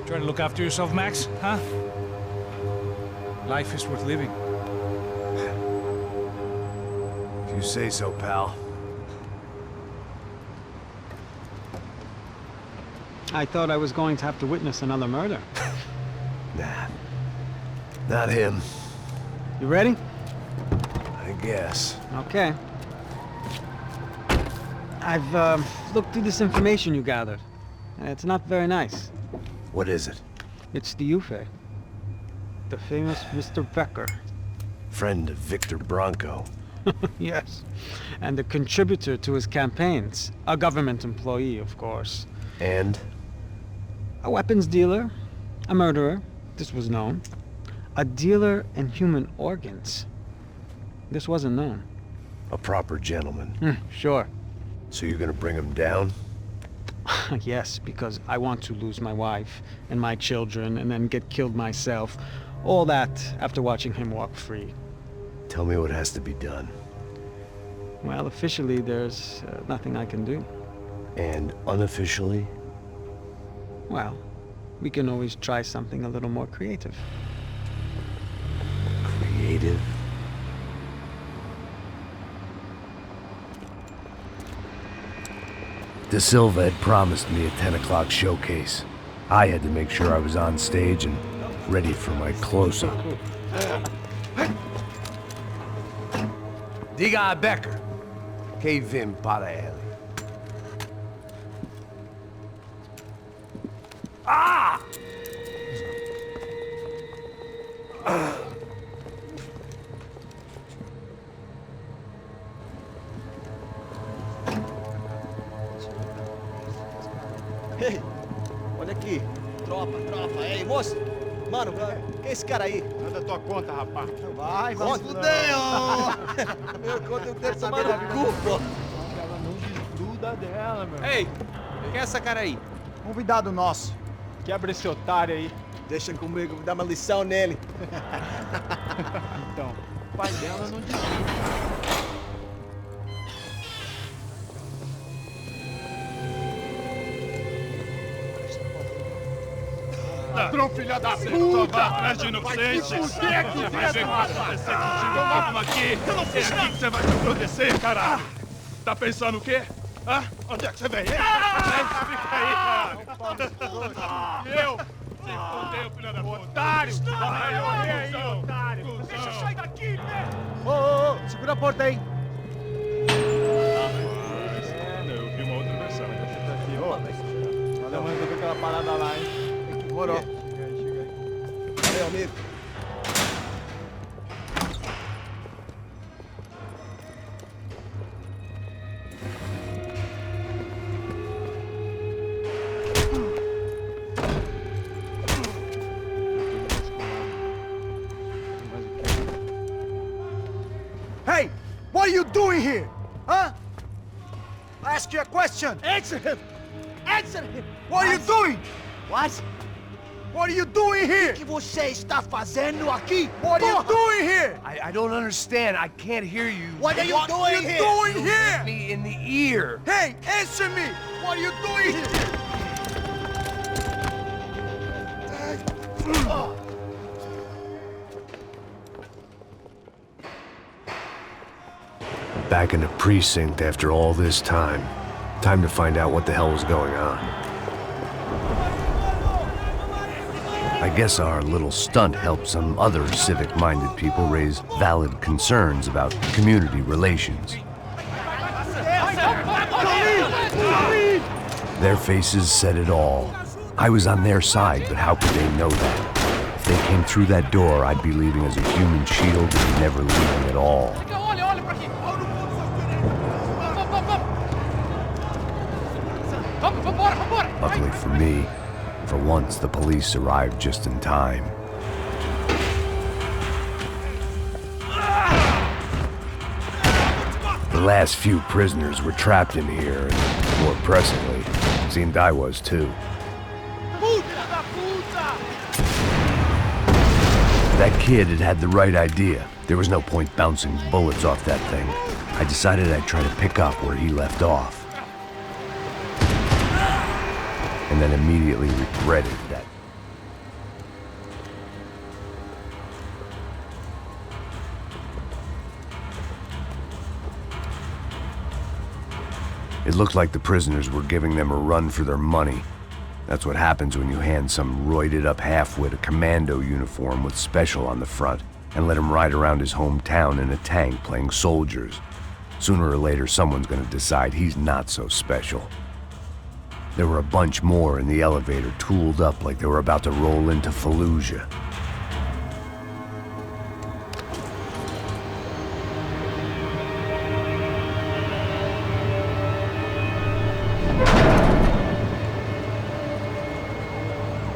Try to look after yourself, Max, huh? Life is worth living. If you say so, pal. I thought I was going to have to witness another murder. Nah. Not him. You ready? I guess. Okay. I've looked through this information you gathered. And it's not very nice. What is it? It's the UFE. The famous Mr. Becker. Friend of Victor Bronco. Yes. And a contributor to his campaigns. A government employee, of course. And? A weapons dealer. A murderer. This was known. A dealer in human organs. This wasn't known. A proper gentleman. Sure. So you're gonna bring him down? Yes, because I want to lose my wife and my children and then get killed myself. All that after watching him walk free. Tell me what has to be done. Well, officially, there's nothing I can do. And unofficially? Well, we can always try something a little more creative. Creative? De Silva had promised me a 10 o'clock showcase. I had to make sure I was on stage and ready for my close-up. Diga a Becker. Que vim para ele. Ah! Ei, olha aqui. Tropa. Ei, moço. Mano, quem é esse cara aí? Nada tua conta, rapaz. Vai se fuder, ó. Meu conta eu quero tomar no cu, pô. Ela não desgruda dela, meu. Ei, quem é essa cara aí? Convidado nosso. Quebra esse otário aí. Deixa comigo, vou dar uma lição nele. Então, o pai dela não desgruda. Ladrão, filha da puta! Vai atrás de inocentes! Vai ver o que vai acontecer contigo! Vamos aqui! Eu não fiz nada! Aqui que você vai se proteger, caralho! Tá pensando o quê? Hã? Onde é que você vem? Fica aí, cara! E eu? Se fodeu, filha da puta! Otário! Vai, aí, otário! Deixa eu sair daqui, né? Ô, segura a porta aí! Eu vi uma outra versão. Valeu, mano, tô aquela parada lá, hein? Demorou. Chega aí. Valeu, amigo. Hey, what are you doing here? Huh? I ask you a question. Answer him! Answer him! What are you doing? What? What are you doing here? O que você está fazendo aqui? What are you doing here? I don't understand. I can't hear you. What are you doing here? Doing You here? hit me in the ear. Hey, answer me. What are you doing here? Back in the precinct after all this time. Time to find out what the hell was going on. I guess our little stunt helped some other civic-minded people raise valid concerns about community relations. Their faces said it all. I was on their side, but how could they know that? If they came through that door, I'd be leaving as a human shield and never leaving at all. Luckily for me, for once the police arrived just in time. The last few prisoners were trapped in here, and more pressingly, seemed I was too. That kid had had the right idea. There was no point bouncing bullets off that thing. I decided I'd try to pick up where he left off. And then immediately regretted that. It looked like the prisoners were giving them a run for their money. That's what happens when you hand some roided-up halfwit a commando uniform with special on the front and let him ride around his hometown in a tank playing soldiers. Sooner or later, someone's gonna decide he's not so special. There were a bunch more in the elevator, tooled up like they were about to roll into Fallujah.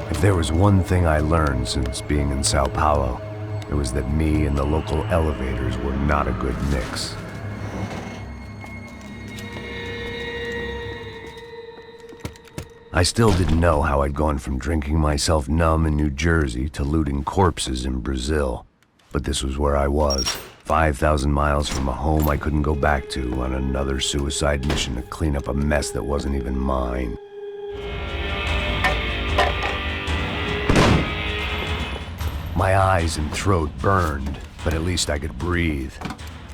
If there was one thing I learned since being in Sao Paulo, it was that me and the local elevators were not a good mix. I still didn't know how I'd gone from drinking myself numb in New Jersey to looting corpses in Brazil. But this was where I was, 5,000 miles from a home I couldn't go back to, on another suicide mission to clean up a mess that wasn't even mine. My eyes and throat burned, but at least I could breathe.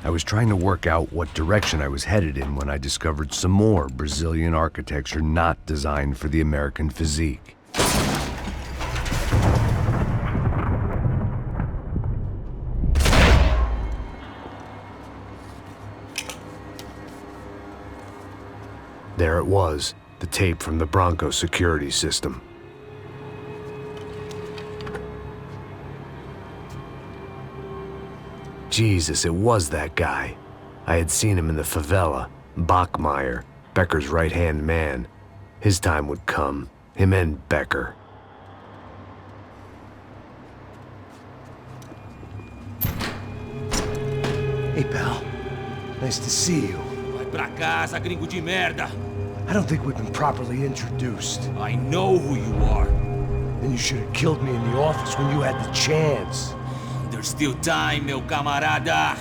I was trying to work out what direction I was headed in when I discovered some more Brazilian architecture not designed for the American physique. There it was, the tape from the Bronco security system. Jesus, it was that guy. I had seen him in the favela, Bachmeyer, Becker's right-hand man. His time would come, him and Becker. Hey, pal. Nice to see you. Vai pra casa, gringo de merda. I don't think we've been properly introduced. I know who you are. Then you should have killed me in the office when you had the chance. There's still time, meu camarada.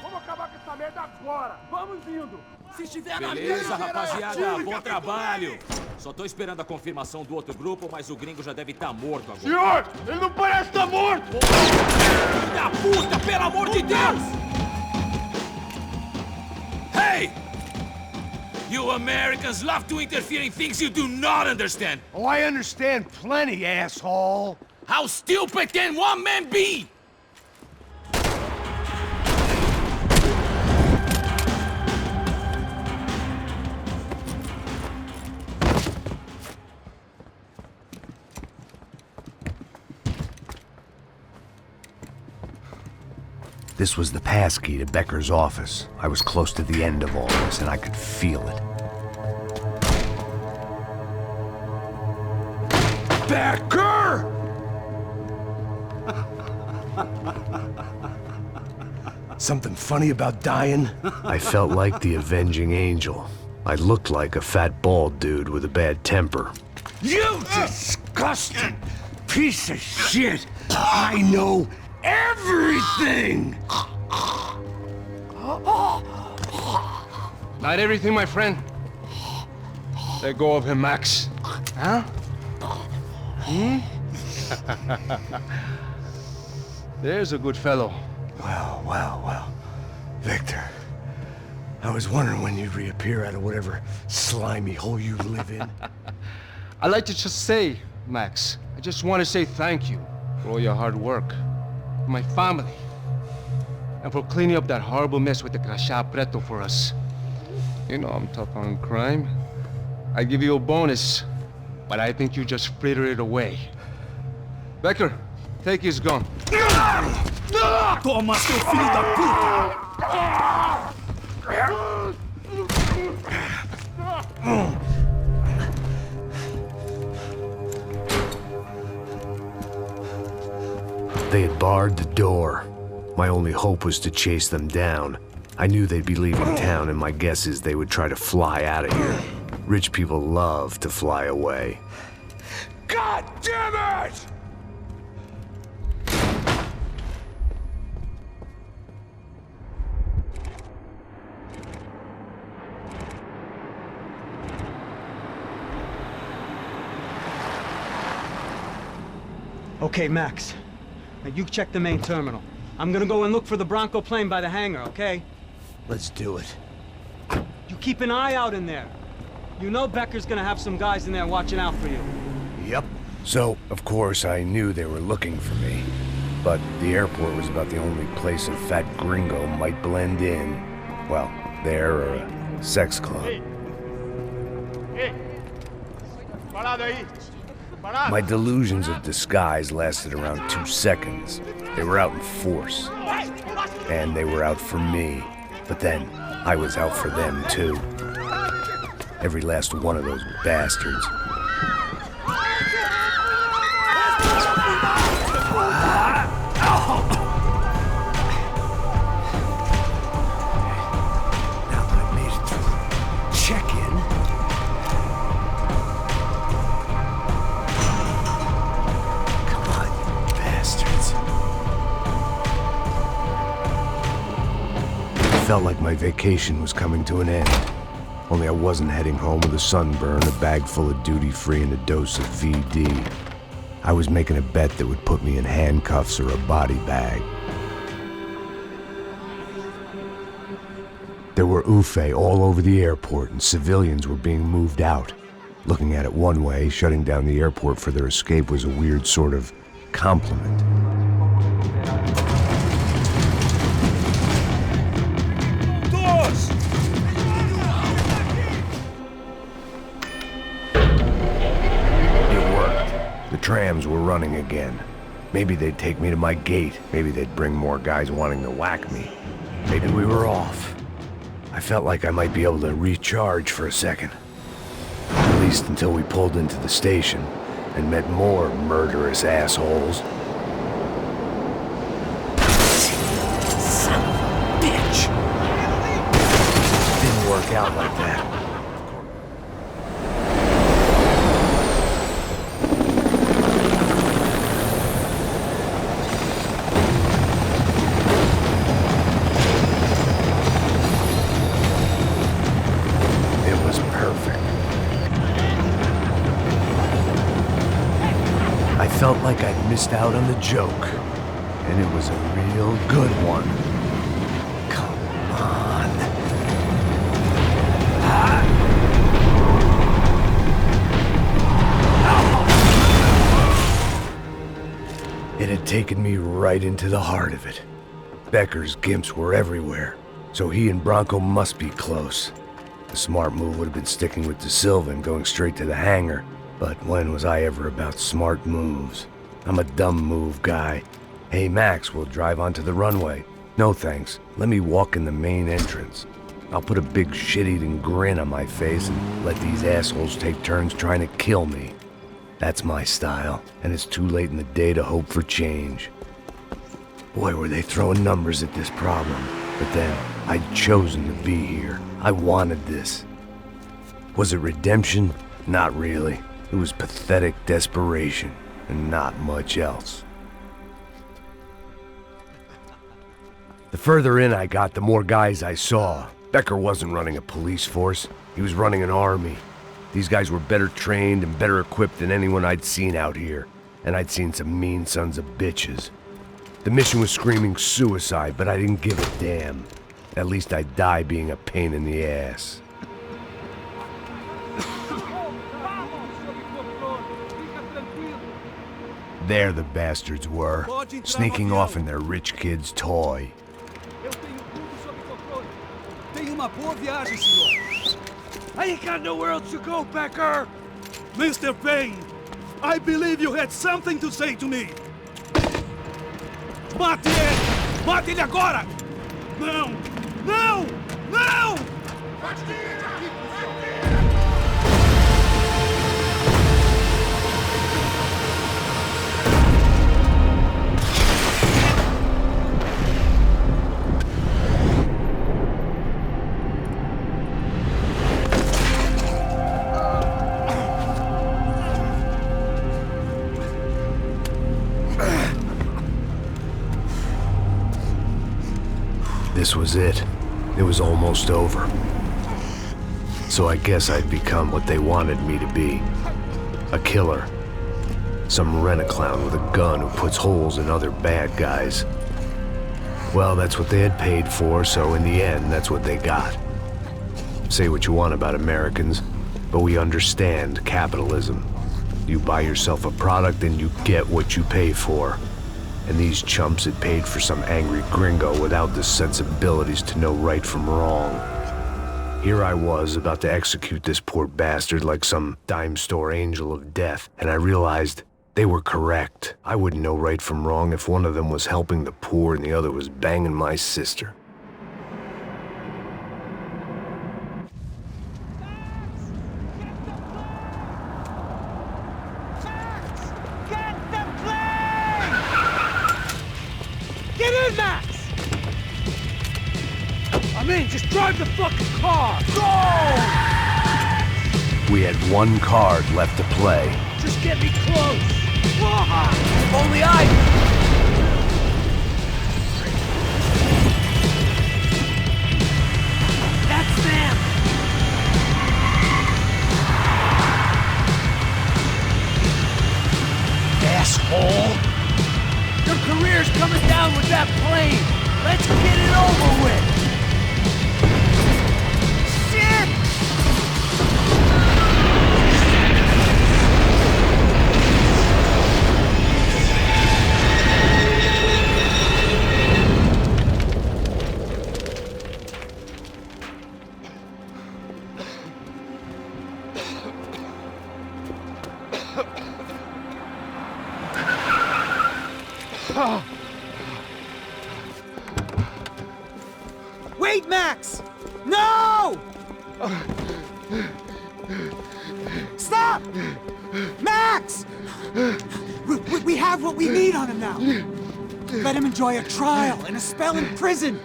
Vamos acabar com essa merda agora! Vamos indo! Se estiver na beleza, rapaziada, bom trabalho! Só tô esperando a confirmação do outro grupo, mas o gringo já deve estar morto agora. Senhor, ele não parece estar morto! Filho da puta, pelo amor de Deus! Hey! You Americans love to interfere in things you do not understand! Oh, I understand plenty, asshole! How stupid can one man be? This was the passkey to Becker's office. I was close to the end of all this, and I could feel it. Becker! Something funny about dying? I felt like the avenging angel. I looked like a fat bald dude with a bad temper. You disgusting piece of shit! I know everything! Not everything, my friend. Let go of him, Max. Huh? Hmm? There's a good fellow. Well, well, well. Victor, I was wondering when you'd reappear out of whatever slimy hole you live in. I'd like to just say, Max, I just want to say thank you for all your hard work. for my family, and for cleaning up that horrible mess with the Crachá Preto for us. You know I'm tough on crime. I give you a bonus, but I think you just fritter it away. Becker, take his gun. Toma, seu filho da puta! They had barred the door. My only hope was to chase them down. I knew they'd be leaving town, and my guess is they would try to fly out of here. Rich people love to fly away. God damn it! Okay, Max. Now you check the main terminal. I'm gonna go and look for the Bronco plane by the hangar, okay? Let's do it. You keep an eye out in there. You know Becker's gonna have some guys in there watching out for you. Yep. So, of course, I knew they were looking for me. But the airport was about the only place a fat gringo might blend in. Well, there or a sex club. My delusions of disguise lasted around 2 seconds. They were out in force. And they were out for me. But then, I was out for them too. Every last one of those bastards. Now that I made it through check-in, come on, you bastards. It felt like my vacation was coming to an end. Only I wasn't heading home with a sunburn, a bag full of duty-free, and a dose of VD. I was making a bet that would put me in handcuffs or a body bag. There were UFE all over the airport, and civilians were being moved out. Looking at it one way, shutting down the airport for their escape was a weird sort of compliment. The trams were running again. Maybe they'd take me to my gate. Maybe they'd bring more guys wanting to whack me. Maybe we were off. I felt like I might be able to recharge for a second. At least until we pulled into the station and met more murderous assholes. Son of a bitch! Didn't work out like that. I felt like I'd missed out on the joke, and it was a real good one. Come on. It had taken me right into the heart of it. Becker's gimps were everywhere, so he and Bronco must be close. The smart move would have been sticking with De Silva and going straight to the hangar. But when was I ever about smart moves? I'm a dumb move guy. Hey Max, we'll drive onto the runway. No thanks, let me walk in the main entrance. I'll put a big shit-eating grin on my face and let these assholes take turns trying to kill me. That's my style, and it's too late in the day to hope for change. Boy, were they throwing numbers at this problem. But then, I'd chosen to be here. I wanted this. Was it redemption? Not really. It was pathetic desperation, and not much else. The further in I got, the more guys I saw. Becker wasn't running a police force. He was running an army. These guys were better trained and better equipped than anyone I'd seen out here. And I'd seen some mean sons of bitches. The mission was screaming suicide, but I didn't give a damn. At least I'd die being a pain in the ass. There the bastards were, sneaking off in their rich kid's toy. Tenha uma boa viagem, senhor. I ain't got nowhere else to go, Becker. Mr. Payne, I believe you had something to say to me. Mate ele! Mate ele agora! Não! Não! Não! This was it. It was almost over. So I guess I'd become what they wanted me to be. A killer. Some rent-a-clown with a gun who puts holes in other bad guys. Well, that's what they had paid for, so in the end, that's what they got. Say what you want about Americans, but we understand capitalism. You buy yourself a product and you get what you pay for. And these chumps had paid for some angry gringo without the sensibilities to know right from wrong. Here I was, about to execute this poor bastard like some dime store angel of death, and I realized they were correct. I wouldn't know right from wrong if one of them was helping the poor and the other was banging my sister. Get in, Max! I'm in, just drive the fucking car! Go! We had one card left to play. Just get me close! If only I... That's them! Asshole! Your career's coming down with that plane! Let's get it over with! Shit! Wait, Max! No! Stop! Max! We have what we need on him now. Let him enjoy a trial and a spell in prison.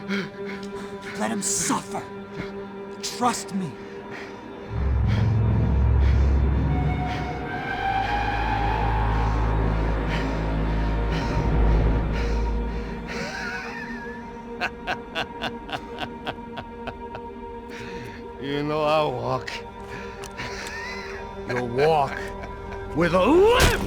Let him suffer. Trust me. You know I walk. You'll walk with a lift!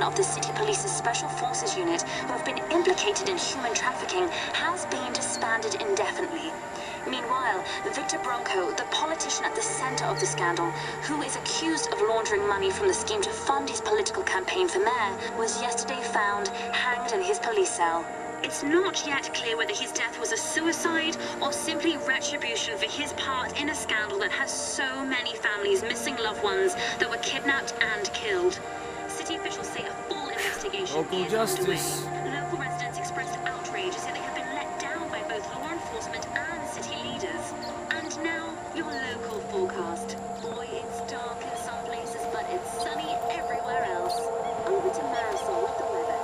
Of the City Police's Special Forces Unit, who have been implicated in human trafficking, has been disbanded indefinitely. Meanwhile, Victor Bronco, the politician at the center of the scandal, who is accused of laundering money from the scheme to fund his political campaign for mayor, was yesterday found hanged in his police cell. It's not yet clear whether his death was a suicide or simply retribution for his part in a scandal that has so many families missing loved ones that were kidnapped and killed. City officials say a full investigation is underway. Local residents expressed outrage, say they have been let down by both law enforcement and city leaders. And now, your local forecast. Boy, it's dark in some places, but it's sunny everywhere else. Over to Marisol with the weather.